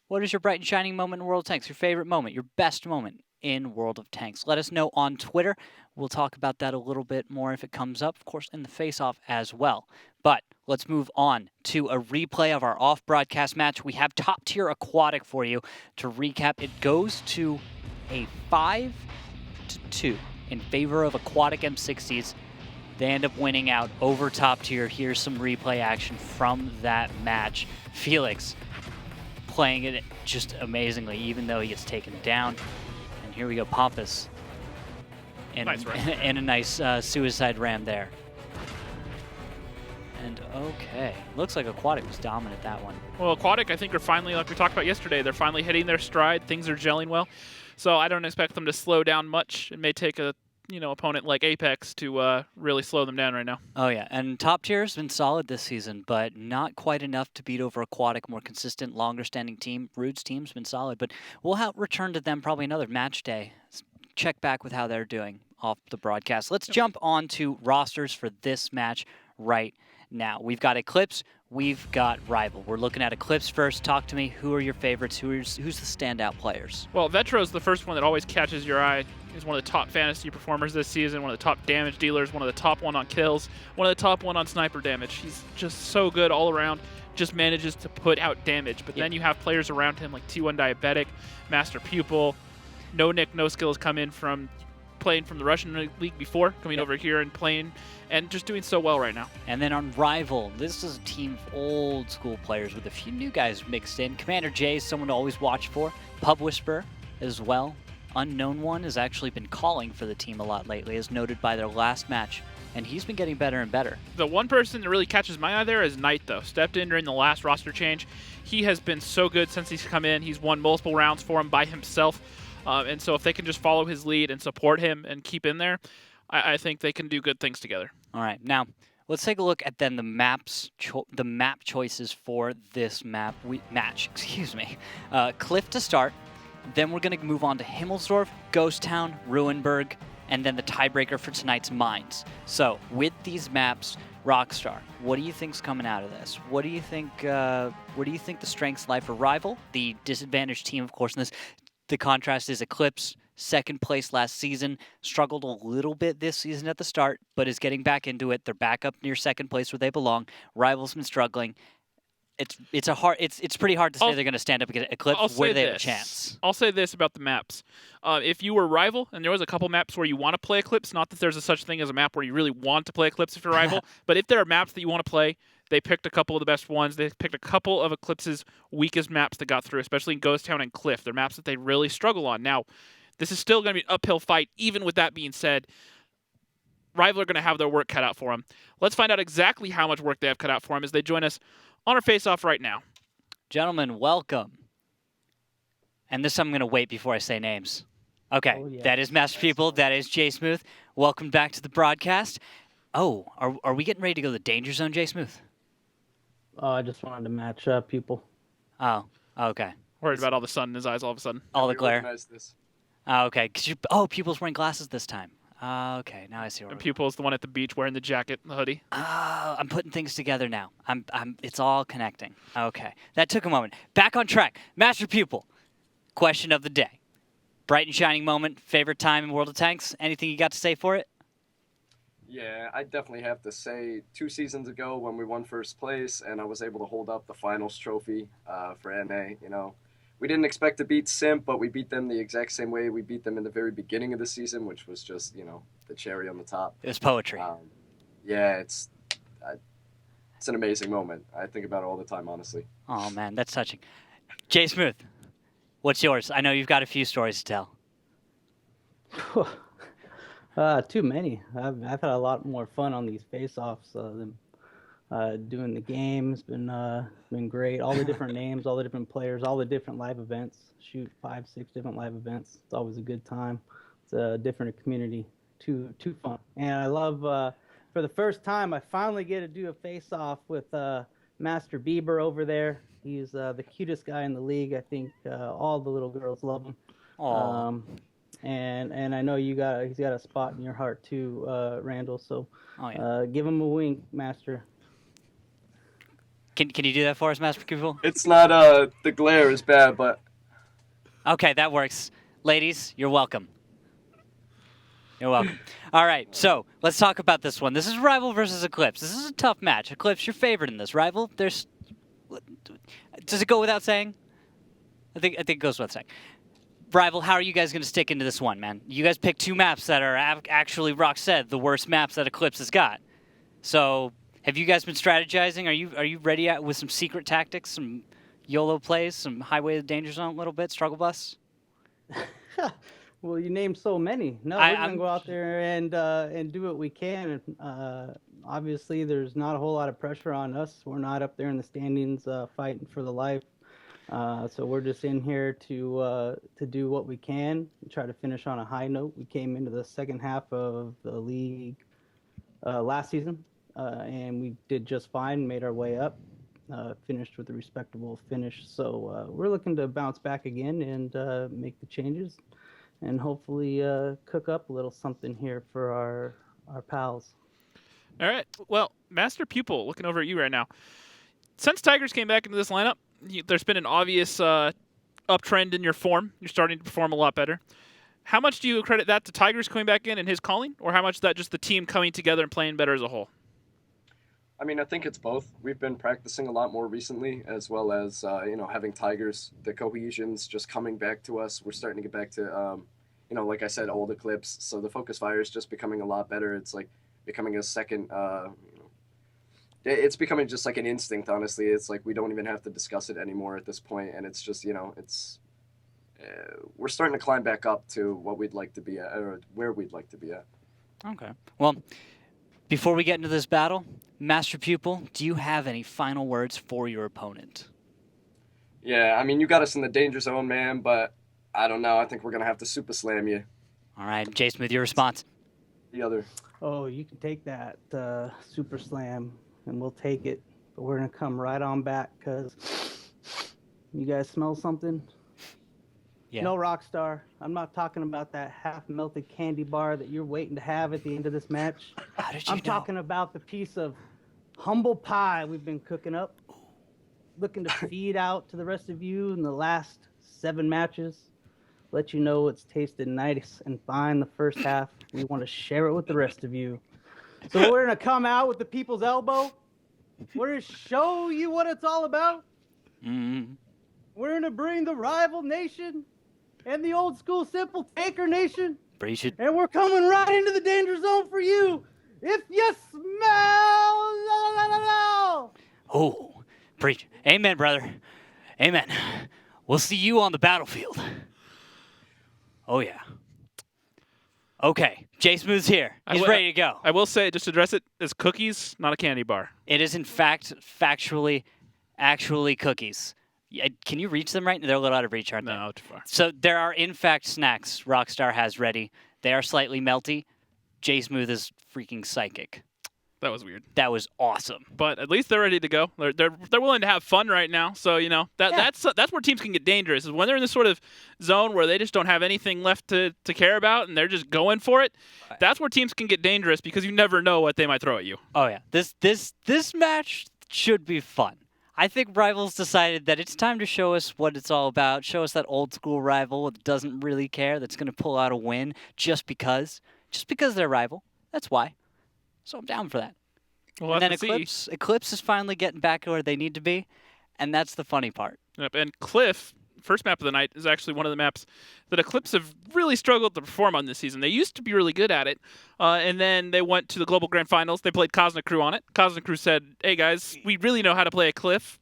your bright and shining moment in World of Tanks? Your favorite moment, your best moment in World of Tanks? Let us know on Twitter. We'll talk about that a little bit more if it comes up, of course, in the face-off as well. But let's move on to a replay of our off-broadcast match. We have top-tier Aquatic for you. To recap, it goes to a 5-2 in favor of Aquatic M60s. They end up winning out over top-tier. Here's some replay action from that match. Felix playing it just amazingly, even though he gets taken down. And here we go, Pompous. And, nice ram. And a nice suicide ram there. And okay, looks like Aquatic was dominant that one. Well, Aquatic, I think, are finally, like we talked about yesterday, they're finally hitting their stride. Things are gelling well. So I don't expect them to slow down much. It may take a opponent like Apex to really slow them down right now. Oh yeah, and top tier has been solid this season, but not quite enough to beat over Aquatic. More consistent, longer-standing team. Rude's team's been solid, but we'll return to them probably another match day. Check back with how they're doing off the broadcast. Let's jump on to rosters for this match right now. We've got Eclipse, we've got Rival. We're looking at Eclipse first. Talk to me. Who are your favorites? Who's the standout players? Well, Vetro's the first one that always catches your eye. He's one of the top fantasy performers this season, one of the top damage dealers, one of the top one on kills, one of the top one on sniper damage. He's just so good all around, just manages to put out damage. But then you have players around him like T1 Diabetic, Master Pupil, No Nick, No Skills come in from playing from the Russian League before, coming over here and playing, and just doing so well right now. And then on Rival, this is a team of old school players with a few new guys mixed in. Commander J is someone to always watch for. Pub Whisperer as well. Unknown One has actually been calling for the team a lot lately, as noted by their last match, and he's been getting better and better. The one person that really catches my eye there is Knight, though. Stepped in during the last roster change. He has been so good since he's come in. He's won multiple rounds for him by himself. And so if they can just follow his lead and support him and keep in there, I think they can do good things together. All right, now let's take a look at then the map choices for this match. Excuse me. Cliff to start. Then we're going to move on to Himmelsdorf, Ghost Town, Ruinberg, and then the tiebreaker for tonight's Mines. So with these maps, Rockstar, what do you think's coming out of this? What do you think? Where do you think the strengths lie for Rival? The disadvantaged team, of course, in this. The contrast is Eclipse, second place last season, struggled a little bit this season at the start, but is getting back into it. They're back up near second place where they belong. Rival's been struggling. It's pretty hard to say they're going to stand up against Eclipse where they have a chance. I'll say this about the maps. If you were Rival, and there was a couple maps where you want to play Eclipse, not that there's a such thing as a map where you really want to play Eclipse if you're Rival, but if there are maps that you want to play, they picked a couple of the best ones. They picked a couple of Eclipse's weakest maps that got through, especially in Ghost Town and Cliff. They're maps that they really struggle on. Now, this is still going to be an uphill fight. Even with that being said, Rival are going to have their work cut out for them. Let's find out exactly how much work they have cut out for them as they join us on our face-off right now. Gentlemen, welcome. And this I'm going to wait before I say names. Okay, That is Master People. That is Jay Smooth. Welcome back to the broadcast. Oh, are we getting ready to go to the Danger Zone, Jay Smooth? Oh, I just wanted to match people. Oh, okay. Worried about all the sun in his eyes all of a sudden. All the glare. This. Oh, okay. Pupil's wearing glasses this time. Okay, now I see where. And Pupil's the one at the beach wearing the jacket, the hoodie. Oh, I'm putting things together now. It's all connecting. Okay, that took a moment. Back on track. Master Pupil. Question of the day. Bright and shining moment. Favorite time in World of Tanks. Anything you got to say for it? Yeah, I definitely have to say 2 seasons ago when we won first place and I was able to hold up the finals trophy for NA, we didn't expect to beat Simp, but we beat them the exact same way we beat them in the very beginning of the season, which was just, the cherry on the top. It was poetry. Yeah, it's an amazing moment. I think about it all the time, honestly. Oh, man, that's touching. Jay Smooth, what's yours? I know you've got a few stories to tell. Too many. I've had a lot more fun on these face-offs than doing the game. It's been great. All the different names, all the different players, all the different live events. Shoot, 5, 6 different live events. It's always a good time. It's a different community. Too fun. And I love, for the first time, I finally get to do a face-off with Master Bieber over there. He's the cutest guy in the league. I think all the little girls love him. Aww. And I know he's got a spot in your heart too, Randall. So give him a wink, Master. Can you do that for us, Master Pupil? It's not the glare is bad, but okay, that works. Ladies, you're welcome. You're welcome. All right, so let's talk about this one. This is Rival versus Eclipse. This is a tough match. Eclipse, your favorite in this. Rival, does it go without saying? I think it goes without saying. Rival, how are you guys going to stick into this one, man? You guys picked 2 maps that are actually, Rock said, the worst maps that Eclipse has got. So, have you guys been strategizing? Are you ready with some secret tactics, some YOLO plays, some Highway to the Danger Zone a little bit, Struggle Bus? Well, you named so many. No, we're going to go out there and do what we can. Obviously, there's not a whole lot of pressure on us. We're not up there in the standings fighting for the life. So we're just in here to do what we can and try to finish on a high note. We came into the second half of the league last season, and we did just fine, made our way up, finished with a respectable finish. So we're looking to bounce back again and make the changes and hopefully cook up a little something here for our pals. All right. Well, Master Pupil, looking over at you right now. Since Tigers came back into this lineup, there's been an obvious uptrend in your form. You're starting to perform a lot better. How much do you credit that to Tigers coming back in and his calling, or how much is that just the team coming together and playing better as a whole? I mean, I think it's both. We've been practicing a lot more recently, as well as having Tigers. The cohesion's just coming back to us. We're starting to get back to, like I said, old Eclipse. So the focus fire is just becoming a lot better. It's like becoming a second. It's becoming just like an instinct. Honestly, it's like we don't even have to discuss it anymore at this point, and it's just we're starting to climb back up to what we'd like to be at, or where we'd like to be at. Okay. Well, before we get into this battle, Master Pupil, do you have any final words for your opponent? Yeah, I mean, you got us in the danger zone, man, but I don't know. I think we're going to have to super slam you. All right, Jay Smith, your response? The other. Oh, you can take that super slam, and we'll take it. But we're going to come right on back because you guys smell something? Yeah. No, Rockstar. I'm not talking about that half-melted candy bar that you're waiting to have at the end of this match. How did you I'm talking about the piece of humble pie we've been cooking up, looking to feed out to the rest of you in the last 7 matches. Let you know it's tasted nice and fine the first half. We want to share it with the rest of you. So we're going to come out with the people's elbow. We're going to show you what it's all about. Mm-hmm. We're going to bring the rival nation and the old school simple taker nation. Preach it. And we're coming right into the danger zone for you. If you smell... Oh, preach. Amen, brother. Amen. We'll see you on the battlefield. Oh, yeah. Okay, Jay Smooth's here. He's ready to go. I will say, just to address it, it's cookies, not a candy bar. It is, in fact, actually cookies. Can you reach them right now? They're a little out of reach, aren't they? No, too far. So there are, in fact, snacks Rockstar has ready. They are slightly melty. Jay Smooth is freaking psychic. That was weird. That was awesome. But at least they're ready to go. They're willing to have fun right now. So that's where teams can get dangerous. Is when they're in this sort of zone where they just don't have anything left to care about and they're just going for it. That's where teams can get dangerous because you never know what they might throw at you. Oh yeah, this match should be fun. I think Rivals decided that it's time to show us what it's all about. Show us that old school rival that doesn't really care, that's going to pull out a win just because they're rival. That's why. So I'm down for that. We'll and have then to see. Eclipse is finally getting back where they need to be, and that's the funny part. Yep. And Cliff, first map of the night, is actually one of the maps that Eclipse have really struggled to perform on this season. They used to be really good at it, and then they went to the Global Grand Finals. They played Cosmic Crew on it. Cosmic Crew said, hey guys, we really know how to play a Cliff.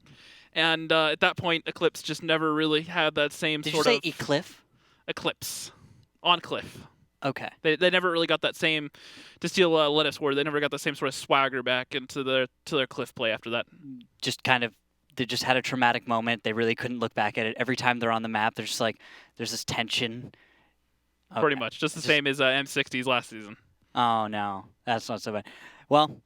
And at that point, Eclipse just never really had that same Did sort you of... say Eclipse? Eclipse. On Cliff. Okay. They never really got that same, to steal Lettuce Word, they never got the same sort of swagger back into their Cliff play after that. Just kind of, they just had a traumatic moment. They really couldn't look back at it. Every time they're on the map, there's just like, there's this tension. Okay. Pretty much. Just the same as M60's last season. Oh, no. That's not so bad. Well,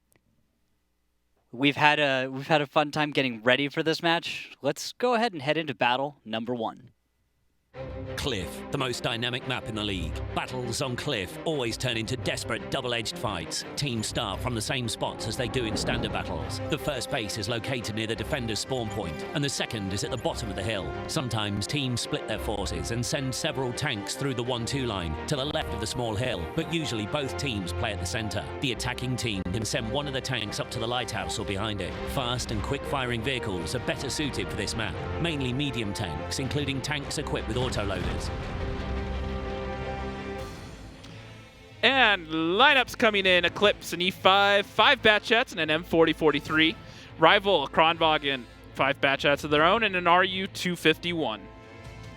we've had a fun time getting ready for this match. Let's go ahead and head into battle number 1. Cliff, the most dynamic map in the league. Battles on Cliff always turn into desperate double-edged fights. Teams start from the same spots as they do in standard battles. The first base is located near the defender's spawn point, and the second is at the bottom of the hill. Sometimes teams split their forces and send several tanks through the 1-2 line to the left of the small hill, but usually both teams play at the center. The attacking team can send one of the tanks up to the lighthouse or behind it. Fast and quick-firing vehicles are better suited for this map, mainly medium tanks, including tanks equipped with autoloaders. And lineups coming in: Eclipse and E5, 5 Batchets and an M4043. Rival, Kronwagen, 5 Batchets of their own and an RU-251. All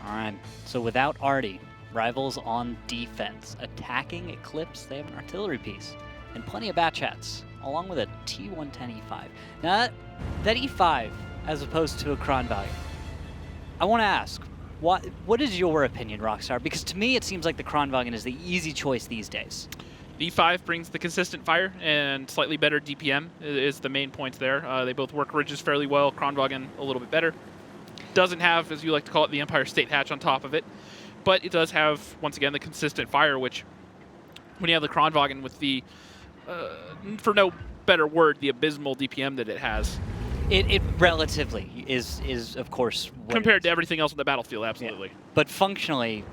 right, so without Artie, Rivals on defense. Attacking Eclipse, they have an artillery piece and plenty of Batchets, along with a T110 E5. Now, that E5, as opposed to a Kronwagen, I want to ask, what is your opinion, Rockstar? Because to me, it seems like the Kronwagen is the easy choice these days. The E5 brings the consistent fire and slightly better DPM is the main points there. They both work ridges fairly well. Kronwagen a little bit better. Doesn't have, as you like to call it, the Empire State Hatch on top of it. But it does have, once again, the consistent fire, which when you have the Kronwagen with the, for no better word, the abysmal DPM that it has. It relatively is of course compared to everything else on the battlefield, absolutely. Yeah. But functionally,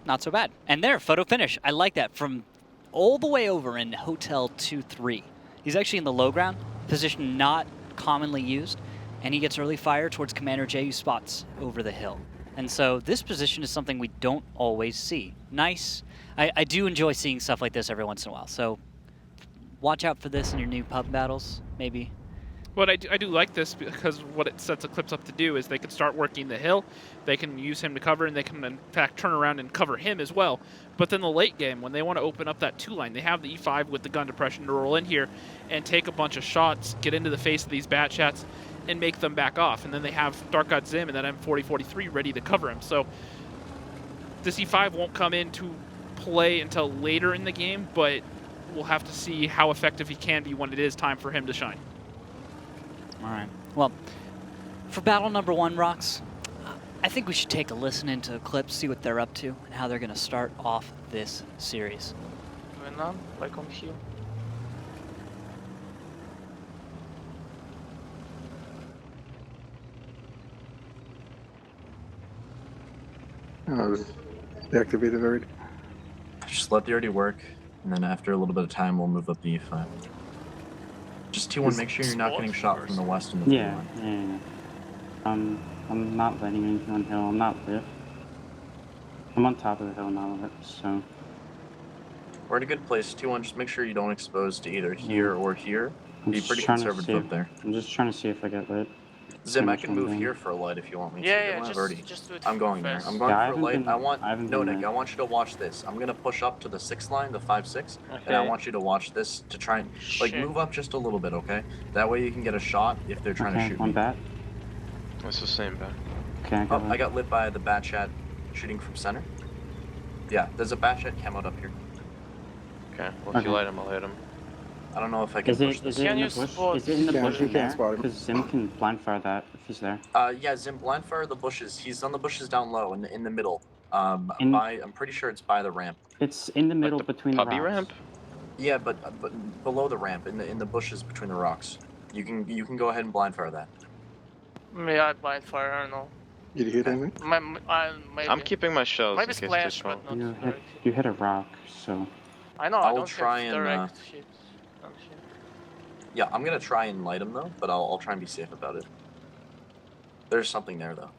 not so bad. And there, photo finish. I like that from all the way over in Hotel 2-3. He's actually in the low ground, position not commonly used, and he gets early fire towards Commander J, spots over the hill. And so this position is something we don't always see. Nice. I do enjoy seeing stuff like this every once in a while. So watch out for this in your new pub battles, maybe. But I do like this because what it sets Eclipse up to do is they can start working the hill, they can use him to cover, and they can in fact turn around and cover him as well. But then the late game, when they want to open up that 2-line, they have the E5 with the gun depression to roll in here and take a bunch of shots, get into the face of these Batchets, and make them back off. And then they have Dark God Zim and that M4043 ready to cover him. So this E5 won't come into play until later in the game, but we'll have to see how effective he can be when it is time for him to shine. All right. Well, for battle number 1, Rox, I think we should take a listen into Eclipse, see what they're up to, and how they're going to start off this series. Like on here. Deactivated already. Just let the already work, and then after a little bit of time, we'll move up the E5. Just T1, make sure you're not getting shot from the west and the yeah. I'm not letting anything on hill. I'm not lift. I'm on top of the hill, not lift, so. We're in a good place. T1, just make sure you don't expose to either here or here. Be pretty trying to conservative up there. I'm just trying to see if I get lit. Zim, I can move here for a light if you want me to. Yeah, Just do it. I'm going there. I'm going for a light. Nick, I want you to watch this. I'm gonna push up to the 6th line, the 5-6, and I want you to watch this to try and move up just a little bit, okay? That way you can get a shot if they're trying to shoot me. Bat. It's the same bat. Okay. I got lit by the Batchat shooting from center. Yeah, there's a Batchat camoed up here. Okay, well if you light him, I'll hit him. I don't know if I can push this. Is it in the bush there? Because Zim can blind fire that if he's there. Yeah, Zim, blind fire the bushes. He's on the bushes down low in the middle. I'm pretty sure it's by the ramp. It's in the middle between the rocks. Ramp? Yeah, but below the ramp, in the bushes between the rocks. You can go ahead and blind fire that. Maybe I blind fire, I don't know. Did you hit anything? Maybe. I'm keeping my shells. Maybe in case splash, they fall. but not You hit a rock, so. I know. I I will don't try have and, direct hits on him. Yeah, I'm gonna try and light him though, but I'll try and be safe about it. There's something there though.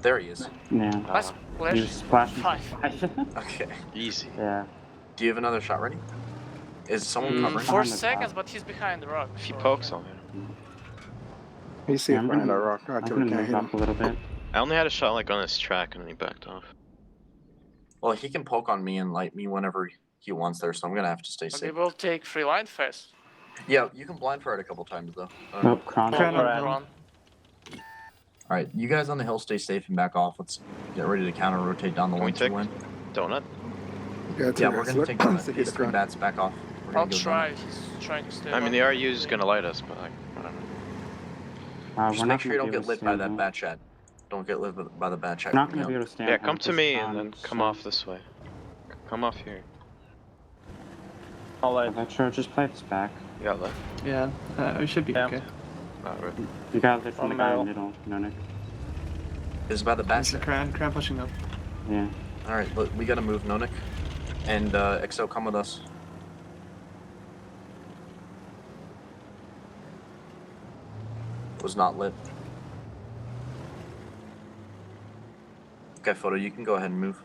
There he is. Yeah. Splash. You splash. Okay. Easy. Yeah. Do you have another shot ready? Is someone covering? 4 seconds, but he's behind the rock. If he so pokes, yeah. I'll hit him. He's safe I'm behind that gonna- rock. I I'm can't gonna hit move him. up a little bit. I only had a shot like on his track and then he backed off. Well, he can poke on me and light me whenever he wants there, so I'm gonna have to stay But safe. they will take 3 line first. Yeah, you can blind fire it a couple times though. Oh, Kron. Run. All right, you guys on the hill stay safe and back off. Let's get ready to counter rotate down the Can we one take to win. donut? Yeah, we're gonna take donut. These 3 bats back off. We're I'll gonna go try. donut. He's trying to stay. I mean, the RU is gonna light us, but like, I don't know. Just make sure you don't get lit by that bat chat. Don't get lit by the bat chat. We're not gonna be able to stand. Yeah, come to me and then come off this way. Come off here. I'll light. Metro, just play this back. You got lit? Yeah, we should be okay. Not really. You got lit from the guy in the middle, Nonik. Is it by the bat There's the chat? crowd pushing up. Yeah. All right, look, we gotta move Nonik, and XO, come with us. Was not lit. Okay, Photo, you can go ahead and move.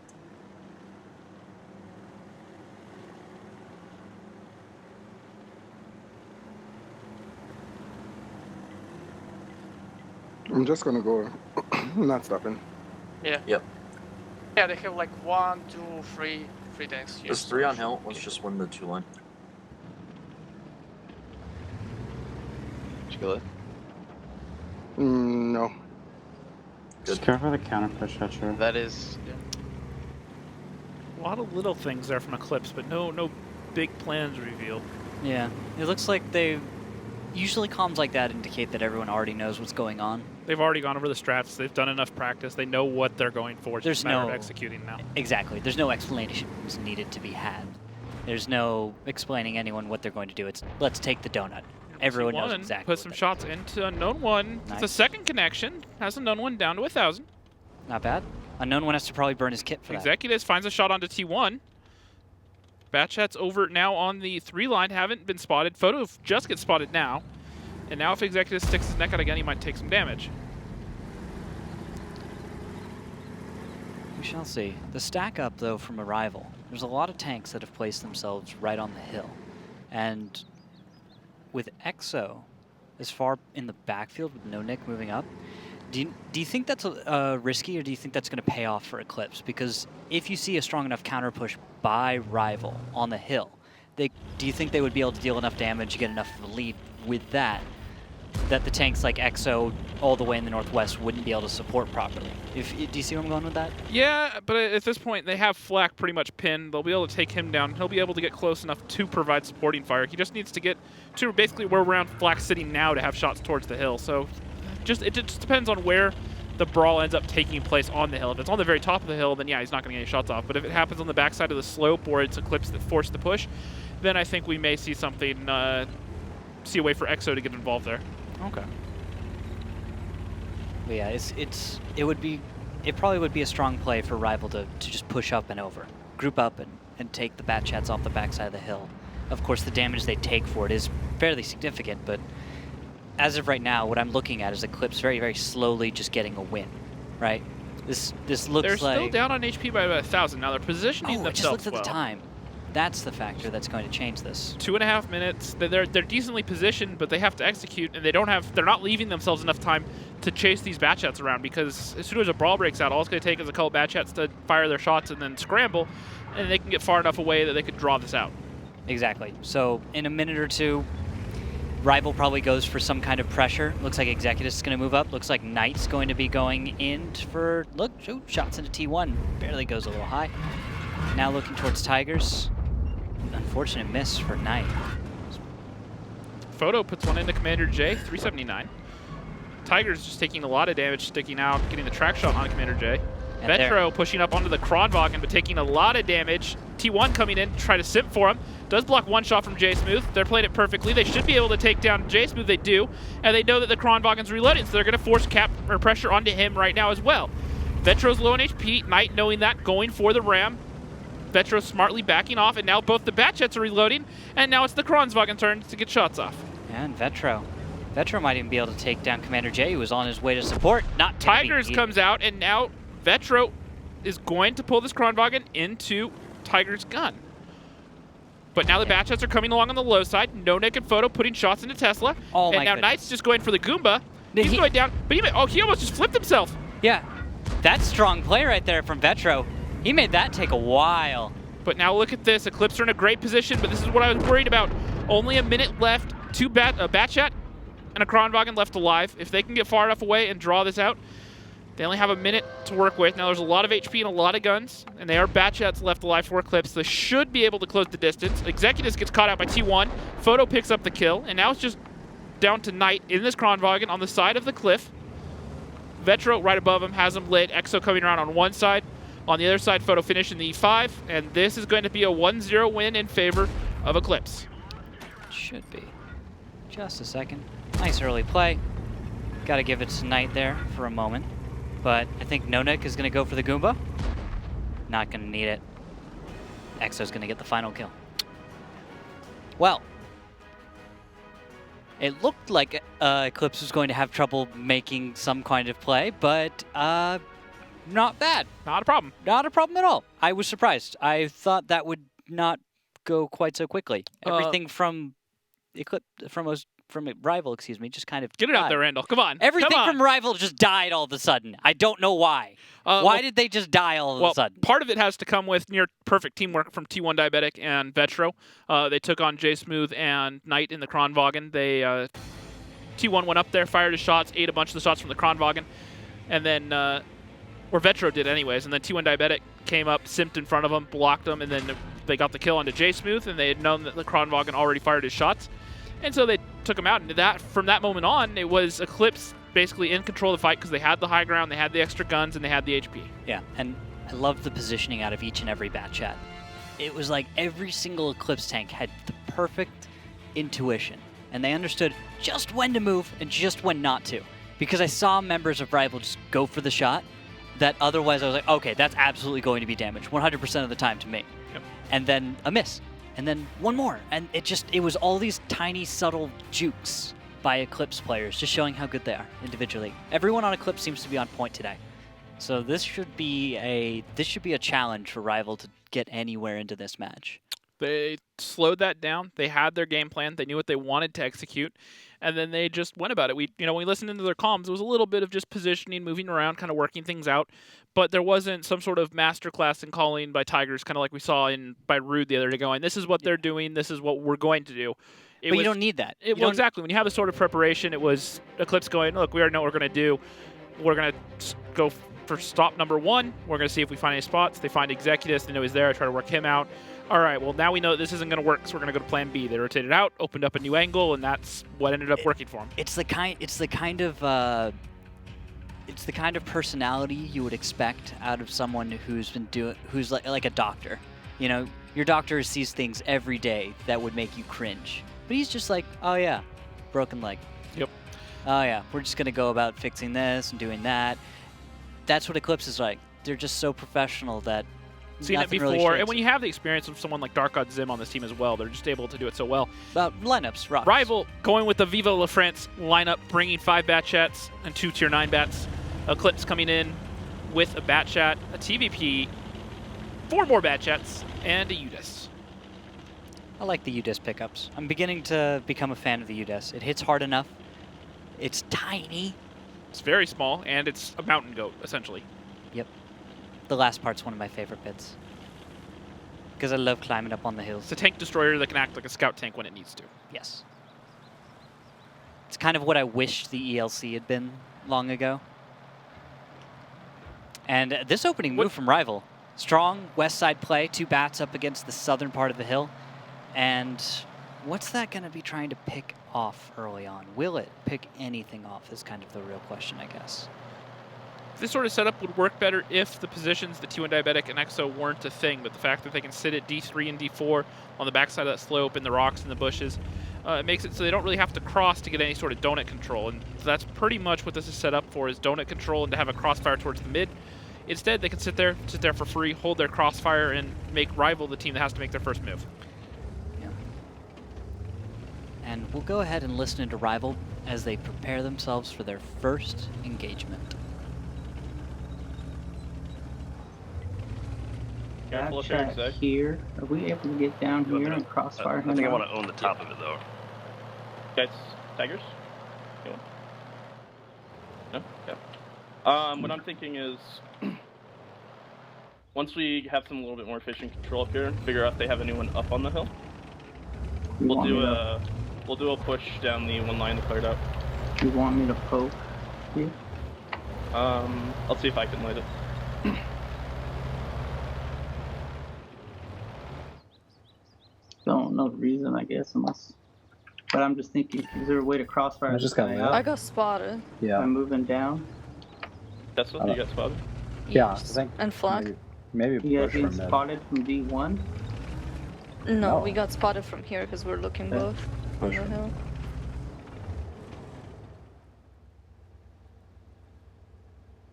I'm just gonna go. I'm not stopping. Yeah. Yep. Yeah, they have like 1, 2, 3 tanks here. There's 3 on hill. Let's just win the 2 line. Did you get lit? No. Just careful the counter push, Retro. That is. A lot of little things there from Eclipse, but no big plans revealed. Yeah, it looks like they usually comms like that indicate that everyone already knows what's going on. They've already gone over the strats. They've done enough practice. They know what they're going for. It's There's just a matter no of executing now. Exactly. There's no explanations needed to be had. There's no explaining anyone what they're going to do. It's let's take the donut. Everyone knows T1 exactly. Put some shots into Unknown One. Nice. It's a second connection. Has Unknown One down to 1,000. Not bad. Unknown One has to probably burn his kit for that. Executives finds a shot onto T1. Batchat's over now on the 3 line. Haven't been spotted. Photo just gets spotted now. And now if Executive sticks his neck out again, he might take some damage. We shall see. The stack up, though, from Arrival. There's a lot of tanks that have placed themselves right on the hill. And with EXO as far in the backfield with No Nick moving up, do you think that's risky, or do you think that's going to pay off for Eclipse? Because if you see a strong enough counter push by Rival on the hill, do you think they would be able to deal enough damage, get enough of a lead with that the tanks like EXO all the way in the northwest wouldn't be able to support properly? Do you see where I'm going with that? Yeah, but at this point, they have Flak pretty much pinned. They'll be able to take him down. He'll be able to get close enough to provide supporting fire. He just needs to get to basically where we're around Flak sitting now to have shots towards the hill. So it just depends on where the brawl ends up taking place on the hill. If it's on the very top of the hill, then yeah, he's not going to get any shots off. But if it happens on the backside of the slope or it's Eclipse that forced the push, then I think we may see something, see a way for EXO to get involved there. Okay. But yeah, it probably would be a strong play for Rival to just push up and over, group up and take the Batchats off the backside of the hill. Of course, the damage they take for it is fairly significant, but as of right now, what I'm looking at is Eclipse very, very slowly just getting a win, right? This looks they're like... still down on HP by about 1,000. Now they're positioning it just themselves looks at well. the time. That's the factor that's going to change this. 2.5 minutes. They're decently positioned, but they have to execute, and they're not leaving themselves enough time to chase these Batchats around, because as soon as a brawl breaks out, all it's going to take is a couple Batchats to fire their shots and then scramble, and they can get far enough away that they could draw this out. Exactly. So in a minute or two, Rival probably goes for some kind of pressure. Looks like Executus is going to move up. Looks like Knight's going to be going in for... Look, shots into T1. Barely goes a little high. Now looking towards Tigers. Unfortunate miss for Knight. Photo puts one into Commander J, 379. Tigers just taking a lot of damage, sticking out, getting the track shot on Commander J. And Metro pushing up onto the Kronwagen, but taking a lot of damage. T1 coming in to try to simp for him. Does block one shot from J Smooth. They're playing it perfectly. They should be able to take down J Smooth. They do. And they know that the Kronwagen's reloading, so they're going to force cap or pressure onto him right now as well. Vetro's low on HP. Knight knowing that, going for the ram. Vetro smartly backing off, and now both the Batjets are reloading, and now it's the Kronwagen turn to get shots off. And Vetro might even be able to take down Commander J, who was on his way to support. Not Tigers comes out, and now Vetro is going to pull this Kronwagen into Tiger's gun. But now the Batjets are coming along on the low side. No Naked Photo putting shots into Tesla. Oh, and now Knight's just going for the Goomba. He's going down, but he almost just flipped himself. Yeah, that's strong play right there from Vetro. He made that take a while. But now look at this. Eclipse are in a great position, but this is what I was worried about. Only a minute left. A Batchat and a Kronwagen left alive. If they can get far enough away and draw this out, they only have a minute to work with. Now there's a lot of HP and a lot of guns, and they are Batchats left alive for Eclipse. They should be able to close the distance. Executus gets caught out by T1. Photo picks up the kill, and now it's just down to Knight in this Kronwagen on the side of the cliff. Vetro right above him has him lit. Exo coming around on one side. On the other side, Photo finishing the E5, and this is going to be a 1-0 win in favor of Eclipse. Should be. Just a second. Nice early play. Got to give it to Knight there for a moment. But I think Nonik is going to go for the Goomba. Not going to need it. Exo's going to get the final kill. Well, it looked like Eclipse was going to have trouble making some kind of play, but not bad. Not a problem. Not a problem at all. I was surprised. I thought that would not go quite so quickly. Everything from Eclipse, from Rival, excuse me, just kind of get it out there, Randall. Come on. Everything Come on. from Rival just died all of a sudden. I don't know why. Why did they just die all of a sudden? Part of it has to come with near perfect teamwork from T1 Diabetic and Vetro. They took on J Smooth and Knight in the Kronwagen. They T1 went up there, fired his shots, ate a bunch of the shots from the Kronwagen, and then or Vetro did anyways, and then T1 Diabetic came up, simped in front of him, blocked him, and then they got the kill onto J Smooth, and they had known that the Kronwagen already fired his shots. And so they took him out, and from that moment on, it was Eclipse basically in control of the fight because they had the high ground, they had the extra guns, and they had the HP. Yeah, and I love the positioning out of each and every Batchat. It was like every single Eclipse tank had the perfect intuition, and they understood just when to move and just when not to. Because I saw members of Rival just go for the shot that otherwise I was like, okay, that's absolutely going to be damage 100% of the time to me. Yep. And then a miss. And then one more, and it was all these tiny, subtle jukes by Eclipse players, just showing how good they are individually. Everyone on Eclipse seems to be on point today. So this should be a challenge for Rival to get anywhere into this match. They slowed that down. They had their game plan. They knew what they wanted to execute, and then they just went about it. When we listened into their comms, it was a little bit of just positioning, moving around, kind of working things out. But there wasn't some sort of masterclass in calling by Tigers, kind of like we saw by Rude the other day, going, "This is what they're doing. This is what we're going to do." But you don't need that. Exactly. When you have this sort of preparation, it was Eclipse going, "Look, we already know what we're going to do. We're going to go for stop number one. We're going to see if we find any spots." They find Executus. They know he's there. I try to work him out. All right, well, now we know this isn't going to work, so we're going to go to plan B. They rotated out, opened up a new angle, and that's what ended up working for them. It's the kind personality you would expect out of someone who's like a doctor. You know, your doctor sees things every day that would make you cringe. But he's just like, oh yeah, broken leg. Yep. Oh yeah, we're just going to go about fixing this and doing that. That's what Eclipse is like. They're just so professional that seen it before, really, and when you have the experience of someone like Dark God Zim on this team as well, they're just able to do it so well. Lineups, rocks. Rival going with the Vivo La France lineup, bringing 5 Batchats and 2 Tier 9 Bats. Eclipse coming in with a Batchat, a TVP, 4 more Batchats, and a UDIS. I like the UDIS pickups. I'm beginning to become a fan of the UDIS. It hits hard enough. It's tiny. It's very small, and it's a mountain goat, essentially. Yep. The last part's one of my favorite bits. Because I love climbing up on the hills. It's a tank destroyer that can act like a scout tank when it needs to. Yes. It's kind of what I wish the ELC had been long ago. And this opening move from Rival. Strong west side play, 2 bats up against the southern part of the hill. And what's that going to be trying to pick off early on? Will it pick anything off is kind of the real question, I guess. This sort of setup would work better if the positions, the T1 Diabetic and Exo weren't a thing, but the fact that they can sit at D3 and D4 on the backside of that slope in the rocks and the bushes, it makes it so they don't really have to cross to get any sort of donut control, and that's pretty much what this is set up for, is donut control and to have a crossfire towards the mid. Instead, they can sit there for free, hold their crossfire, and make Rival the team that has to make their first move. Yeah. And we'll go ahead and listen into Rival as they prepare themselves for their first engagement. Careful Backtrack Zach. here. Are we able to get down here and crossfire him? I think I out? want to own the top of it though. Guys, Tigers? Go on. No? Okay. What I'm thinking is, once we have some little bit more efficient control up here, figure out if they have anyone up on the hill. We'll do a push down the one line to clear it out. You want me to poke here? I'll see if I can light it. Don't know the reason, I guess, unless. But I'm just thinking, is there a way to crossfire this guy out? I got spotted. By moving down? That's what you got spotted? Yeah, I think. And flag? Maybe you guys being spotted from D1? No, we got spotted from here because we're looking both on the hill.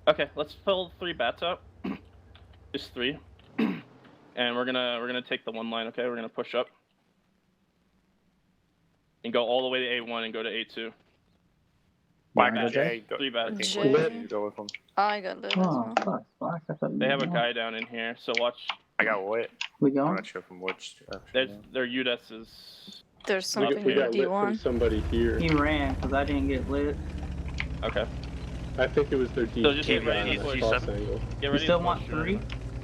Okay, let's fill 3 bats up. Just 3. And we're gonna take the one line, okay? We're gonna push up. And go all the way to A1 and go to A2. Black J. 3 bats. Go with them. I got lit as well. Fuck, I thought They have a guy down in here, so watch. I got lit. We going? I'm not sure from which direction. Their UDES is... There's something in D1. Somebody here. He ran, because I didn't get lit. Okay. I think it was their D. So just get ready to push. Get ready still to want push. 3?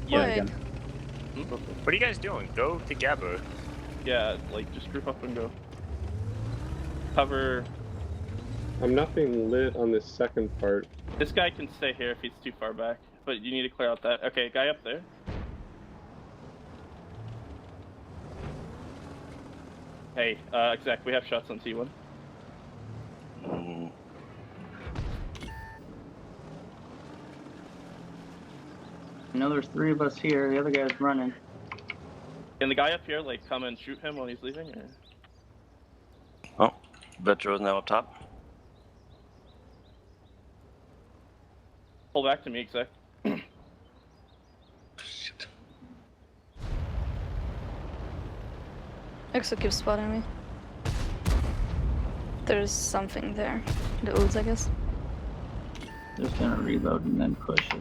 Yeah. Wait. What are you guys doing? Go together. Yeah, like, just group up and go. Cover... I'm not being lit on this second part. This guy can stay here if he's too far back, but you need to clear out that. Okay, guy up there. Hey, Zach, we have shots on T1. I know there's 3 of us here, the other guy's running. Can the guy up here, like, come and shoot him while he's leaving, or? Oh, Vetro's now up top. Pull back to me, Zach. Exo keeps spotting me. There's something there. The ooze, I guess. Just gonna reload and then push it.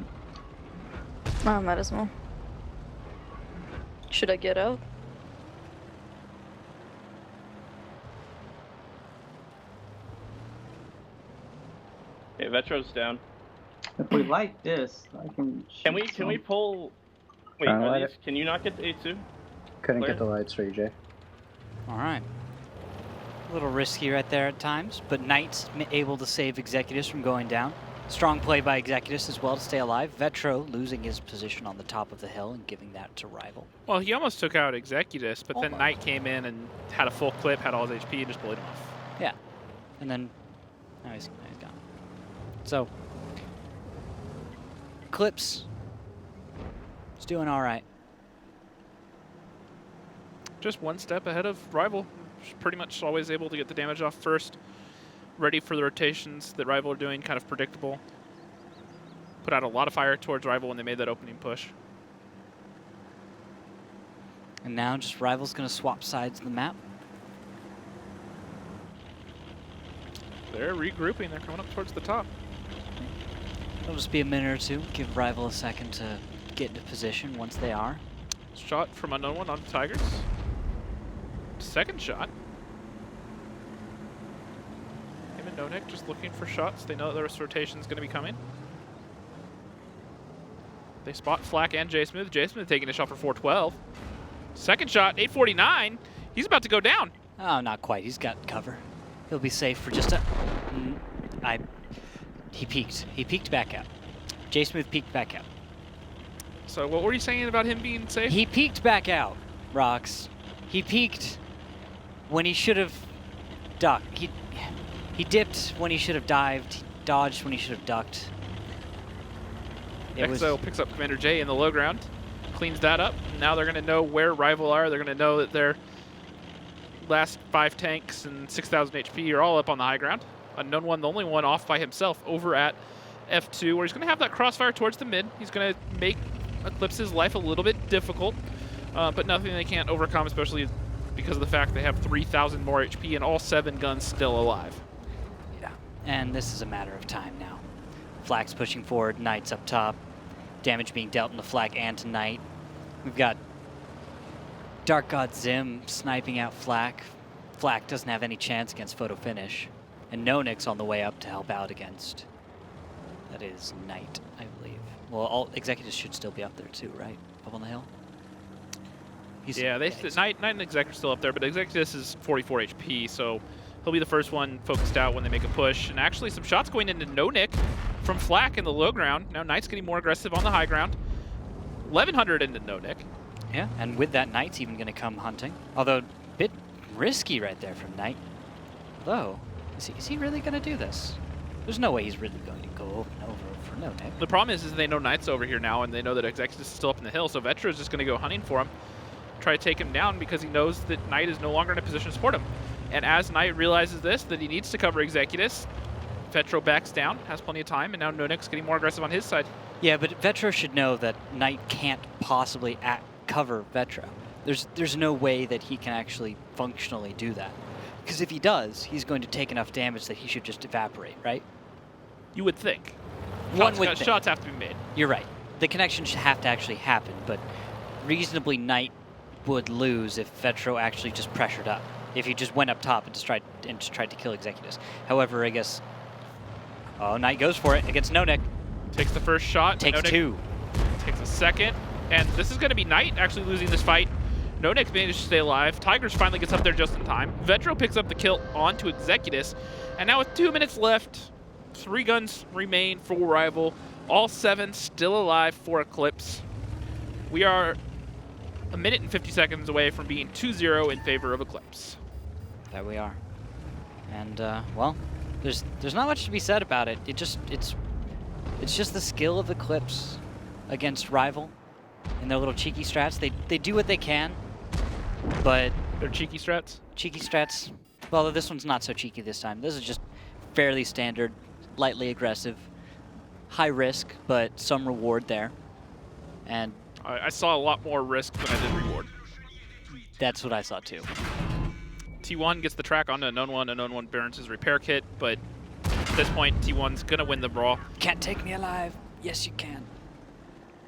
I might as well. Should I get out? Okay, Vetro's down. If we like this, I can. Can we pull? Wait, can you not get to A2? Couldn't Claire? get the lights for EJ. All right. A little risky right there at times, but Knight's able to save Executus from going down. Strong play by Executus as well to stay alive. Vetro losing his position on the top of the hill and giving that to Rival. Well, he almost took out Executus, but then Knight came in and had a full clip, had all his HP, and just bullied him off. Yeah. And then, now he's gone. So, Eclipse is doing all right. Just one step ahead of Rival. Just pretty much always able to get the damage off first. Ready for the rotations that Rival are doing, kind of predictable. Put out a lot of fire towards Rival when they made that opening push. And now just Rival's going to swap sides of the map. They're regrouping. They're coming up towards the top. It'll just be a minute or two. Give Rival a second to get into position once they are. Shot from unknown one on Tigers. Second shot. Him and Nonek just looking for shots. They know that the rotation's going to be coming. They spot Flack and J Smooth. J Smooth taking a shot for 412. Second shot, 849. He's about to go down. Oh, not quite. He's got cover. He'll be safe for just a... He peeked. He peeked back out. J Smooth peeked back out. So what were you saying about him being safe? He peeked back out, Rox. He peeked when he should have ducked. He dipped when he should have dived. He dodged when he should have ducked. Exo picks up Commander J in the low ground, cleans that up. Now they're going to know where Rival are. They're going to know that their last 5 tanks and 6,000 HP are all up on the high ground. Unknown One, the only one off by himself over at F2, where he's going to have that crossfire towards the mid. He's going to make Eclipse's life a little bit difficult, but nothing they can't overcome, especially because of the fact they have 3,000 more HP and all 7 guns still alive. Yeah, and this is a matter of time now. Flak's pushing forward, Knight's up top. Damage being dealt in the Flak and to Knight. We've got Dark God Zim sniping out Flak. Flak doesn't have any chance against Photo Finish. And Nonix on the way up to help out against. That is Knight, I believe. Well, all Executives should still be up there too, right? Up on the hill? Yeah, Knight and Executive still up there, but Executive is 44 HP, so he'll be the first one focused out when they make a push. And actually some shots going into Nonick from Flak in the low ground. Now Knight's getting more aggressive on the high ground. 1,100 into Nonick. Yeah, and with that, Knight's even going to come hunting. Although, a bit risky right there from Knight. Though, is he really going to do this? There's no way he's really going to go over and over for Nonick. The problem is they know Knight's over here now, and they know that Executive is still up in the hill, so Vetra is just going to go hunting for him. Try to take him down because he knows that Knight is no longer in a position to support him. And as Knight realizes this, that he needs to cover Executus, Vetro backs down, has plenty of time, and now Nonick's getting more aggressive on his side. Yeah, but Vetro should know that Knight can't possibly cover Vetro. There's no way that he can actually functionally do that. Because if he does, he's going to take enough damage that he should just evaporate, right? You would think. Shots have to be made. You're right. The connection should have to actually happen, but reasonably Knight would lose if Vetro actually just pressured up. If he just went up top and just tried to kill Executus. However, I guess Knight goes for it against Nonick. Takes the first shot. Takes Nonick 2. Takes a second. And this is going to be Knight actually losing this fight. Nonick managed to stay alive. Tigers finally gets up there just in time. Vetro picks up the kill onto Executus. And now with 2 minutes left, 3 guns remain for Rival. All 7 still alive for Eclipse. We are a minute and 50 seconds away from being 2-0 in favor of Eclipse. There we are. And, well, there's not much to be said about it. It's just the skill of Eclipse against Rival and their little cheeky strats. They do what they can, but... They're cheeky strats? Cheeky strats. Well, this one's not so cheeky this time. This is just fairly standard, lightly aggressive, high risk, but some reward there. And I saw a lot more risk than I did reward. That's what I saw too. T1 gets the track onto Unknown One. Unknown One burns his repair kit, but at this point, T1's going to win the brawl. Can't take me alive. Yes, you can.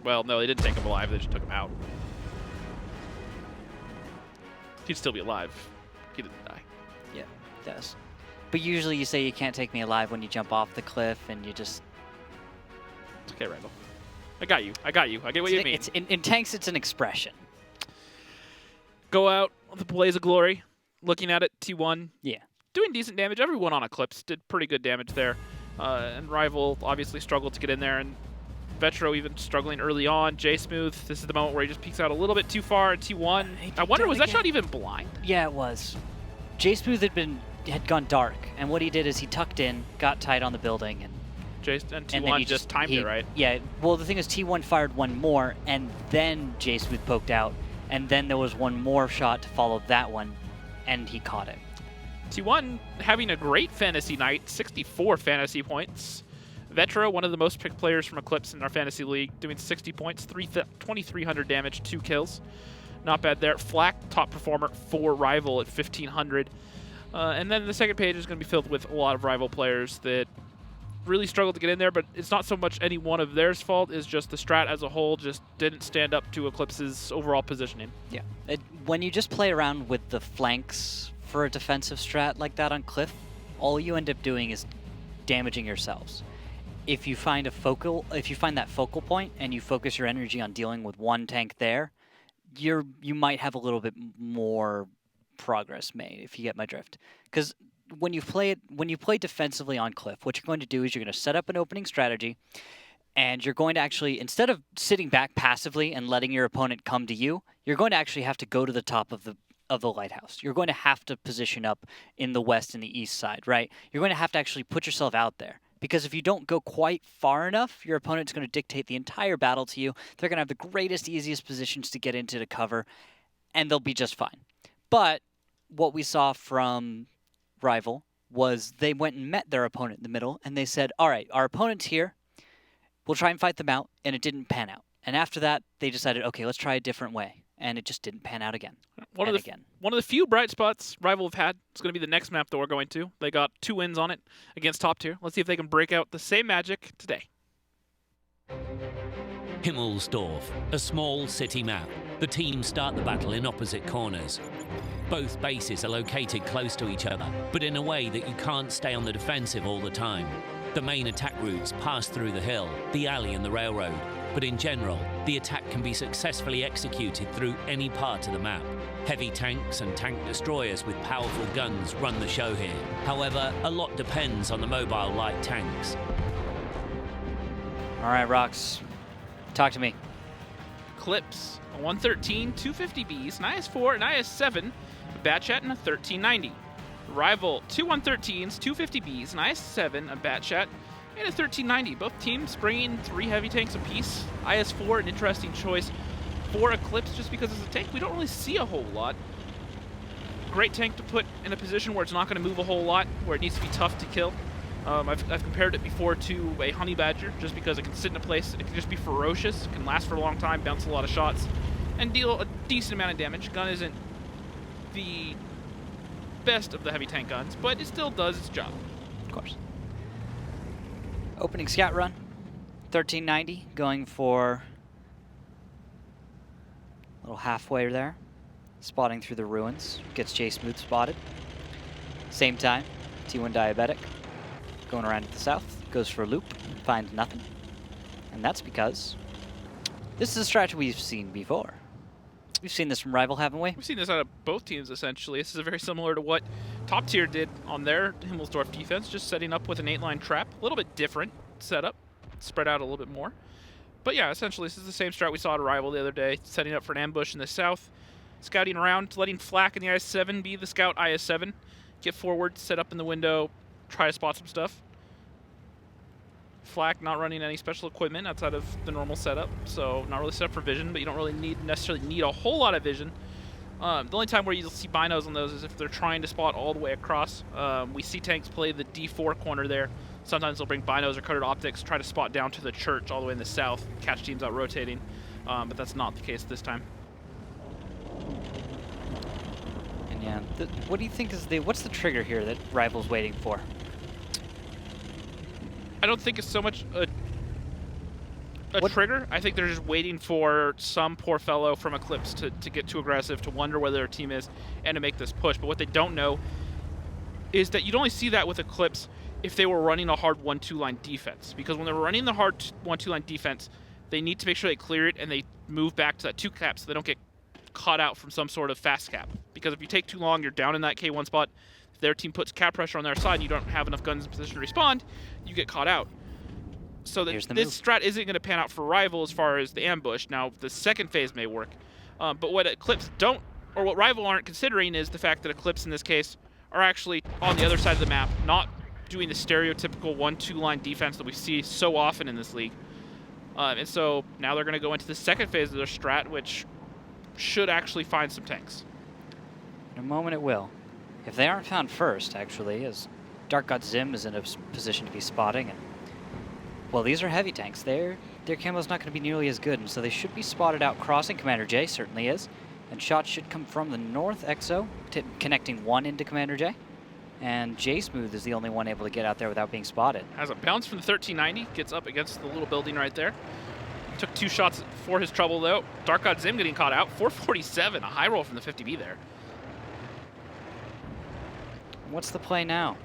Well, no, they didn't take him alive. They just took him out. He'd still be alive. He didn't die. Yeah, he does. But usually you say you can't take me alive when you jump off the cliff and you just... It's okay, Randall. I got you. I get what you mean. In tanks, it's an expression. Go out with a blaze of glory. Looking at it, T1. Yeah. Doing decent damage. Everyone on Eclipse did pretty good damage there. And Rival obviously struggled to get in there. And Vetro even struggling early on. J-Smooth, this is the moment where he just peeks out a little bit too far. T1, I wonder, was that shot even blind? Yeah, it was. J-Smooth had gone dark. And what he did is he tucked in, got tight on the building, and T1 just timed it, right? Yeah, well, the thing is T1 fired one more, and then J-Smooth poked out, and then there was one more shot to follow that one, and he caught it. T1 having a great fantasy night, 64 fantasy points. Vetro, one of the most picked players from Eclipse in our fantasy league, doing 60 points, 2,300 damage, 2 kills. Not bad there. Flak, top performer for Rival at 1,500. And then the second page is going to be filled with a lot of Rival players that really struggled to get in there, but it's not so much any one of theirs fault, it's just the strat as a whole just didn't stand up to Eclipse's overall positioning. Yeah. When you just play around with the flanks for a defensive strat like that on Cliff, all you end up doing is damaging yourselves. If you find that focal point and you focus your energy on dealing with one tank there, you might have a little bit more progress made, if you get my drift. Because when you play defensively on Cliff, what you're going to do is you're going to set up an opening strategy, and you're going to actually, instead of sitting back passively and letting your opponent come to you, you're going to actually have to go to the top of the lighthouse. You're going to have to position up in the west and the east side, right? You're going to have to actually put yourself out there Because if you don't go quite far enough, your opponent's going to dictate the entire battle to you. They're going to have the greatest, easiest positions to get into to cover, and they'll be just fine. But what we saw from Rival was they went and met their opponent in the middle, and they said, all right, our opponent's here. We'll try and fight them out, and it didn't pan out. And after that, they decided, okay, let's try a different way. And it just didn't pan out again. One of the few bright spots Rival have had is going to be the next map that we're going to. They got 2 wins on it against top tier. Let's see if they can break out the same magic today. Himmelsdorf, a small city map. The teams start the battle in opposite corners. Both bases are located close to each other, but in a way that you can't stay on the defensive all the time. The main attack routes pass through the hill, the alley and the railroad, but in general, the attack can be successfully executed through any part of the map. Heavy tanks and tank destroyers with powerful guns run the show here. However, a lot depends on the mobile light tanks. All right, Rox, talk to me. Eclipse, a 113, 250Bs, an IS-4, an IS-7, a Batchat, and a 1390. Rival, 2 113s, 250Bs, an IS-7, a Batchat, and a 1390. Both teams bringing 3 heavy tanks apiece. IS-4, an interesting choice for Eclipse just because it's a tank we don't really see a whole lot. Great tank to put in a position where it's not going to move a whole lot, where it needs to be tough to kill. I've compared it before to a Honey Badger just because it can sit in a place, it can just be ferocious, it can last for a long time, bounce a lot of shots, and deal a decent amount of damage. Gun isn't the best of the heavy tank guns, but it still does its job. Of course. Opening scout run, 1390, going for a little halfway there. Spotting through the ruins, gets J Smooth spotted. Same time, T1 Diabetic, going around to the south, goes for a loop, finds nothing. And that's because this is a strategy we've seen before. We've seen this from Rival, haven't we? We've seen this out of both teams, essentially. This is very similar to what Top Tier did on their Himmelsdorf defense, just setting up with an 8-line trap. A little bit different setup, spread out a little bit more. But yeah, essentially, this is the same strat we saw at Rival the other day, setting up for an ambush in the south, scouting around, letting Flak in the IS-7 be the scout IS-7, get forward, set up in the window, try to spot some stuff. Flak not running any special equipment outside of the normal setup, so not really set up for vision, but you don't really necessarily need a whole lot of vision. The only time where you'll see binos on those is if they're trying to spot all the way across. We see tanks play the D4 corner there. Sometimes they'll bring binos or colored optics, try to spot down to the church all the way in the south, catch teams out rotating, but that's not the case this time. And yeah, what do you think is what's the trigger here that Rival's waiting for? I don't think it's so much a trigger. I think they're just waiting for some poor fellow from Eclipse to get too aggressive, to wonder where their team is, and to make this push. But what they don't know is that you'd only see that with Eclipse if they were running a hard 1-2 line defense. Because when they're running the hard 1-2 line defense, they need to make sure they clear it and they move back to that 2 cap so they don't get caught out from some sort of fast cap. Because if you take too long, you're down in that K1 spot. If their team puts cap pressure on their side and you don't have enough guns in position to respond, you get caught out. So this strat isn't going to pan out for Rival as far as the ambush. Now, the second phase may work. But what Eclipse don't, or what Rival aren't considering is the fact that Eclipse in this case are actually on the other side of the map, not doing the stereotypical 1-2 line defense that we see so often in this league. And so now they're going to go into the second phase of their strat, which should actually find some tanks. In a moment it will. If they aren't found first, actually, as Dark God Zim is in a position to be spotting, and well, these are heavy tanks. Their camo's not going to be nearly as good, and so they should be spotted out crossing. Commander J certainly is, and shots should come from the north exo, connecting 1 into Commander J. And J Smooth is the only one able to get out there without being spotted. Has a bounce from the 1390, gets up against the little building right there. Took 2 shots for his trouble though. Dark God Zim getting caught out. 447, a high roll from the 50B there. What's the play now?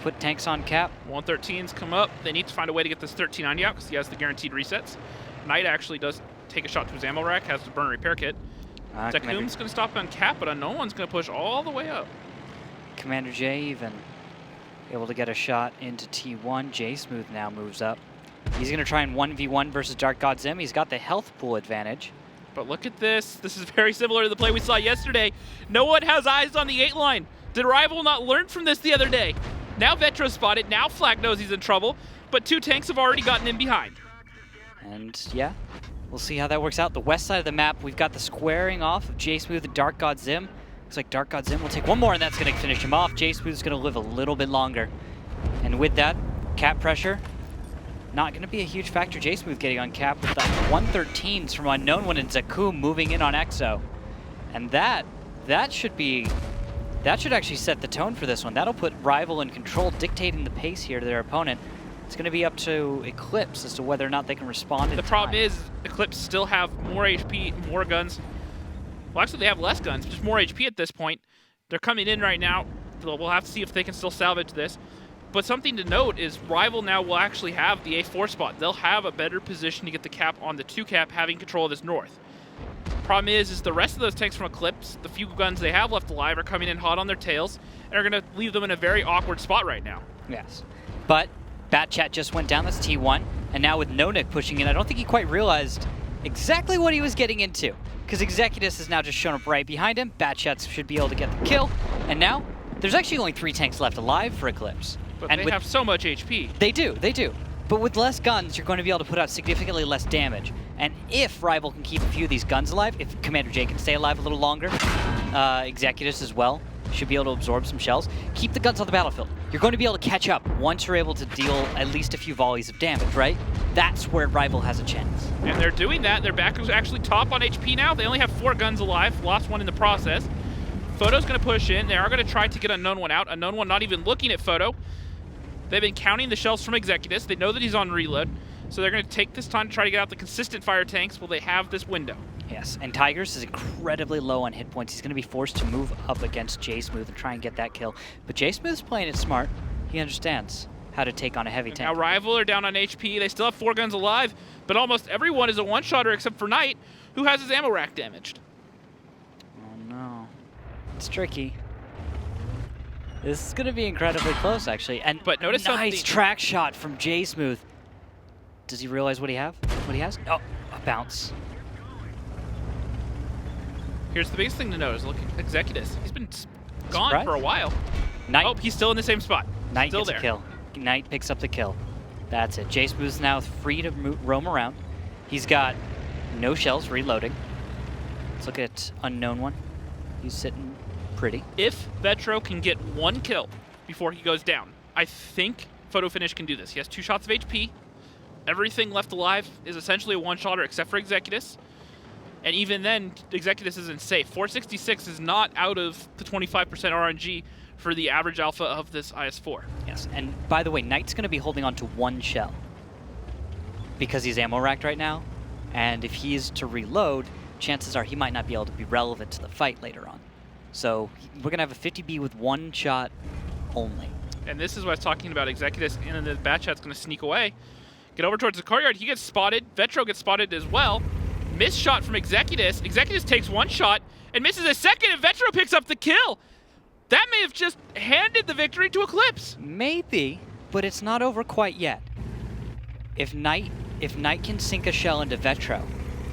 Put tanks on cap. 113s come up. They need to find a way to get this 1390 out because he has the guaranteed resets. Knight actually does take a shot to his ammo rack, has the burn repair kit. Takum's going to stop on cap, but Unknown One's going to push all the way up. Commander J even able to get a shot into T1. J Smooth now moves up. He's going to try and 1v1 versus Dark God Zim. He's got the health pool advantage. But look at this. This is very similar to the play we saw yesterday. No one has eyes on the 8 line. Did Rival not learn from this the other day? Now Vetro's spotted. Now Flag knows he's in trouble, but 2 tanks have already gotten in behind. And yeah, we'll see how that works out. The west side of the map, we've got the squaring off of J-Smooth and Dark God Zim. Looks like Dark God Zim will take one more, and that's going to finish him off. J-Smooth's going to live a little bit longer. And with that, cap pressure, not going to be a huge factor. J-Smooth getting on cap with the 113s from Unknown One and Zakum moving in on Exo. And that should actually set the tone for this one. That'll put Rival in control, dictating the pace here to their opponent. It's going to be up to Eclipse as to whether or not they can respond in The problem is Eclipse still have more HP, more guns. Well, actually, they have less guns, just more HP at this point. They're coming in right now. We'll have to see if they can still salvage this. But something to note is Rival now will actually have the A4 spot. They'll have a better position to get the cap on the 2 cap, having control of this north. Problem is the rest of those tanks from Eclipse, the few guns they have left alive, are coming in hot on their tails and are going to leave them in a very awkward spot right now. Yes. But Bat Chat just went down. That's T1. And now with No-Nick pushing in, I don't think he quite realized exactly what he was getting into. Because Executus has now just shown up right behind him. Bat Chat should be able to get the kill. And now, there's actually only 3 tanks left alive for Eclipse. But and they have so much HP. They do. But with less guns, you're going to be able to put out significantly less damage. And if Rival can keep a few of these guns alive, if Commander J can stay alive a little longer, Executus as well should be able to absorb some shells. Keep the guns on the battlefield. You're going to be able to catch up once you're able to deal at least a few volleys of damage, right? That's where Rival has a chance. And they're doing that. Their back is actually top on HP now. They only have 4 guns alive, lost 1 in the process. Photo's going to push in. They are going to try to get Unknown One out. Unknown One not even looking at Photo. They've been counting the shells from Executus. They know that he's on reload. So they're going to take this time to try to get out the consistent fire tanks while they have this window. Yes, and Tigers is incredibly low on hit points. He's going to be forced to move up against J-Smooth and try and get that kill. But J-Smooth's playing it smart. He understands how to take on a heavy tank. Now Rival are down on HP. They still have 4 guns alive, but almost everyone is a one-shotter except for Knight, who has his ammo rack damaged. Oh no. It's tricky. This is going to be incredibly close, actually. But notice nice track shot from J-Smooth. Does he realize what he has? Oh, a bounce. Here's the biggest thing to note is look at Executus. He's been gone for a while. Knight. Oh, he's still in the same spot. Knight still gets there. a kill. Knight picks up the kill. That's it. J-Smooth's now free to roam around. He's got no shells reloading. Let's look at Unknown One. He's sitting pretty. If Vetro can get 1 kill before he goes down, I think Photo Finish can do this. He has 2 shots of HP. Everything left alive is essentially a one-shotter except for Executus. And even then, Executus isn't safe. 466 is not out of the 25% RNG for the average alpha of this IS-4. Yes, and by the way, Knight's going to be holding on to 1 shell because he's ammo racked right now. And if he is to reload, chances are he might not be able to be relevant to the fight later on. So we're going to have a 50B with 1 shot only. And this is what I was talking about. Executus and then the Bat Chat's going to sneak away. Get over towards the courtyard. He gets spotted. Vetro gets spotted as well. Missed shot from Executus. Executus takes 1 shot and misses a second, and Vetro picks up the kill. That may have just handed the victory to Eclipse. Maybe, but it's not over quite yet. If Knight can sink a shell into Vetro.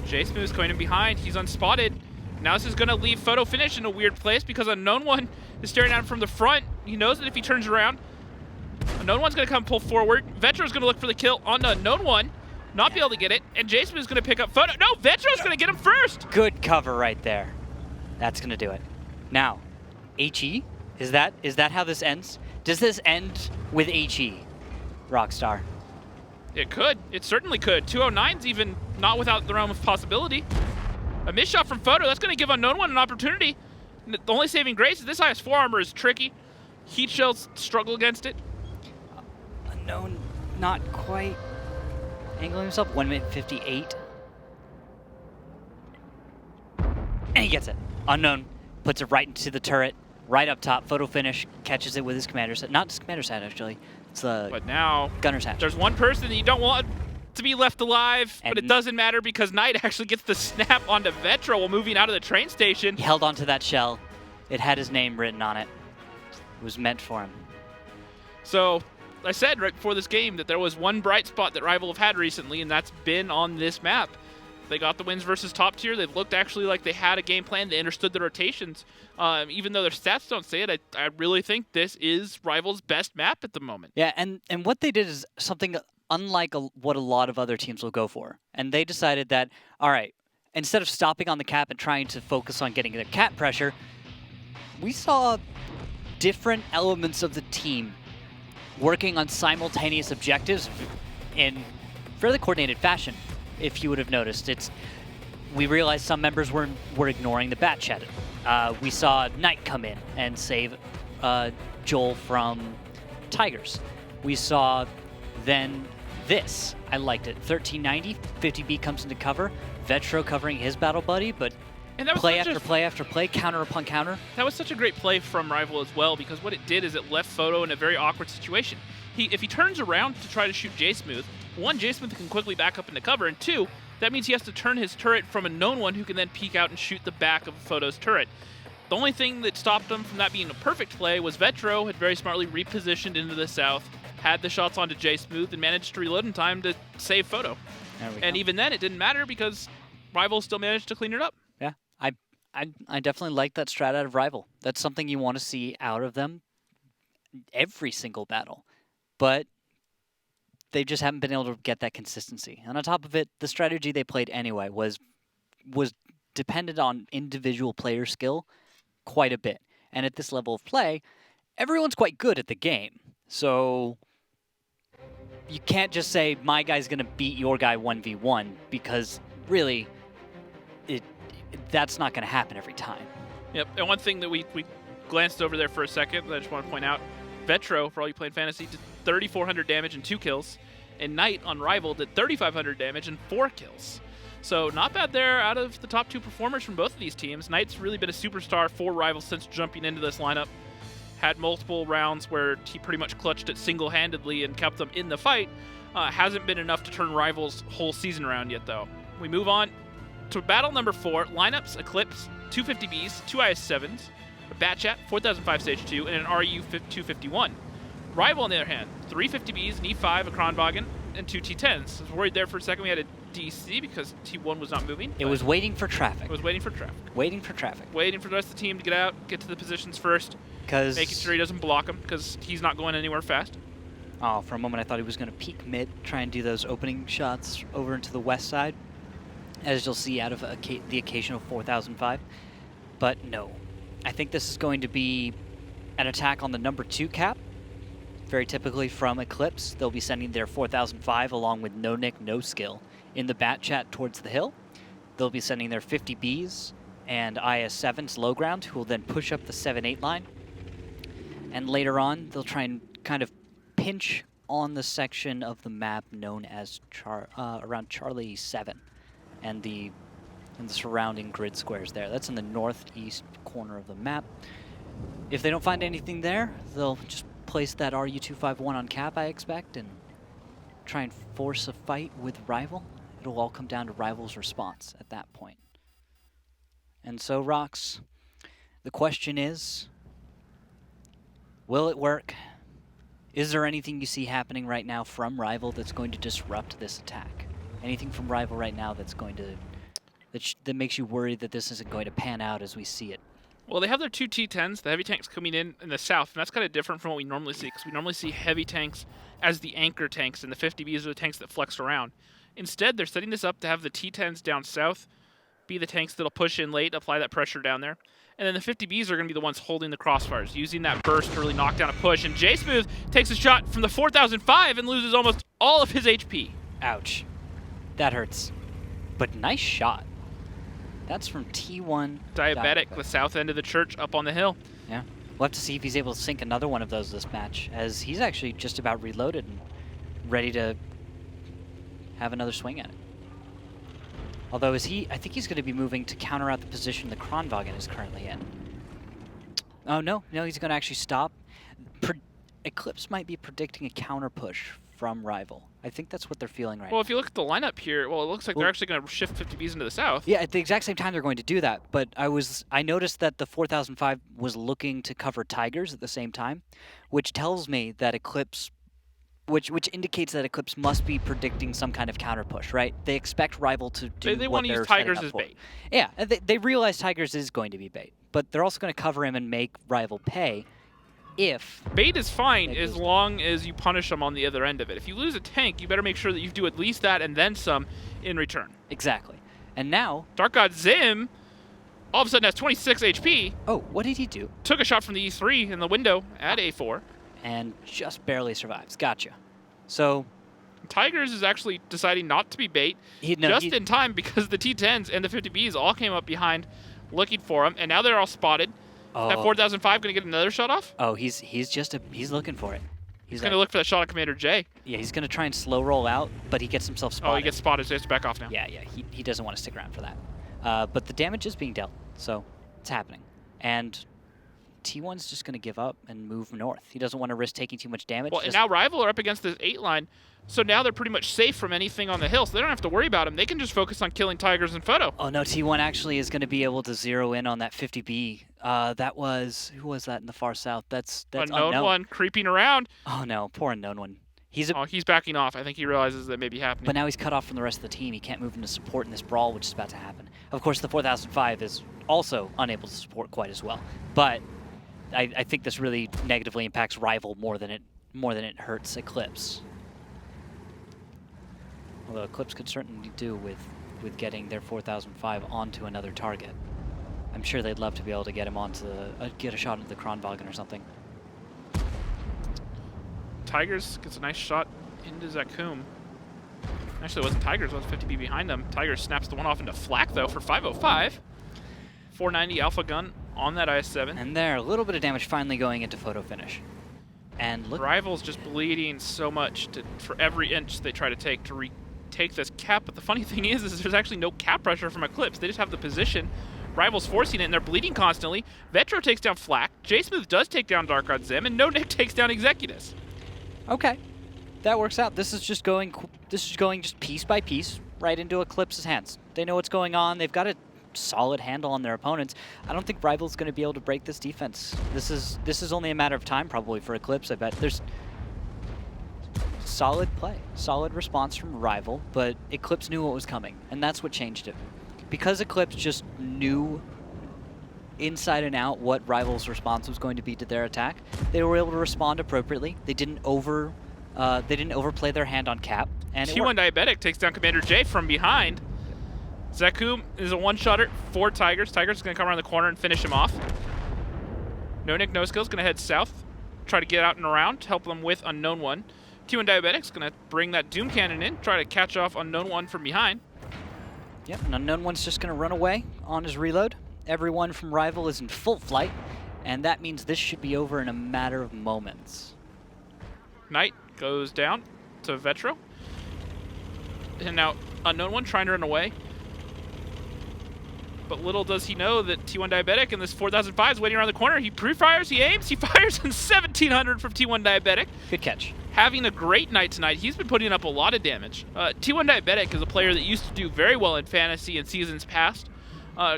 J-Smooth's going in behind. He's unspotted. Now this is going to leave Photo Finish in a weird place because Unknown One is staring at him from the front. He knows that if he turns around, Unknown One's going to come pull forward. Vetro's going to look for the kill on the Unknown One. Not be able to get it, and J-Smooth's going to pick up Photo. No, Vetro's going to get him first. Good cover right there. That's going to do it. Now, HE? Is that how this ends? Does this end with HE, Rockstar? It could. It certainly could. 209's even not without the realm of possibility. A missed shot from Photo. That's going to give Unknown One an opportunity. The only saving grace is this IS-4 armor is tricky. Heat shells struggle against it. Unknown not quite angling himself. 1 minute 58. And he gets it. Unknown puts it right into the turret, right up top. Photo Finish catches it with his commander's hat. Not his commander's hat, actually. It's the but now gunner's hat. There's one person that you don't want to be left alive, but it doesn't matter because Knight actually gets the snap onto Vetro while moving out of the train station. He held onto that shell. It had his name written on it. It was meant for him. So I said right before this game that there was one bright spot that Rival have had recently, and that's been on this map. They got the wins versus top tier. They looked actually like they had a game plan. They understood the rotations. Even though their stats don't say it, I really think this is Rival's best map at the moment. Yeah, and what they did is something unlike what a lot of other teams will go for. And they decided that, all right, instead of stopping on the cap and trying to focus on getting the cap pressure, we saw different elements of the team working on simultaneous objectives in fairly coordinated fashion. If you would have noticed, we realized some members were ignoring the bat chat. We saw Knight come in and save Joel from Tigers. We saw then this. I liked it. 1390, 50B comes into cover. Vetro covering his battle buddy, but play after play after play, counter upon counter. That was such a great play from Rival as well, because what it did is it left Photo in a very awkward situation. If he turns around to try to shoot J-Smooth, one, J-Smooth can quickly back up into cover, and two, that means he has to turn his turret from a known one who can then peek out and shoot the back of Photo's turret. The only thing that stopped him from that being a perfect play was Vetro had very smartly repositioned into the south, had the shots onto J-Smooth, and managed to reload in time to save Photo. And even then, it didn't matter because Rival still managed to clean it up. Yeah, I definitely like that strat out of Rival. That's something you want to see out of them every single battle. But they just haven't been able to get that consistency. And on top of it, the strategy they played anyway was dependent on individual player skill quite a bit. And at this level of play, everyone's quite good at the game. So you can't just say, my guy's going to beat your guy 1v1, because really, that's not going to happen every time. Yep, and one thing that we glanced over there for a second that I just want to point out, Vetro, for all you playing Fantasy, did 3,400 damage and 2 kills, and Knight on Rival did 3,500 damage and 4 kills. So not bad there out of the top 2 performers from both of these teams. Knight's really been a superstar for Rival since jumping into this lineup. Had multiple rounds where he pretty much clutched it single-handedly and kept them in the fight. Hasn't been enough to turn Rival's whole season around yet, though. We move on to battle number 4. Lineups, Eclipse, 250Bs, 2 IS-7s, a Batchat, 4005 Stage 2, and an RU 251. Rival, on the other hand, 3 50Bs, an E5, a Kronwagen, and 2 T10s. I was worried there for a second we had a DC because T1 was not moving. It was waiting for traffic. It was waiting for traffic. Waiting for traffic. Waiting for the rest of the team to get out, get to the positions first. Making sure he doesn't block him because he's not going anywhere fast. Oh, for a moment I thought he was going to peek mid, try and do those opening shots over into the west side, as you'll see out of the occasional 4005. But no. I think this is going to be an attack on the number 2 cap. Very typically from Eclipse, they'll be sending their 4005 along with No Nick, No Skill in the bat chat towards the hill. They'll be sending their 50Bs and IS-7s low ground, who will then push up the 7-8 line. And later on, they'll try and kind of pinch on the section of the map known as around Charlie 7 and the surrounding grid squares there. That's in the northeast corner of the map. If they don't find anything there, they'll just place that RU-251 on cap, I expect, and try and force a fight with Rival. It'll all come down to Rival's response at that point. And so, Rox, the question is, will it work? Is there anything you see happening right now from Rival that's going to disrupt this attack? Anything from Rival right now that's going to that makes you worried that this isn't going to pan out as we see it? Well, they have their 2 T10s, the heavy tanks coming in the south, and that's kind of different from what we normally see, because we normally see heavy tanks as the anchor tanks, and the 50Bs are the tanks that flex around. Instead, they're setting this up to have the T10s down south be the tanks that'll push in late, apply that pressure down there. And then the 50Bs are going to be the ones holding the crossfires, using that burst to really knock down a push. And J-Smooth takes a shot from the 4005 and loses almost all of his HP. Ouch. That hurts. But nice shot. That's from T1. Diabetic, the south end of the church up on the hill. Yeah. We'll have to see if he's able to sink another one of those this match, as he's actually just about reloaded and ready to have another swing at it. Although, I think he's going to be moving to counter out the position the Kronwagen is currently in. Oh, no, he's going to actually stop. Eclipse might be predicting a counter push from Rival. I think that's what they're feeling right now. Well, if you look at the lineup here, well, it looks like they're actually going to shift 50Bs into the south. Yeah, at the exact same time they're going to do that. But I noticed that the 4005 was looking to cover Tigers at the same time, which tells me that Eclipse which indicates that Eclipse must be predicting some kind of counter push, right? They expect Rival to do They what want to they're use Tigers setting up as for. bait. Yeah, and they realize Tigers is going to be bait, but they're also going to cover him and make Rival pay if... Bait is fine as long as you punish them on the other end of it. If you lose a tank, you better make sure that you do at least that and then some in return. Exactly. And now... Dark God Zim all of a sudden has 26 HP. Oh, what did he do? Took a shot from the E3 in the window at A4. And just barely survives. Gotcha. So... Tigers is actually deciding not to be bait in time because the T10s and the 50Bs all came up behind looking for him, and now they're all spotted. That 4005 going to get another shot off? Oh, he's looking for it. He's going to look for that shot on Commander J. Yeah, he's going to try and slow roll out, but he gets himself spotted. Oh, he gets spotted, so he has to back off now. Yeah, he doesn't want to stick around for that. But the damage is being dealt, so it's happening. And T1's just going to give up and move north. He doesn't want to risk taking too much damage. Well, and now Rival are up against this 8 line, so now they're pretty much safe from anything on the hill, so they don't have to worry about him. They can just focus on killing Tigers and Photo. Oh, no, T1 actually is going to be able to zero in on that 50B. That was... Who was that in the far south? That's Unknown one creeping around. Oh, no, poor Unknown one. He's backing off. I think he realizes that may be happening. But now he's cut off from the rest of the team. He can't move into support in this brawl, which is about to happen. Of course, the 4005 is also unable to support quite as well. But I think this really negatively impacts Rival more than it hurts Eclipse. Although Eclipse could certainly do with getting their 4005 onto another target. I'm sure they'd love to be able to get him onto get a shot at the Kronwagen or something. Tigers gets a nice shot into Zakum. Actually, it wasn't Tigers, it was 50B behind them. Tigers snaps the one off into flak, though, for 505. 490 Alpha Gun on that IS-7. And there, a little bit of damage finally going into photo finish. And look... Rival's just bleeding so much for every inch they try to take to retake this cap. But the funny thing is there's actually no cap pressure from Eclipse. They just have the position. Rival's forcing it, and they're bleeding constantly. Vetro takes down Flak. J-Smooth does take down Dark God Zim, and No Nick takes down Executus. Okay, that works out. This is just going just piece by piece right into Eclipse's hands. They know what's going on. They've got a solid handle on their opponents. I don't think Rival's going to be able to break this defense. This is only a matter of time probably for Eclipse. I bet there's solid play, solid response from Rival, but Eclipse knew what was coming, and that's what changed it. Because Eclipse just knew inside and out what Rival's response was going to be to their attack, they were able to respond appropriately. They didn't overplay their hand on cap. And T1 Diabetic takes down Commander J from behind. Zakum is a one-shotter for Tigers. Tigers is going to come around the corner and finish him off. No Nick, no skills, going to head south, try to get out and around, help them with Unknown One. T1 Diabetic's going to bring that Doom Cannon in, try to catch off Unknown One from behind. Yep, and Unknown One's just going to run away on his reload. Everyone from Rival is in full flight, and that means this should be over in a matter of moments. Knight goes down to Vetro. And now Unknown One trying to run away. But little does he know that T1 Diabetic and this 4005 is waiting around the corner. He pre-fires, he aims, he fires in 1700 from T1 Diabetic. Good catch. Having a great night tonight. He's been putting up a lot of damage. T1 Diabetic is a player that used to do very well in Fantasy in seasons past.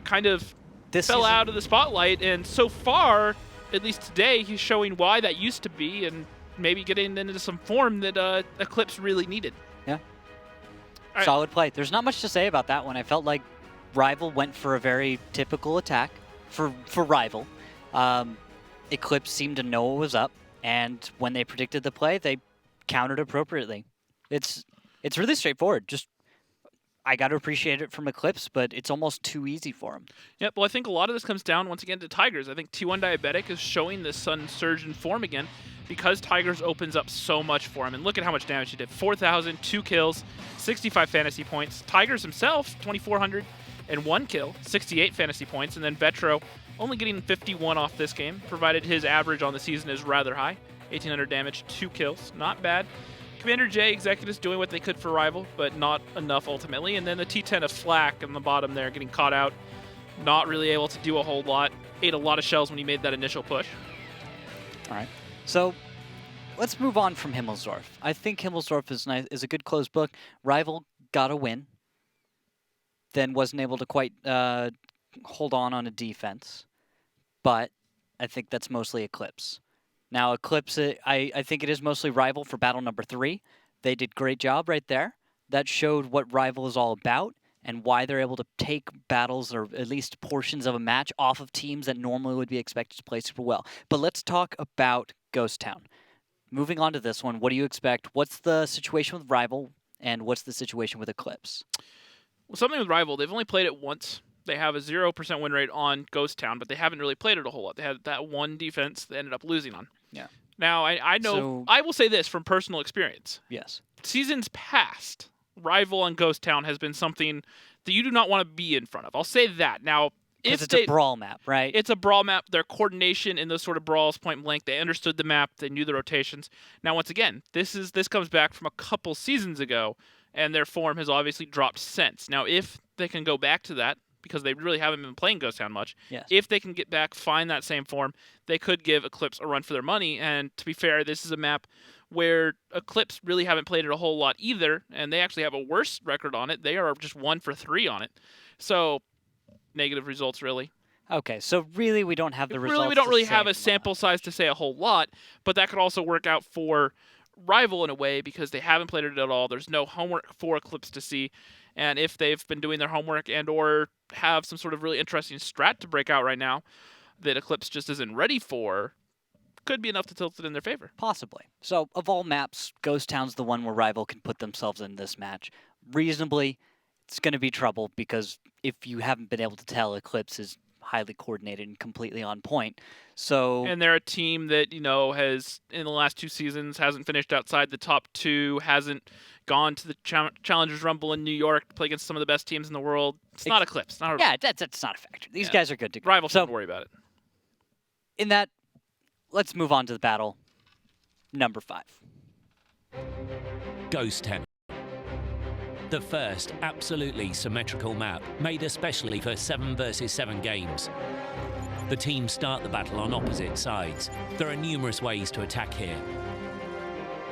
Kind of fell out of the spotlight, and so far, at least today, he's showing why that used to be and maybe getting into some form that Eclipse really needed. Yeah. Right. Solid play. There's not much to say about that one. I felt like Rival went for a very typical attack for Rival. Eclipse seemed to know what was up, and when they predicted the play, they countered appropriately. It's really straightforward. Just I got to appreciate it from Eclipse, but it's almost too easy for him. Yep, well, I think a lot of this comes down, once again, to Tigers. I think T1 Diabetic is showing this sudden surge in form again because Tigers opens up so much for him. And look at how much damage he did. 4,000, 2 kills, 65 fantasy points. Tigers himself, 2,400 and 1 kill, 68 fantasy points. And then Vetro only getting 51 off this game, provided his average on the season is rather high. 1,800 damage, 2 kills, not bad. Commander J, Executus doing what they could for Rival, but not enough ultimately. And then the T10 of Flak on the bottom there, getting caught out. Not really able to do a whole lot. Ate a lot of shells when he made that initial push. All right. So let's move on from Himmelsdorf. I think Himmelsdorf is a good closed book. Rival got a win, then wasn't able to quite hold on a defense. But I think that's mostly Eclipse. Now, Eclipse, I think it is mostly Rival for battle number 3. They did great job right there. That showed what Rival is all about and why they're able to take battles or at least portions of a match off of teams that normally would be expected to play super well. But let's talk about Ghost Town. Moving on to this one, what do you expect? What's the situation with Rival, and what's the situation with Eclipse? Well, something with Rival, they've only played it once. They have a 0% win rate on Ghost Town, but they haven't really played it a whole lot. They had that one defense they ended up losing on. Yeah. Now, I know, I will say this from personal experience. Yes. Seasons past, Rival on Ghost Town has been something that you do not want to be in front of. I'll say that. Now, Because it's a brawl map, right? It's a brawl map. Their coordination in those sort of brawls, point blank, they understood the map. They knew the rotations. Now, once again, this comes back from a couple seasons ago, and their form has obviously dropped since. Now, if they can go back to that, because they really haven't been playing Ghost Town much, yes. If they can get back, find that same form, they could give Eclipse a run for their money. And to be fair, this is a map where Eclipse really haven't played it a whole lot either, and they actually have a worse record on it. They are just 1 for 3 on it. So, negative results, really. Okay, so really we don't have the results. Really, we don't really have a sample size to say a whole lot, but that could also work out for Rival in a way because they haven't played it at all. There's no homework for Eclipse to see, and if they've been doing their homework and or have some sort of really interesting strat to break out right now that Eclipse just isn't ready for, could be enough to tilt it in their favor. Possibly. So, of all maps, Ghost Town's the one where Rival can put themselves in this match. Reasonably, it's going to be trouble because if you haven't been able to tell, Eclipse is highly coordinated and completely on point. So, and they're a team that, has, in the last 2 seasons, hasn't finished outside the top 2, hasn't gone to the Challengers Rumble in New York to play against some of the best teams in the world. It's not Eclipse. Yeah, that's not a factor. These guys are good to go. Rival shouldn't worry about it. In that, let's move on to the battle number 5. Ghost Town. The first absolutely symmetrical map, made especially for 7 versus 7 games. The teams start the battle on opposite sides. There are numerous ways to attack here.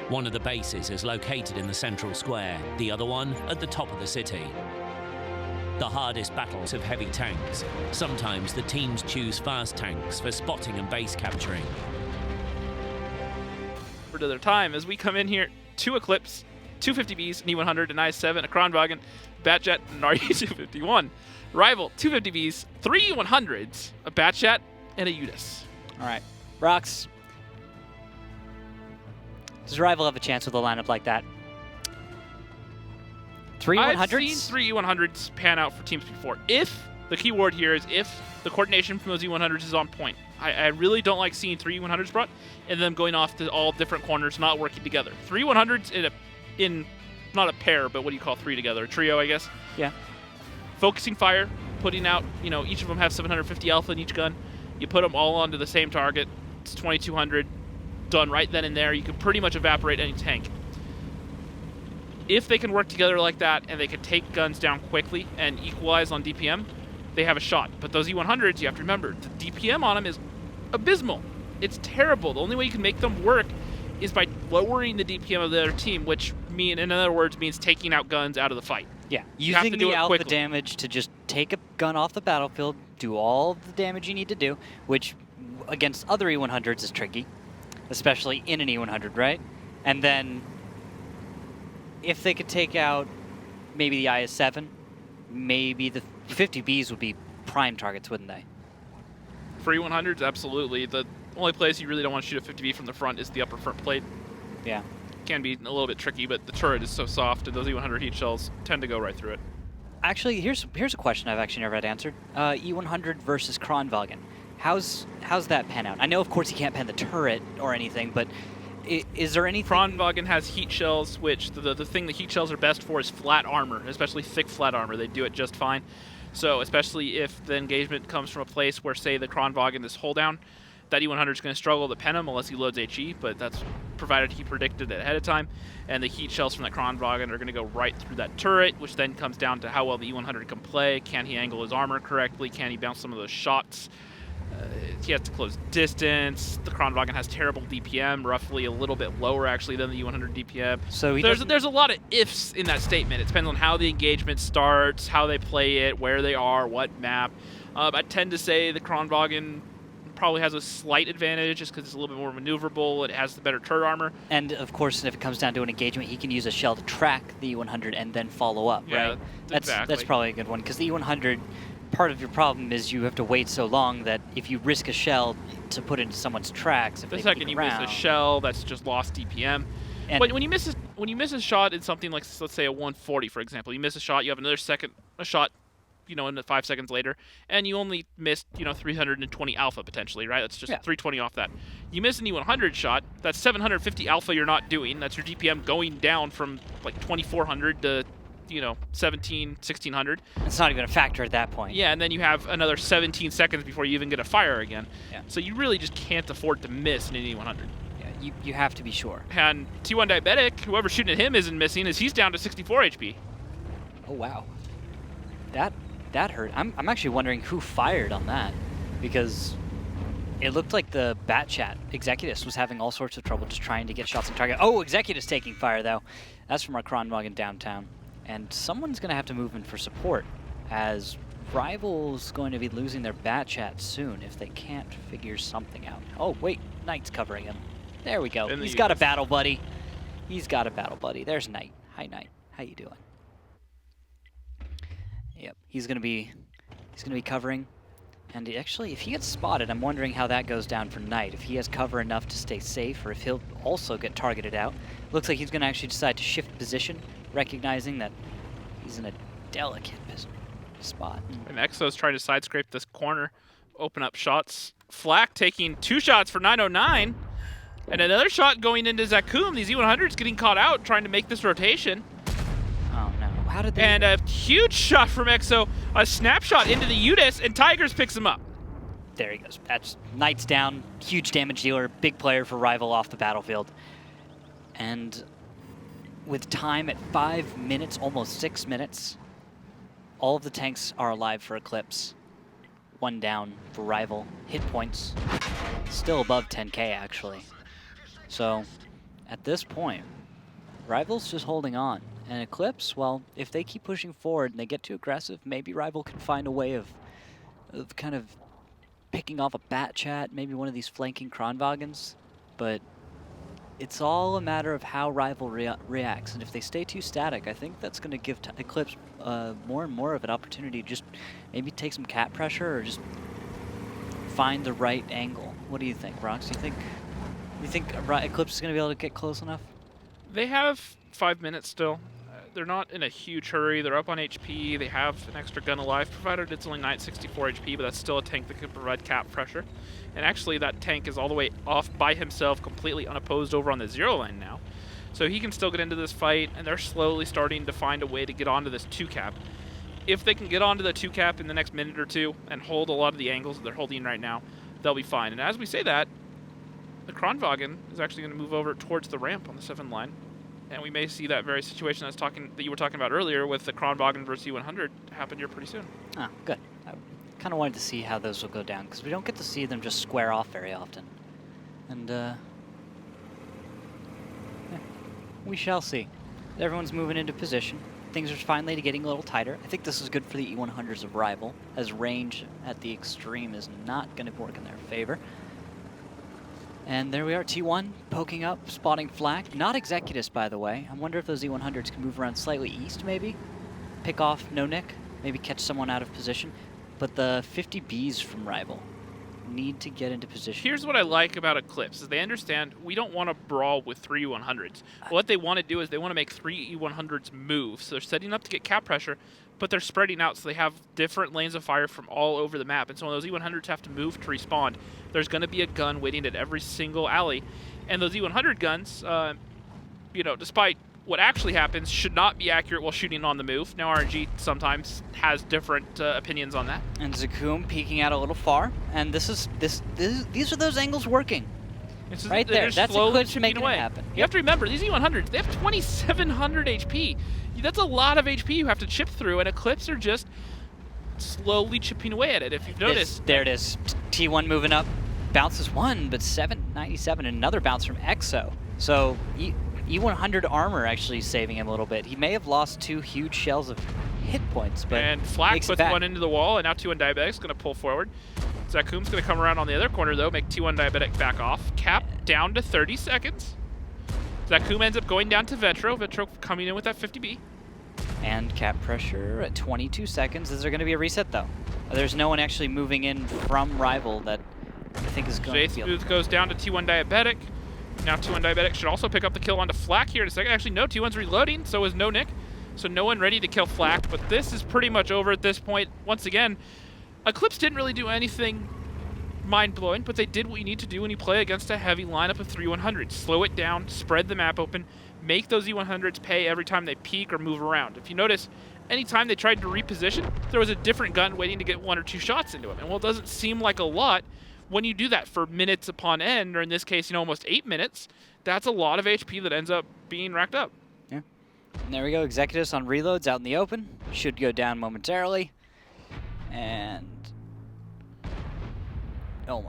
One of the bases is located in the central square, the other one at the top of the city. The hardest battles have heavy tanks. Sometimes the teams choose fast tanks for spotting and base capturing. To their time as we come in here, 2 Eclipse, 2 50Bs, an E100, an I-7, a Kronwagen, Batjet, and an RE251. Rival, 2 50Bs, 3 E100s, a Batjet, and a Udis. All right. Rox, does Rival have a chance with a lineup like that? 3 E100s? I've seen 3 E100s pan out for teams before. If, the key word here is if, the coordination from those E100s is on point. I really don't like seeing 3 E100s brought and them going off to all different corners, not working together. 3 E100s in not a pair, but what do you call 3 together? A trio, I guess? Yeah. Focusing fire, putting out, each of them have 750 alpha in each gun. You put them all onto the same target. It's 2200, done right then and there. You can pretty much evaporate any tank. If they can work together like that and they can take guns down quickly and equalize on DPM, they have a shot. But those E100s, you have to remember, the DPM on them is abysmal. It's terrible. The only way you can make them work is by lowering the DPM of the other team, which in other words means taking out guns out of the fight. Yeah, using the alpha damage to just take a gun off the battlefield, do all the damage you need to do, which against other E100s is tricky, especially in an E100, right? And then if they could take out maybe the IS-7, maybe the 50Bs would be prime targets, wouldn't they? For E100s, absolutely. The only place you really don't want to shoot a 50B from the front is the upper front plate. Yeah. Can be a little bit tricky, but the turret is so soft, and those E100 heat shells tend to go right through it. Actually, here's a question I've actually never had answered. E100 versus Kronwagen. How's that pan out? I know, of course, you can't pan the turret or anything, but is there anything? Kronwagen has heat shells, which the thing that heat shells are best for is flat armor, especially thick flat armor. They do it just fine. So especially if the engagement comes from a place where, say, the Kronwagen is hull down, that E100 is going to struggle to pen him unless he loads HE, but that's provided he predicted it ahead of time. And the heat shells from that Kronwagen are going to go right through that turret, which then comes down to how well the E100 can play. Can he angle his armor correctly? Can he bounce some of those shots? He has to close distance. The Kronwagen has terrible DPM, roughly a little bit lower actually than the E100 DPM. So there's a lot of ifs in that statement. It depends on how the engagement starts, how they play it, where they are, what map. I tend to say the Kronwagen probably has a slight advantage just because it's a little bit more maneuverable. It has the better turret armor. And of course, if it comes down to an engagement, he can use a shell to track the E100 and then follow up, Yeah, right? That's exactly. probably a good one, because the E100, part of your problem is you have to wait so long that if you risk a shell to put into someone's tracks, if The they second peek you around, miss a shell, that's just lost DPM. And- When you miss a shot in something like, let's say, a 140, for example, you miss a shot, you have another shot, in the 5 seconds later, and you only missed, 320 alpha potentially, right? That's just 320 off that. You miss an E100 shot, that's 750 alpha you're not doing. That's your DPM going down from like 2400 to 17, 1600. it's not even a factor at that point. Yeah, and then you have another 17 seconds before you even get a fire again. Yeah. So you really just can't afford to miss an E100. Yeah, you have to be sure. And T1 Diabetic, whoever's shooting at him isn't missing, as he's down to 64 HP. Oh wow, that hurt. I'm actually wondering who fired on that, because it looked like the Bat Chat Executus was having all sorts of trouble just trying to get shots on target. Oh, Executus taking fire though. That's from our Kronwagen downtown, and someone's gonna have to move in for support, as Rival's going to be losing their Bat Chat soon if they can't figure something out. Oh wait, Knight's covering him. There we go. He's got a battle buddy. He's got a battle buddy. There's Knight. Hi Knight. How you doing? Yep, he's gonna be covering, and actually, if he gets spotted, I'm wondering how that goes down for Knight. If he has cover enough to stay safe, or if he'll also get targeted out. Looks like he's gonna actually decide to shift position, recognizing that he's in a delicate spot. And Exo's trying to side scrape this corner, open up shots. Flak taking 2 shots for 909, and another shot going into Zakum. These E100s getting caught out, trying to make this rotation. Oh no, how did they... And a huge shot from Exo, a snapshot into the Udis, and Tigers picks him up. There he goes. That's Knight's down, huge damage dealer, big player for Rival off the battlefield. And with time at 5 minutes, almost 6 minutes, all of the tanks are alive for Eclipse. 1 down for Rival. Hit points still above 10k actually. So at this point, Rival's just holding on. And Eclipse, well, if they keep pushing forward and they get too aggressive, maybe Rival can find a way of kind of picking off a Bat Chat, maybe one of these flanking Kronwagens. But it's all a matter of how Rival reacts. And if they stay too static, I think that's going to give Eclipse more and more of an opportunity to just maybe take some cap pressure or just find the right angle. What do you think, Rox? Do you think Eclipse is going to be able to get close enough? They have 5 minutes still. They're not in a huge hurry. They're up on HP. They have an extra gun alive, provided it's only 964 HP, but that's still a tank that can provide cap pressure. And actually, that tank is all the way off by himself, completely unopposed over on the 0 line now. So he can still get into this fight, and they're slowly starting to find a way to get onto this 2-cap. If they can get onto the 2-cap in the next minute or two and hold a lot of the angles that they're holding right now, they'll be fine. And as we say that, the Kronwagen is actually going to move over towards the ramp on the 7 line. And we may see that very situation that you were talking about earlier with the Kronwagen versus E100 happen here pretty soon. Ah, good. I kind of wanted to see how those will go down, because we don't get to see them just square off very often. And, yeah, we shall see. Everyone's moving into position. Things are finally getting a little tighter. I think this is good for the E100's of Rival, as range at the extreme is not going to work in their favor. And there we are, T1 poking up, spotting Flak. Not Executus, by the way. I wonder if those E100s can move around slightly east, maybe? Pick off No Nick, maybe catch someone out of position. But the 50 Bs from Rival need to get into position. Here's what I like about Eclipse, is they understand we don't want to brawl with 3 E100s. What they want to do is they want to make 3 E100s move. So they're setting up to get cap pressure, but they're spreading out so they have different lanes of fire from all over the map. And so when those E100s have to move to respawn, there's going to be a gun waiting at every single alley. And those E100 guns, despite what actually happens, should not be accurate while shooting on the move. Now RNG sometimes has different opinions on that. And Zakum peeking out a little far, and these are those angles working. Right there, that's Eclipse making it happen. You have to remember, these E100s, they have 2,700 HP. That's a lot of HP you have to chip through, and Eclipse are just slowly chipping away at it, if you've noticed. There it is. T1 moving up. Bounces one, but 797, and another bounce from Exo. So E100 armor actually saving him a little bit. He may have lost 2 huge shells of hit points, but and Flak puts one into the wall, and now T1 Diabetic's going to pull forward. Zakum's going to come around on the other corner, though, make T1 Diabetic back off. Cap down to 30 seconds. Zakum ends up going down to Vetro. Vetro coming in with that 50B. And cap pressure at 22 seconds. Is there going to be a reset, though? There's no one actually moving in from Rival that I think is going to be Smooth goes down to T1 Diabetic. Now T1 Diabetic should also pick up the kill onto Flak here in a second. Actually, no, T1's reloading, so is No Nick. So no one ready to kill Flak, but this is pretty much over at this point. Once again, Eclipse didn't really do anything mind-blowing, but they did what you need to do when you play against a heavy lineup of 3-100s. Slow it down, spread the map open, make those E100s pay every time they peek or move around. If you notice, anytime they tried to reposition, there was a different gun waiting to get 1 or 2 shots into them. And while it doesn't seem like a lot, when you do that for minutes upon end, or in this case, almost 8 minutes, that's a lot of HP that ends up being racked up. Yeah. And there we go, Executus on reloads out in the open. Should go down momentarily. And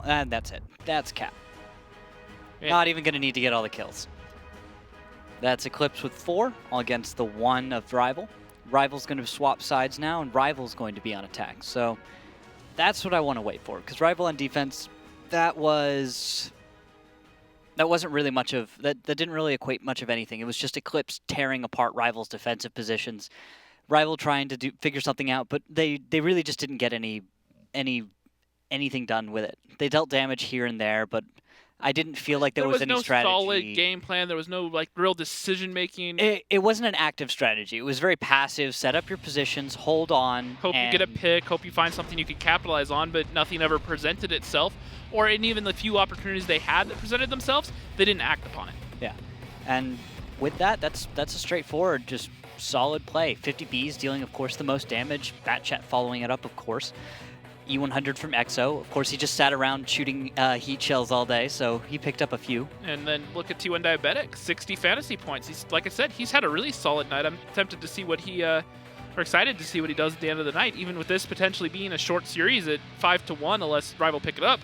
and that's it. That's cap. Yeah. Not even going to need to get all the kills. That's Eclipse with 4 against the 1 of Rival. Rival's going to swap sides now, and Rival's going to be on attack. So that's what I want to wait for, because Rival on defense, that wasn't really much of that. That didn't really equate much of anything. It was just Eclipse tearing apart Rival's defensive positions. Rival trying to figure something out, but they really just didn't get anything done with it. They dealt damage here and there, but I didn't feel like there was any strategy. There was no solid game plan. There was no real decision making. It wasn't an active strategy. It was very passive. Set up your positions, hold on. Hope you get a pick. Hope you find something you can capitalize on, but nothing ever presented itself. Or in even the few opportunities they had that presented themselves, they didn't act upon it. Yeah, and with that, that's a straightforward, just solid play. 50 Bs dealing, of course, the most damage. Batchat following it up, of course. E100 from EXO. Of course, he just sat around shooting heat shells all day, so he picked up a few. And then look at T1 Diabetic, 60 fantasy points. He's, like I said, he's had a really solid night. I'm tempted to see what he, or excited to see what he does at the end of the night. Even with this potentially being a short series at 5-1, unless Rival pick it up,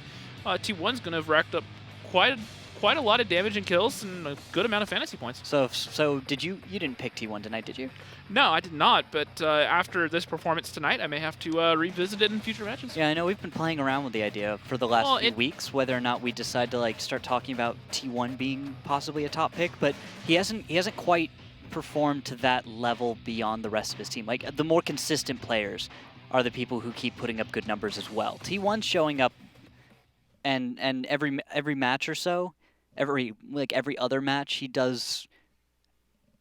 T1's going to have racked up quite a lot of damage and kills and a good amount of fantasy points. So did you didn't pick T1 tonight, did you? No, I did not, but after this performance tonight, I may have to revisit it in future matches. Yeah, I know we've been playing around with the idea for the last few weeks, whether or not we decide to start talking about T1 being possibly a top pick, but he hasn't quite performed to that level beyond the rest of his team. The more consistent players are the people who keep putting up good numbers as well. T1's showing up and every match or so, every other match, he does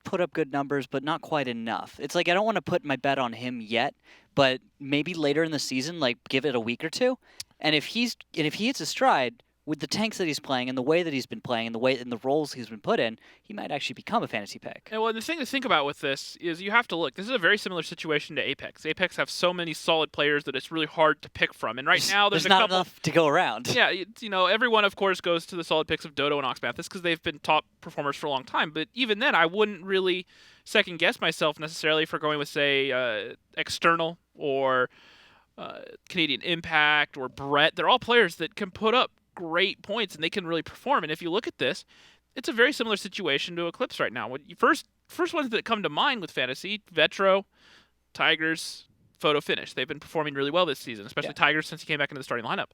put up good numbers, but not quite enough. It's I don't want to put my bet on him yet, but maybe later in the season, give it a week or two, and if he hits a stride with the tanks that he's playing and the way that he's been playing and the roles he's been put in, he might actually become a fantasy pick. And well, the thing to think about with this is you have to look. This is a very similar situation to Apex. Apex have so many solid players that it's really hard to pick from. And right now there's a not couple enough to go around. Yeah, everyone of course goes to the solid picks of Dodo and Oxmathis because they've been top performers for a long time. But even then, I wouldn't really second guess myself necessarily for going with say External or Canadian Impact or Brett. They're all players that can put up great points and they can really perform. And if you look at this, it's a very similar situation to Eclipse right now. First ones that come to mind with fantasy: Vetro, Tigers, Photo Finish. They've been performing really well this season, especially Tigers since he came back into the starting lineup.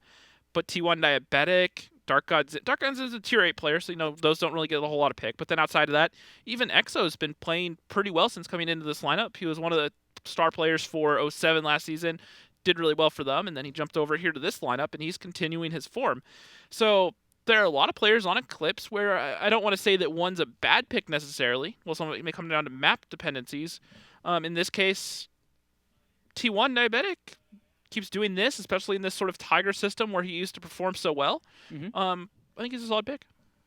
But T1 Diabetic, Dark Gods is a tier 8 player, so those don't really get a whole lot of pick. But then outside of that, even EXO's been playing pretty well since coming into this lineup. He was one of the star players for 07 last season. Did really well for them, and then he jumped over here to this lineup, and he's continuing his form. So there are a lot of players on Eclipse where I don't want to say that one's a bad pick necessarily. Well, some of it may come down to map dependencies. In this case, T1 Diabetic keeps doing this, especially in this sort of Tiger system where he used to perform so well. Mm-hmm. I think he's a solid pick.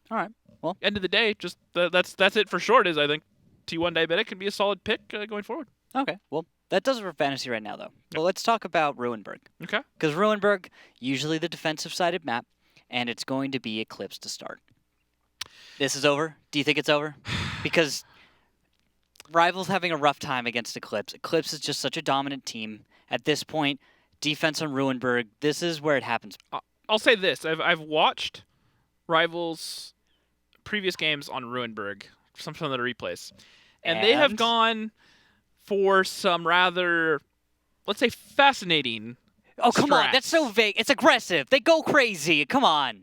All right. Well, end of the day, just that's it for short. Is I think T1 Diabetic can be a solid pick going forward. Okay. Well, that does it for fantasy right now, though. Yep. Well, let's talk about Ruinberg. Okay. Because Ruinberg, usually the defensive-sided map, and it's going to be Eclipse to start. This is over? Do you think it's over? Because Rival's having a rough time against Eclipse. Eclipse is just such a dominant team. At this point, defense on Ruinberg, this is where it happens. I'll say this. I've watched Rival's previous games on Ruinberg, some of the replays, and they have gone for some rather, let's say, fascinating Oh, come on. strats. That's so vague. It's aggressive. They go crazy. Come on.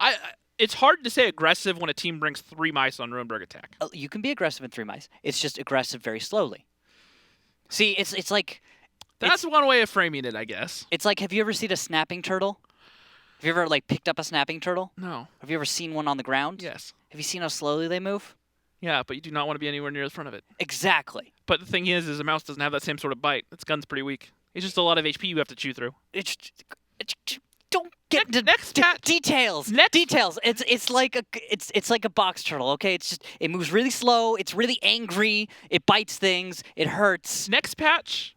It's hard to say aggressive when a team brings 3 mice on Ruinberg attack. You can be aggressive in 3 mice. It's just aggressive very slowly. See, it's like... That's one way of framing it, I guess. It's like, have you ever seen a snapping turtle? Have you ever, like, picked up a snapping turtle? No. Have you ever seen one on the ground? Yes. Have you seen how slowly they move? Yeah, but you do not want to be anywhere near the front of it. Exactly. But the thing is a mouse doesn't have that same sort of bite. Its gun's pretty weak. It's just a lot of HP you have to chew through. Don't get into details. Details. It's like a box turtle. Okay, it moves really slow. It's really angry. It bites things. It hurts. Next patch,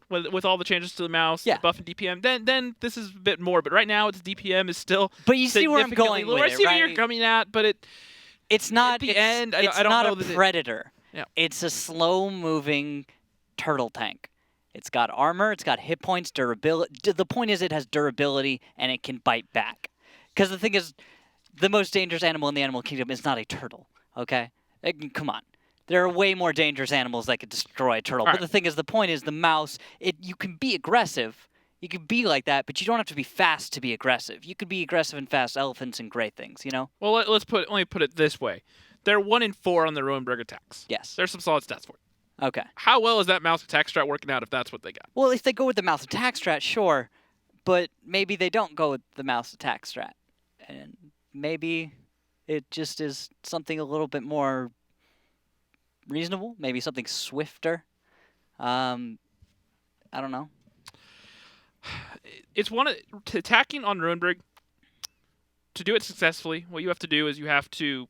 with all the changes to the mouse, the buff and DPM, then this is a bit more. But right now, its DPM is still. But you see where I'm going with it, I see where right? you're coming at, but it's not. At the end, I it's don't not know a predator. Yeah. It's a slow-moving turtle tank. It's got armor. It's got hit points, durability. The point is, it has durability and it can bite back. Because the thing is, the most dangerous animal in the animal kingdom is not a turtle. Okay, come on. There are way more dangerous animals that could destroy a turtle. But the thing is, the point is, the mouse. You can be aggressive. You can be like that, but you don't have to be fast to be aggressive. You could be aggressive and fast elephants and great things. You know. Well, let me put it this way. They're 1 in 4 on the Ruinberg attacks. Yes. There's some solid stats for it. Okay. How well is that mouse attack strat working out if that's what they got? Well, if they go with the mouse attack strat, sure. But maybe they don't go with the mouse attack strat. And maybe it just is something a little bit more reasonable. Maybe something swifter. I don't know. It's attacking on Ruinberg. To do it successfully, what you have to do is you have to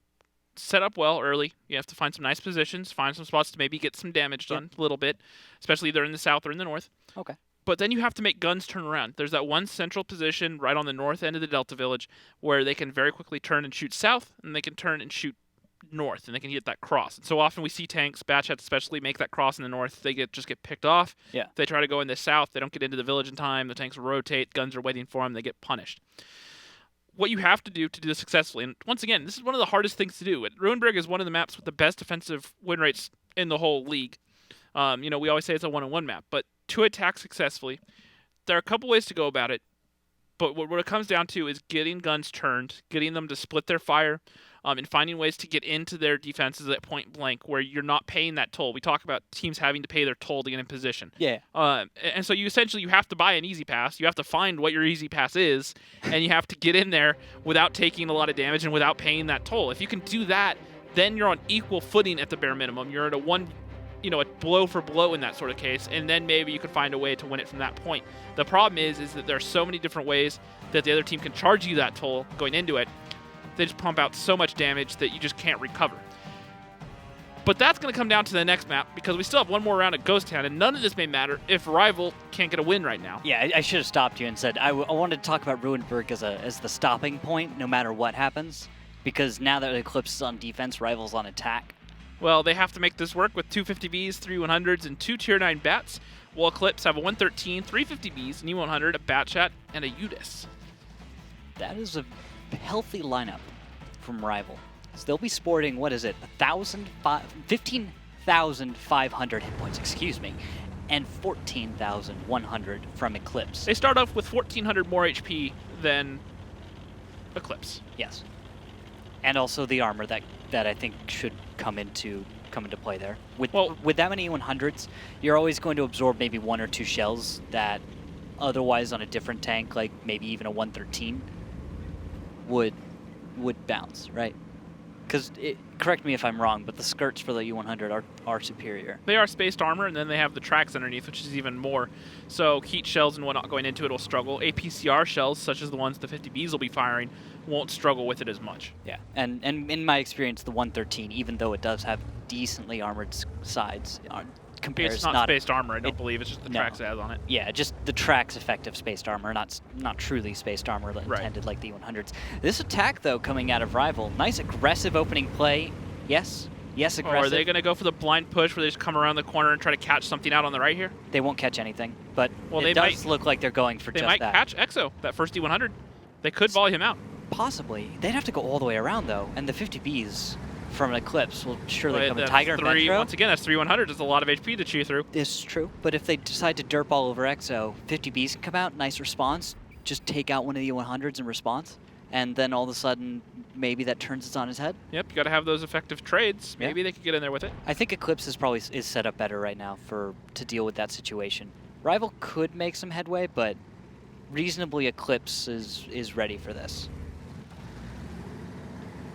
set up well early. You have to find some nice positions, find some spots to maybe get some damage done a little bit, especially either in the south or in the north. Okay. But then you have to make guns turn around. There's that one central position right on the north end of the Delta Village where they can very quickly turn and shoot south, and they can turn and shoot north, and they can get that cross. And so often we see tanks, batch hats especially, make that cross in the north. They just get picked off. Yeah. If they try to go in the south, they don't get into the village in time. The tanks rotate. Guns are waiting for them. They get punished. What you have to do this successfully, and once again, this is one of the hardest things to do. Ruinberg is one of the maps with the best defensive win rates in the whole league. We always say it's a 1-on-1 map, but to attack successfully, there are a couple ways to go about it. But what it comes down to is getting guns turned, getting them to split their fire, and finding ways to get into their defenses at point blank where you're not paying that toll. We talk about teams having to pay their toll to get in position. Yeah. And so you have to buy an easy pass. You have to find what your easy pass is, and you have to get in there without taking a lot of damage and without paying that toll. If you can do that, then you're on equal footing at the bare minimum. You're at a blow for blow in that sort of case, and then maybe you could find a way to win it from that point. The problem is that there are so many different ways that the other team can charge you that toll going into it. They just pump out so much damage that you just can't recover. But that's going to come down to the next map, because we still have one more round at Ghost Town, and none of this may matter if Rival can't get a win right now. Yeah, I should have stopped you and said I wanted to talk about Ruinberg as the stopping point, no matter what happens, because now that Eclipse is on defense, Rival's on attack. Well, they have to make this work with 2 50Bs, 3 100s, and 2 Tier 9 bats, while Eclipse have a 113, 3 50Bs, an E100, a bat chat, and a UDIS. That is a healthy lineup from Rival. So they'll be sporting, what is it, 15,500 hit points, and 14,100 from Eclipse. They start off with 1,400 more HP than Eclipse. Yes. And also the armor that I think should come into play there. With that many 100s, you're always going to absorb maybe 1 or 2 shells that otherwise on a different tank, like maybe even a 113, would bounce, right? Because, correct me if I'm wrong, but the skirts for the U100 are superior. They are spaced armor, and then they have the tracks underneath, which is even more. So heat shells and whatnot going into it will struggle. APCR shells, such as the ones the 50Bs will be firing, won't struggle with it as much. Yeah, and in my experience, the 113, even though it does have decently armored sides, compares it's not spaced armor, I don't believe. It's just the tracks it has on it. Yeah, just the tracks effective spaced armor, not truly spaced armor intended like the 100s. This attack, though, coming out of Rival, nice aggressive opening play. Yes, aggressive. Or are they going to go for the blind push where they just come around the corner and try to catch something out on the right here? They won't catch anything, but it does look like they're going for just that. They might catch Exo, that first D100. They could volley him out. Possibly. They'd have to go all the way around, though, and the 50Bs from an Eclipse will surely But come a that's Tiger and Metro. Once again, that's 3-100. It's a lot of HP to chew through. It's true, but if they decide to derp all over EXO, 50Bs can come out, nice response, just take out one of the E100s in response, and then all of a sudden, maybe that turns it on his head. Yep, you got to have those effective trades. Maybe they could get in there with it. I think Eclipse is set up better right now to deal with that situation. Rival could make some headway, but reasonably Eclipse is ready for this.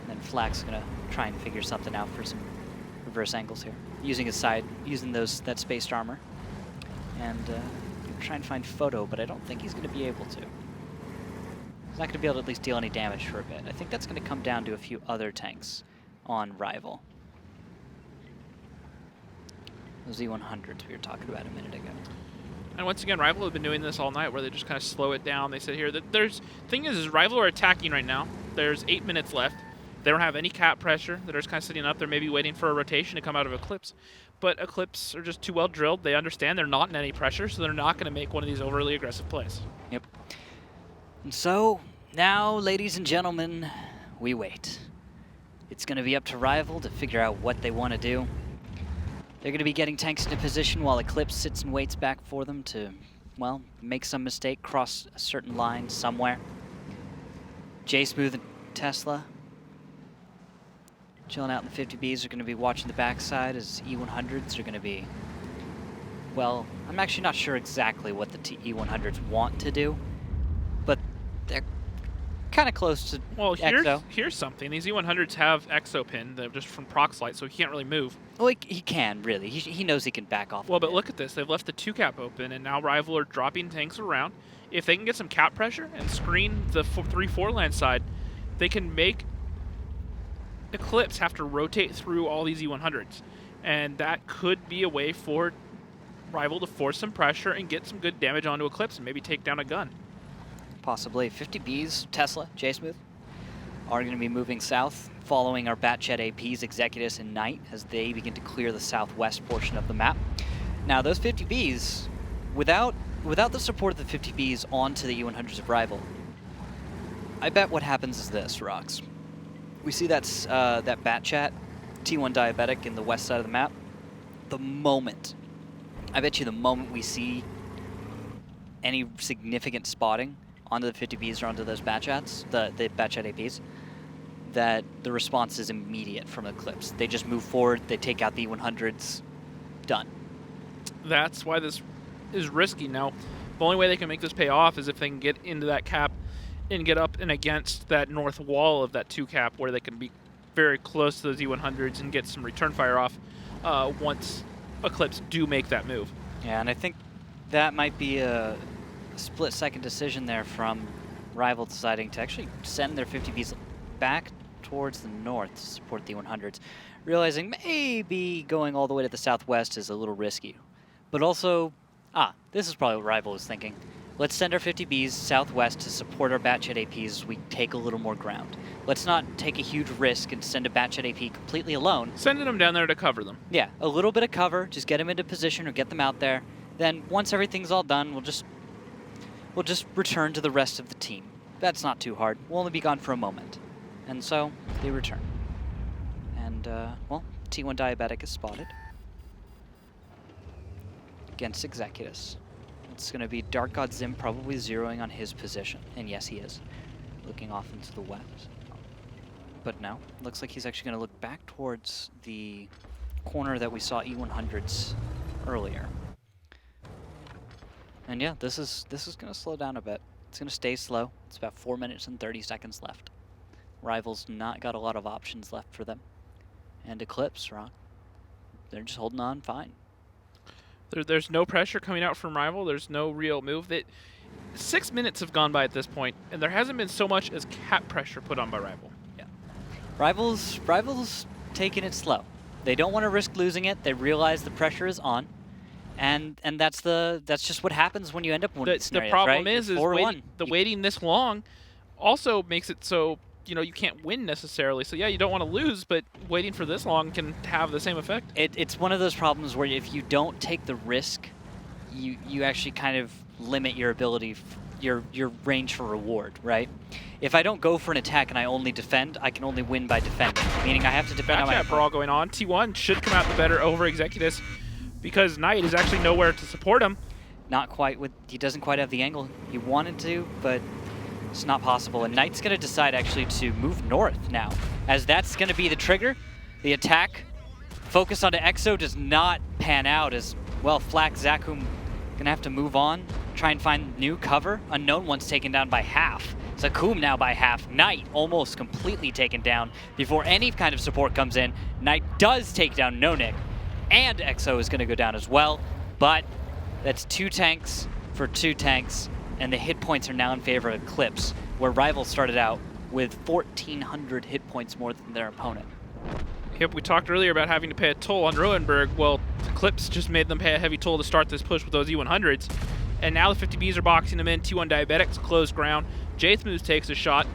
And then Flack's gonna try and figure something out for some reverse angles here, using that spaced armor, and try and find Photo, but I don't think he's gonna be able to. He's not gonna be able to at least deal any damage for a bit. I think that's gonna come down to a few other tanks on Rival. Those E100s we were talking about a minute ago. And once again, Rival have been doing this all night, where they just kind of slow it down. They sit here. Thing is Rival are attacking right now. There's 8 minutes left. They don't have any cap pressure. They're just kind of sitting up. They're maybe waiting for a rotation to come out of Eclipse. But Eclipse are just too well drilled. They understand they're not in any pressure, so they're not going to make one of these overly aggressive plays. Yep. And so, now, ladies and gentlemen, we wait. It's going to be up to Rival to figure out what they want to do. They're going to be getting tanks into position while Eclipse sits and waits back for them to, well, make some mistake, cross a certain line somewhere. J-Smooth and Tesla chilling out in the 50Bs are going to be watching the backside as E100s are going to be, well, I'm actually not sure exactly what the E100s want to do, but they're kind of close to EXO. Here's something. These E100s have EXO pin. They're just from Proxlite, so he can't really move. Well, he can, really. He knows he can back off. Well, but look at this. They've left the 2-cap open, and now Rival are dropping tanks around. If they can get some cap pressure and screen the 3-4 land side, they can make Eclipse have to rotate through all these E100s. And that could be a way for Rival to force some pressure and get some good damage onto Eclipse and maybe take down a gun. Possibly. 50Bs, Tesla, J-Smooth, are going to be moving south, following our Batchet APs, Executus and Knight, as they begin to clear the southwest portion of the map. Now, those 50Bs, without the support of the 50Bs onto the E100s of Rival, I bet what happens is this, Rox. We see that Batchat, T1 Diabetic in the west side of the map. I bet you the moment we see any significant spotting onto the 50Bs or onto those Batchats, the Batchat APs, that the response is immediate from Eclipse. They just move forward, they take out the E100s, done. That's why this is risky. Now, the only way they can make this pay off is if they can get into that cap and get up and against that north wall of that 2-cap, where they can be very close to those E100s and get some return fire off once Eclipse do make that move. Yeah, and I think that might be a split-second decision there from Rival deciding to actually send their 50Bs back towards the north to support the 100s, realizing maybe going all the way to the southwest is a little risky. But also, this is probably what Rival was thinking. Let's send our 50Bs southwest to support our Batchet APs as we take a little more ground. Let's not take a huge risk and send a Batchet AP completely alone. Sending them down there to cover them. Yeah, a little bit of cover, just get them into position or get them out there. Then once everything's all done, we'll just return to the rest of the team. That's not too hard. We'll only be gone for a moment. And so, they return. And, well, T1 Diabetic is spotted against Executus. It's going to be Dark God Zim probably zeroing on his position. And yes, he is. Looking off into the west. But no, looks like he's actually going to look back towards the corner that we saw E100s earlier. And yeah, this is going to slow down a bit. It's going to stay slow. It's about 4 minutes and 30 seconds left. Rival's not got a lot of options left for them. And Eclipse, they're just holding on fine. There's no pressure coming out from Rival. There's no real move. 6 minutes have gone by at this point, and there hasn't been so much as cap pressure put on by Rival. Yeah, Rival's taking it slow. They don't want to risk losing it. They realize the pressure is on, and that's just what happens when you end up winning scenarios, the problem right? is waiting this long also makes it so you can't win necessarily. So yeah, you don't want to lose, but waiting for this long can have the same effect. It's one of those problems where if you don't take the risk, you actually kind of limit your ability, your range for reward, right? if I don't go for an attack and I only defend, I can only win by defending, meaning I have to defend on my Backchat brawl going on. T1 should come out the better over Executus because Knight is actually nowhere to support him. Not quite he doesn't quite have the angle he wanted to, but it's not possible. And Knight's going to decide actually to move north now, as that's going to be the trigger. The attack focus onto Exo does not pan out as, well, Flak Zakum going to have to move on, try and find new cover. Unknown One's taken down by half. Zakum now by half. Knight almost completely taken down before any kind of support comes in. Knight does take down Nonik, and Exo is going to go down as well, but that's 2 tanks for 2 tanks, and the hit points are now in favor of Eclipse, where Rival started out with 1,400 hit points more than their opponent. Yep, we talked earlier about having to pay a toll on Roenberg. Well, Eclipse just made them pay a heavy toll to start this push with those E100s. And now the 50Bs are boxing them in. T1 Diabetics close ground. Jthmooth takes a shot.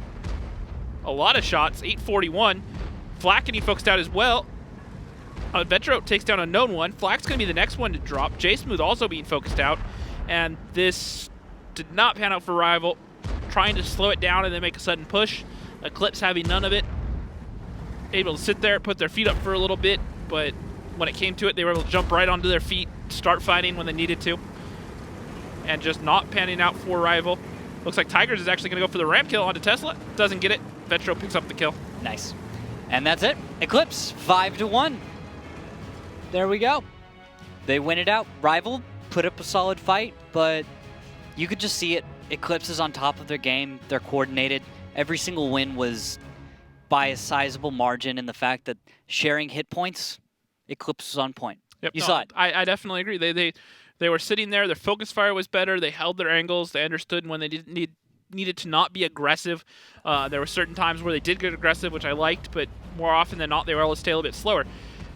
A lot of shots. 841. Flak getting focused out as well. Vetro takes down Unknown One. Flak's going to be the next one to drop. Jthmooth also being focused out. And this did not pan out for Rival. Trying to slow it down and then make a sudden push. Eclipse having none of it. Able to sit there, put their feet up for a little bit, but when it came to it, they were able to jump right onto their feet, start fighting when they needed to, and just not panning out for Rival. Looks like Tigers is actually going to go for the ramp kill onto Tesla. Doesn't get it. Vetro picks up the kill. Nice. And that's it. Eclipse, 5-1. There we go. They win it out. Rival put up a solid fight, but you could just see it. Eclipse is on top of their game. They're coordinated. Every single win was by a sizable margin in the fact that sharing hit points, Eclipse was on point. Yep, You saw it. I definitely agree. They were sitting there. Their focus fire was better. They held their angles. They understood when they needed to not be aggressive. There were certain times where they did get aggressive, which I liked, but more often than not, they were able to stay a little bit slower.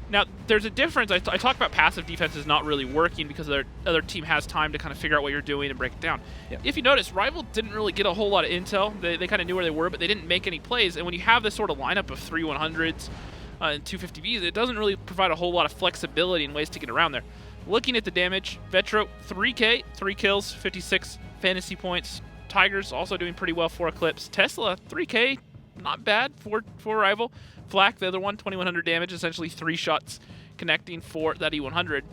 Now, there's a difference. I talk about passive defenses not really working because their other team has time to kind of figure out what you're doing and break it down. Yep. If you notice, Rival didn't really get a whole lot of intel. They kind of knew where they were, but they didn't make any plays. And when you have this sort of lineup of 3 100s and 2 50Bs, it doesn't really provide a whole lot of flexibility and ways to get around there. Looking at the damage, Vetro, 3K, 3 kills, 56 fantasy points. Tigers also doing pretty well for Eclipse. Tesla, 3K, not bad for Rival. Flak, the other one, 2,100 damage, essentially 3 shots connecting for that E100.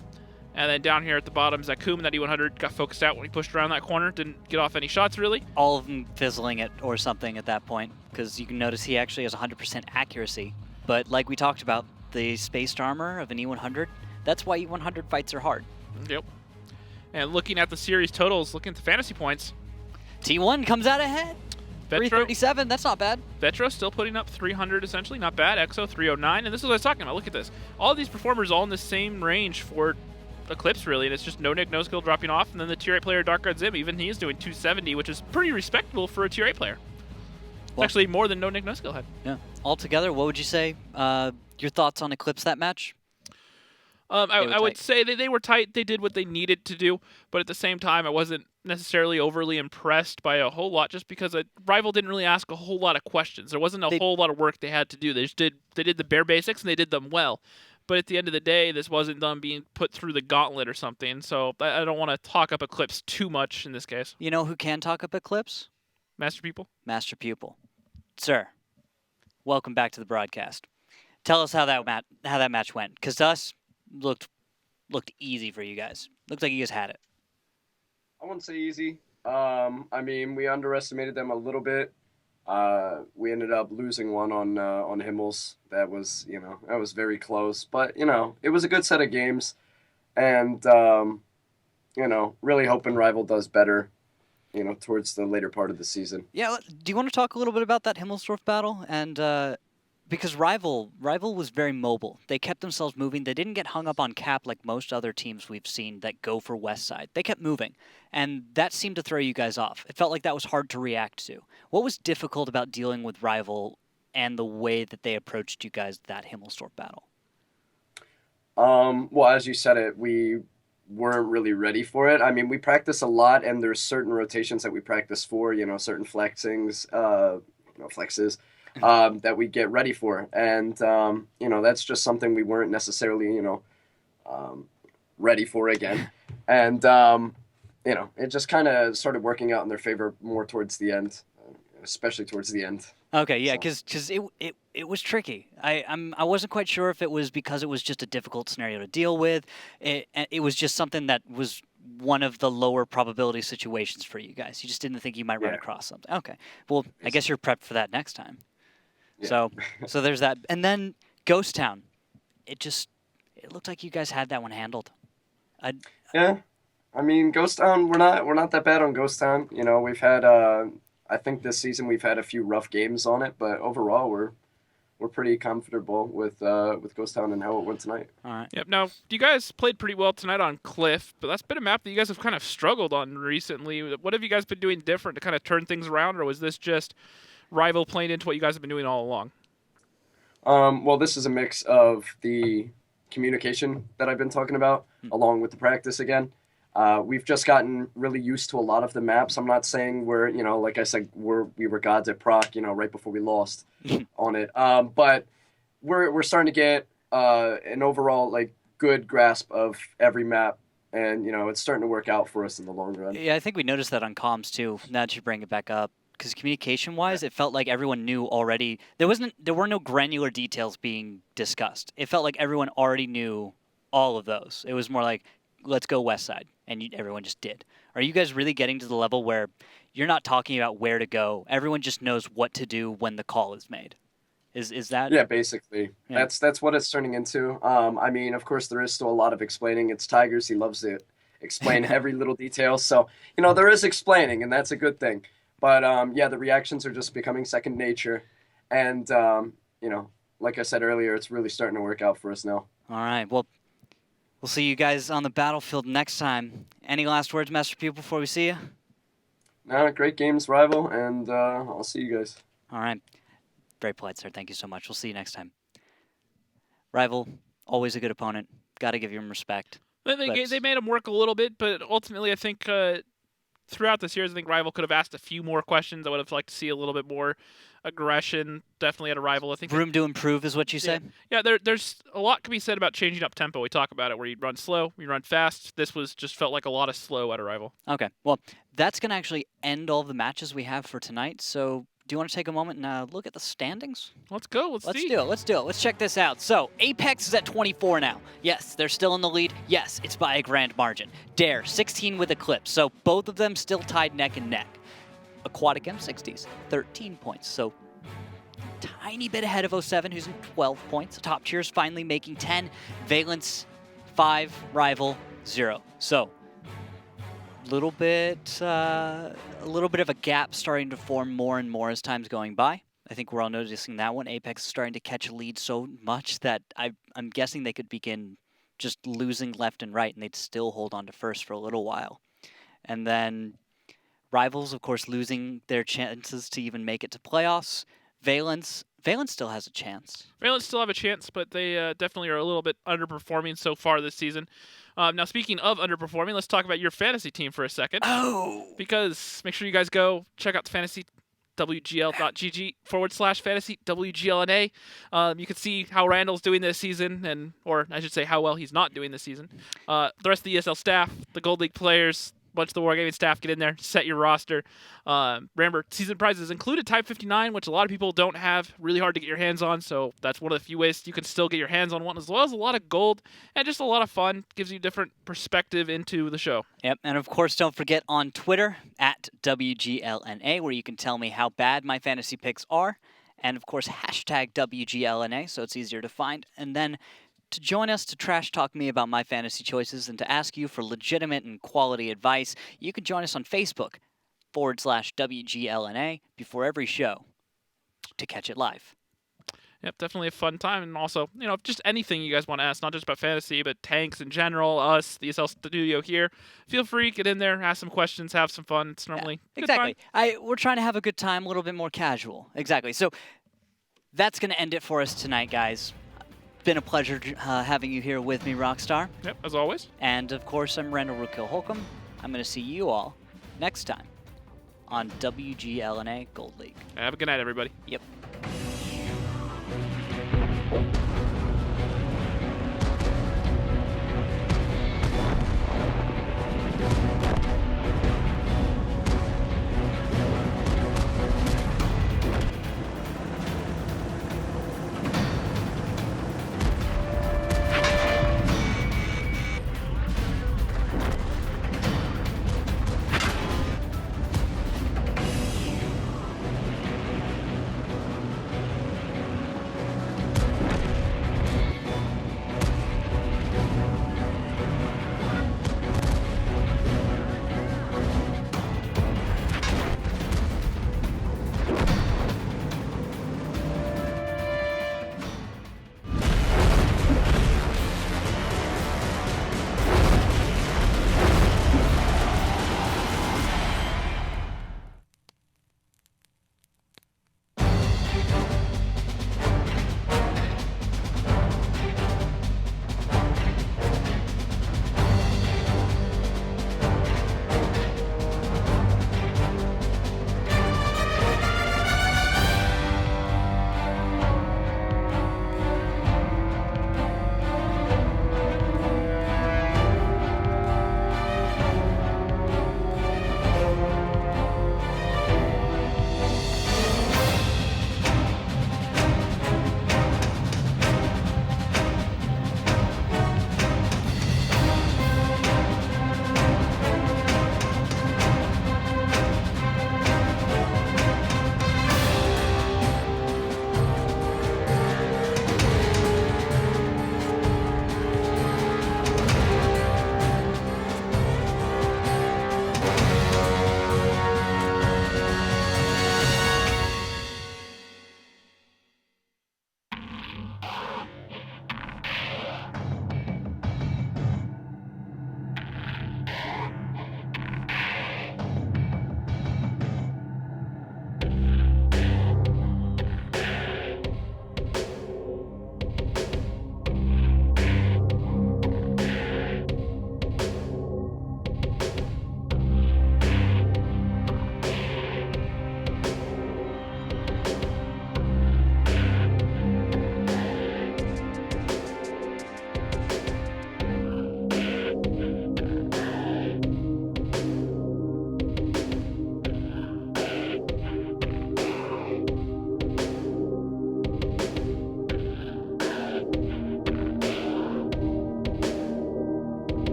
And then down here at the bottom, Zakum, that E100 got focused out when he pushed around that corner. Didn't get off any shots, really. All of them fizzling it or something at that point, because you can notice he actually has 100% accuracy. But like we talked about, the spaced armor of an E100, that's why E100 fights are hard. Yep. And looking at the series totals, looking at the fantasy points. T1 comes out ahead. 337, that's not bad. Vetro still putting up 300 essentially, not bad. Exo 309, and this is what I was talking about. Look at this. All of these performers all in the same range for Eclipse really, and it's just no Nick, no skill dropping off, and then the tier 8 player Dark God Zim, even he is doing 270, which is pretty respectable for a tier 8 player. Well, actually more than no Nick, no skill had. Yeah. Altogether, what would you say? Your thoughts on Eclipse that match? I would say that they were tight. They did what they needed to do, but at the same time, I wasn't necessarily overly impressed by a whole lot, just because a Rival didn't really ask a whole lot of questions. There wasn't a whole lot of work they had to do. They did the bare basics, and they did them well. But at the end of the day, this wasn't them being put through the gauntlet or something. So I don't want to talk up Eclipse too much in this case. You know who can talk up Eclipse? Master Pupil. Master Pupil. Sir, welcome back to the broadcast. Tell us how that match went, because to us looked easy for you guys. Looked like you guys had it. I wouldn't say easy. I mean, we underestimated them a little bit. We ended up losing one on Himmels. That was very close. But, it was a good set of games. And, really hoping Rival does better, towards the later part of the season. Yeah, do you want to talk a little bit about that Himmelsdorf battle? And because Rival was very mobile. They kept themselves moving. They didn't get hung up on cap like most other teams we've seen that go for West Side. They kept moving, and that seemed to throw you guys off. It felt like that was hard to react to. What was difficult about dealing with Rival and the way that they approached you guys that Himmelsdorf battle? Well, as you said it, we weren't really ready for it. I mean, we practice a lot, and there's certain rotations that we practice for, certain flexes, that we get ready for. And, that's just something we weren't necessarily, ready for again. And, it just kind of started working out in their favor more towards the end. especially towards the end. Okay, yeah, because it was tricky. I wasn't quite sure if it was because it was just a difficult scenario to deal with. It was just something that was one of the lower probability situations for you guys. You just didn't think you might run across something. Okay, well, I guess you're prepped for that next time. Yeah. So there's that, and then Ghost Town. It looked like you guys had that one handled. Yeah, I mean, Ghost Town, we're not that bad on Ghost Town. You know, we've had I think this season we've had a few rough games on it, but overall we're pretty comfortable with Ghost Town and how it went tonight. All right. Yep. Now, you guys played pretty well tonight on Cliff, but that's been a map that you guys have kind of struggled on recently. What have you guys been doing different to kind of turn things around, or was this just Rival playing into what you guys have been doing all along? Well, this is a mix of the communication that I've been talking about, along with the practice again. We've just gotten really used to a lot of the maps. I'm not saying we're, you know, like I said, we were gods at Proc, you know, right before we lost on it. But we're starting to get an overall like good grasp of every map, and you know, it's starting to work out for us in the long run. Yeah, I think we noticed that on comms too. Now that you bring it back up, because communication-wise, it felt like everyone knew already. There were no granular details being discussed. It felt like everyone already knew all of those. It was more like, let's go west side, and everyone just did. Are you guys really getting to the level where you're not talking about where to go? Everyone just knows what to do when the call is made. Is that? Yeah, basically. Yeah. That's what it's turning into. I mean, of course, there is still a lot of explaining. It's Tigers. He loves to explain every little detail. So, you know, there is explaining, and that's a good thing. But, yeah, the reactions are just becoming second nature. And, you know, like I said earlier, it's really starting to work out for us now. All right. Well, we'll see you guys on the battlefield next time. Any last words, Master Pupil, before we see you? No, great games, Rival, and I'll see you guys. All right. Very polite, sir. Thank you so much. We'll see you next time. Rival, always a good opponent. Got to give him respect. They made him work a little bit, but ultimately I think throughout the series, I think Rival could have asked a few more questions. I would have liked to see a little bit more aggression. Definitely at a Rival. I think room to improve is what you say? Yeah, there's a lot can be said about changing up tempo. We talk about it where you run slow, you run fast. This was just felt like a lot of slow at a Rival. Okay, well, that's going to actually end all the matches we have for tonight. So do you want to take a moment and look at the standings? Let's go. Let's see. Let's do it. Let's check this out. So Apex is at 24 now. Yes, they're still in the lead. Yes, it's by a grand margin. Dare, 16 with Eclipse. So both of them still tied neck and neck. Aquatic M60s, 13 points. So tiny bit ahead of 07, who's in 12 points. Top Tier's finally making 10. Valence, 5. Rival, 0. So a little bit of a gap starting to form more and more as time's going by. I think we're all noticing that one. Apex is starting to catch a lead so much that I'm guessing they could begin just losing left and right, and they'd still hold on to first for a little while. And then Rivals, of course, losing their chances to even make it to playoffs. Valence still has a chance. Valence still have a chance, but they definitely are a little bit underperforming so far this season. Now, speaking of underperforming, let's talk about your fantasy team for a second. Oh! Because make sure you guys go check out the fantasy, WGL.GG/fantasy, WGLNA. You can see how Randall's doing this season, or I should say how well he's not doing this season. The rest of the ESL staff, the Gold League players, bunch of the Wargaming staff, get in there, set your roster. Remember, season prizes included Type 59, which a lot of people don't have, really hard to get your hands on, so that's one of the few ways you can still get your hands on one, as well as a lot of gold, and just a lot of fun. Gives you a different perspective into the show. Yep, and of course, don't forget on Twitter, at WGLNA, where you can tell me how bad my fantasy picks are, and of course, hashtag WGLNA, so it's easier to find, and then to join us to trash talk me about my fantasy choices and to ask you for legitimate and quality advice, you can join us on Facebook /WGLNA before every show to catch it live. Yep, definitely a fun time. And also, you know, just anything you guys want to ask, not just about fantasy, but tanks in general, us, the ESL studio here. Feel free, get in there, ask some questions, have some fun. It's normally good exactly. time. We're trying to have a good time, a little bit more casual. Exactly. So that's going to end it for us tonight, guys. Been a pleasure having you here with me, Rockstar. Yep, as always. And, of course, I'm Randall Rookhill Holcomb. I'm going to see you all next time on WGLNA Gold League. Have a good night, everybody. Yep.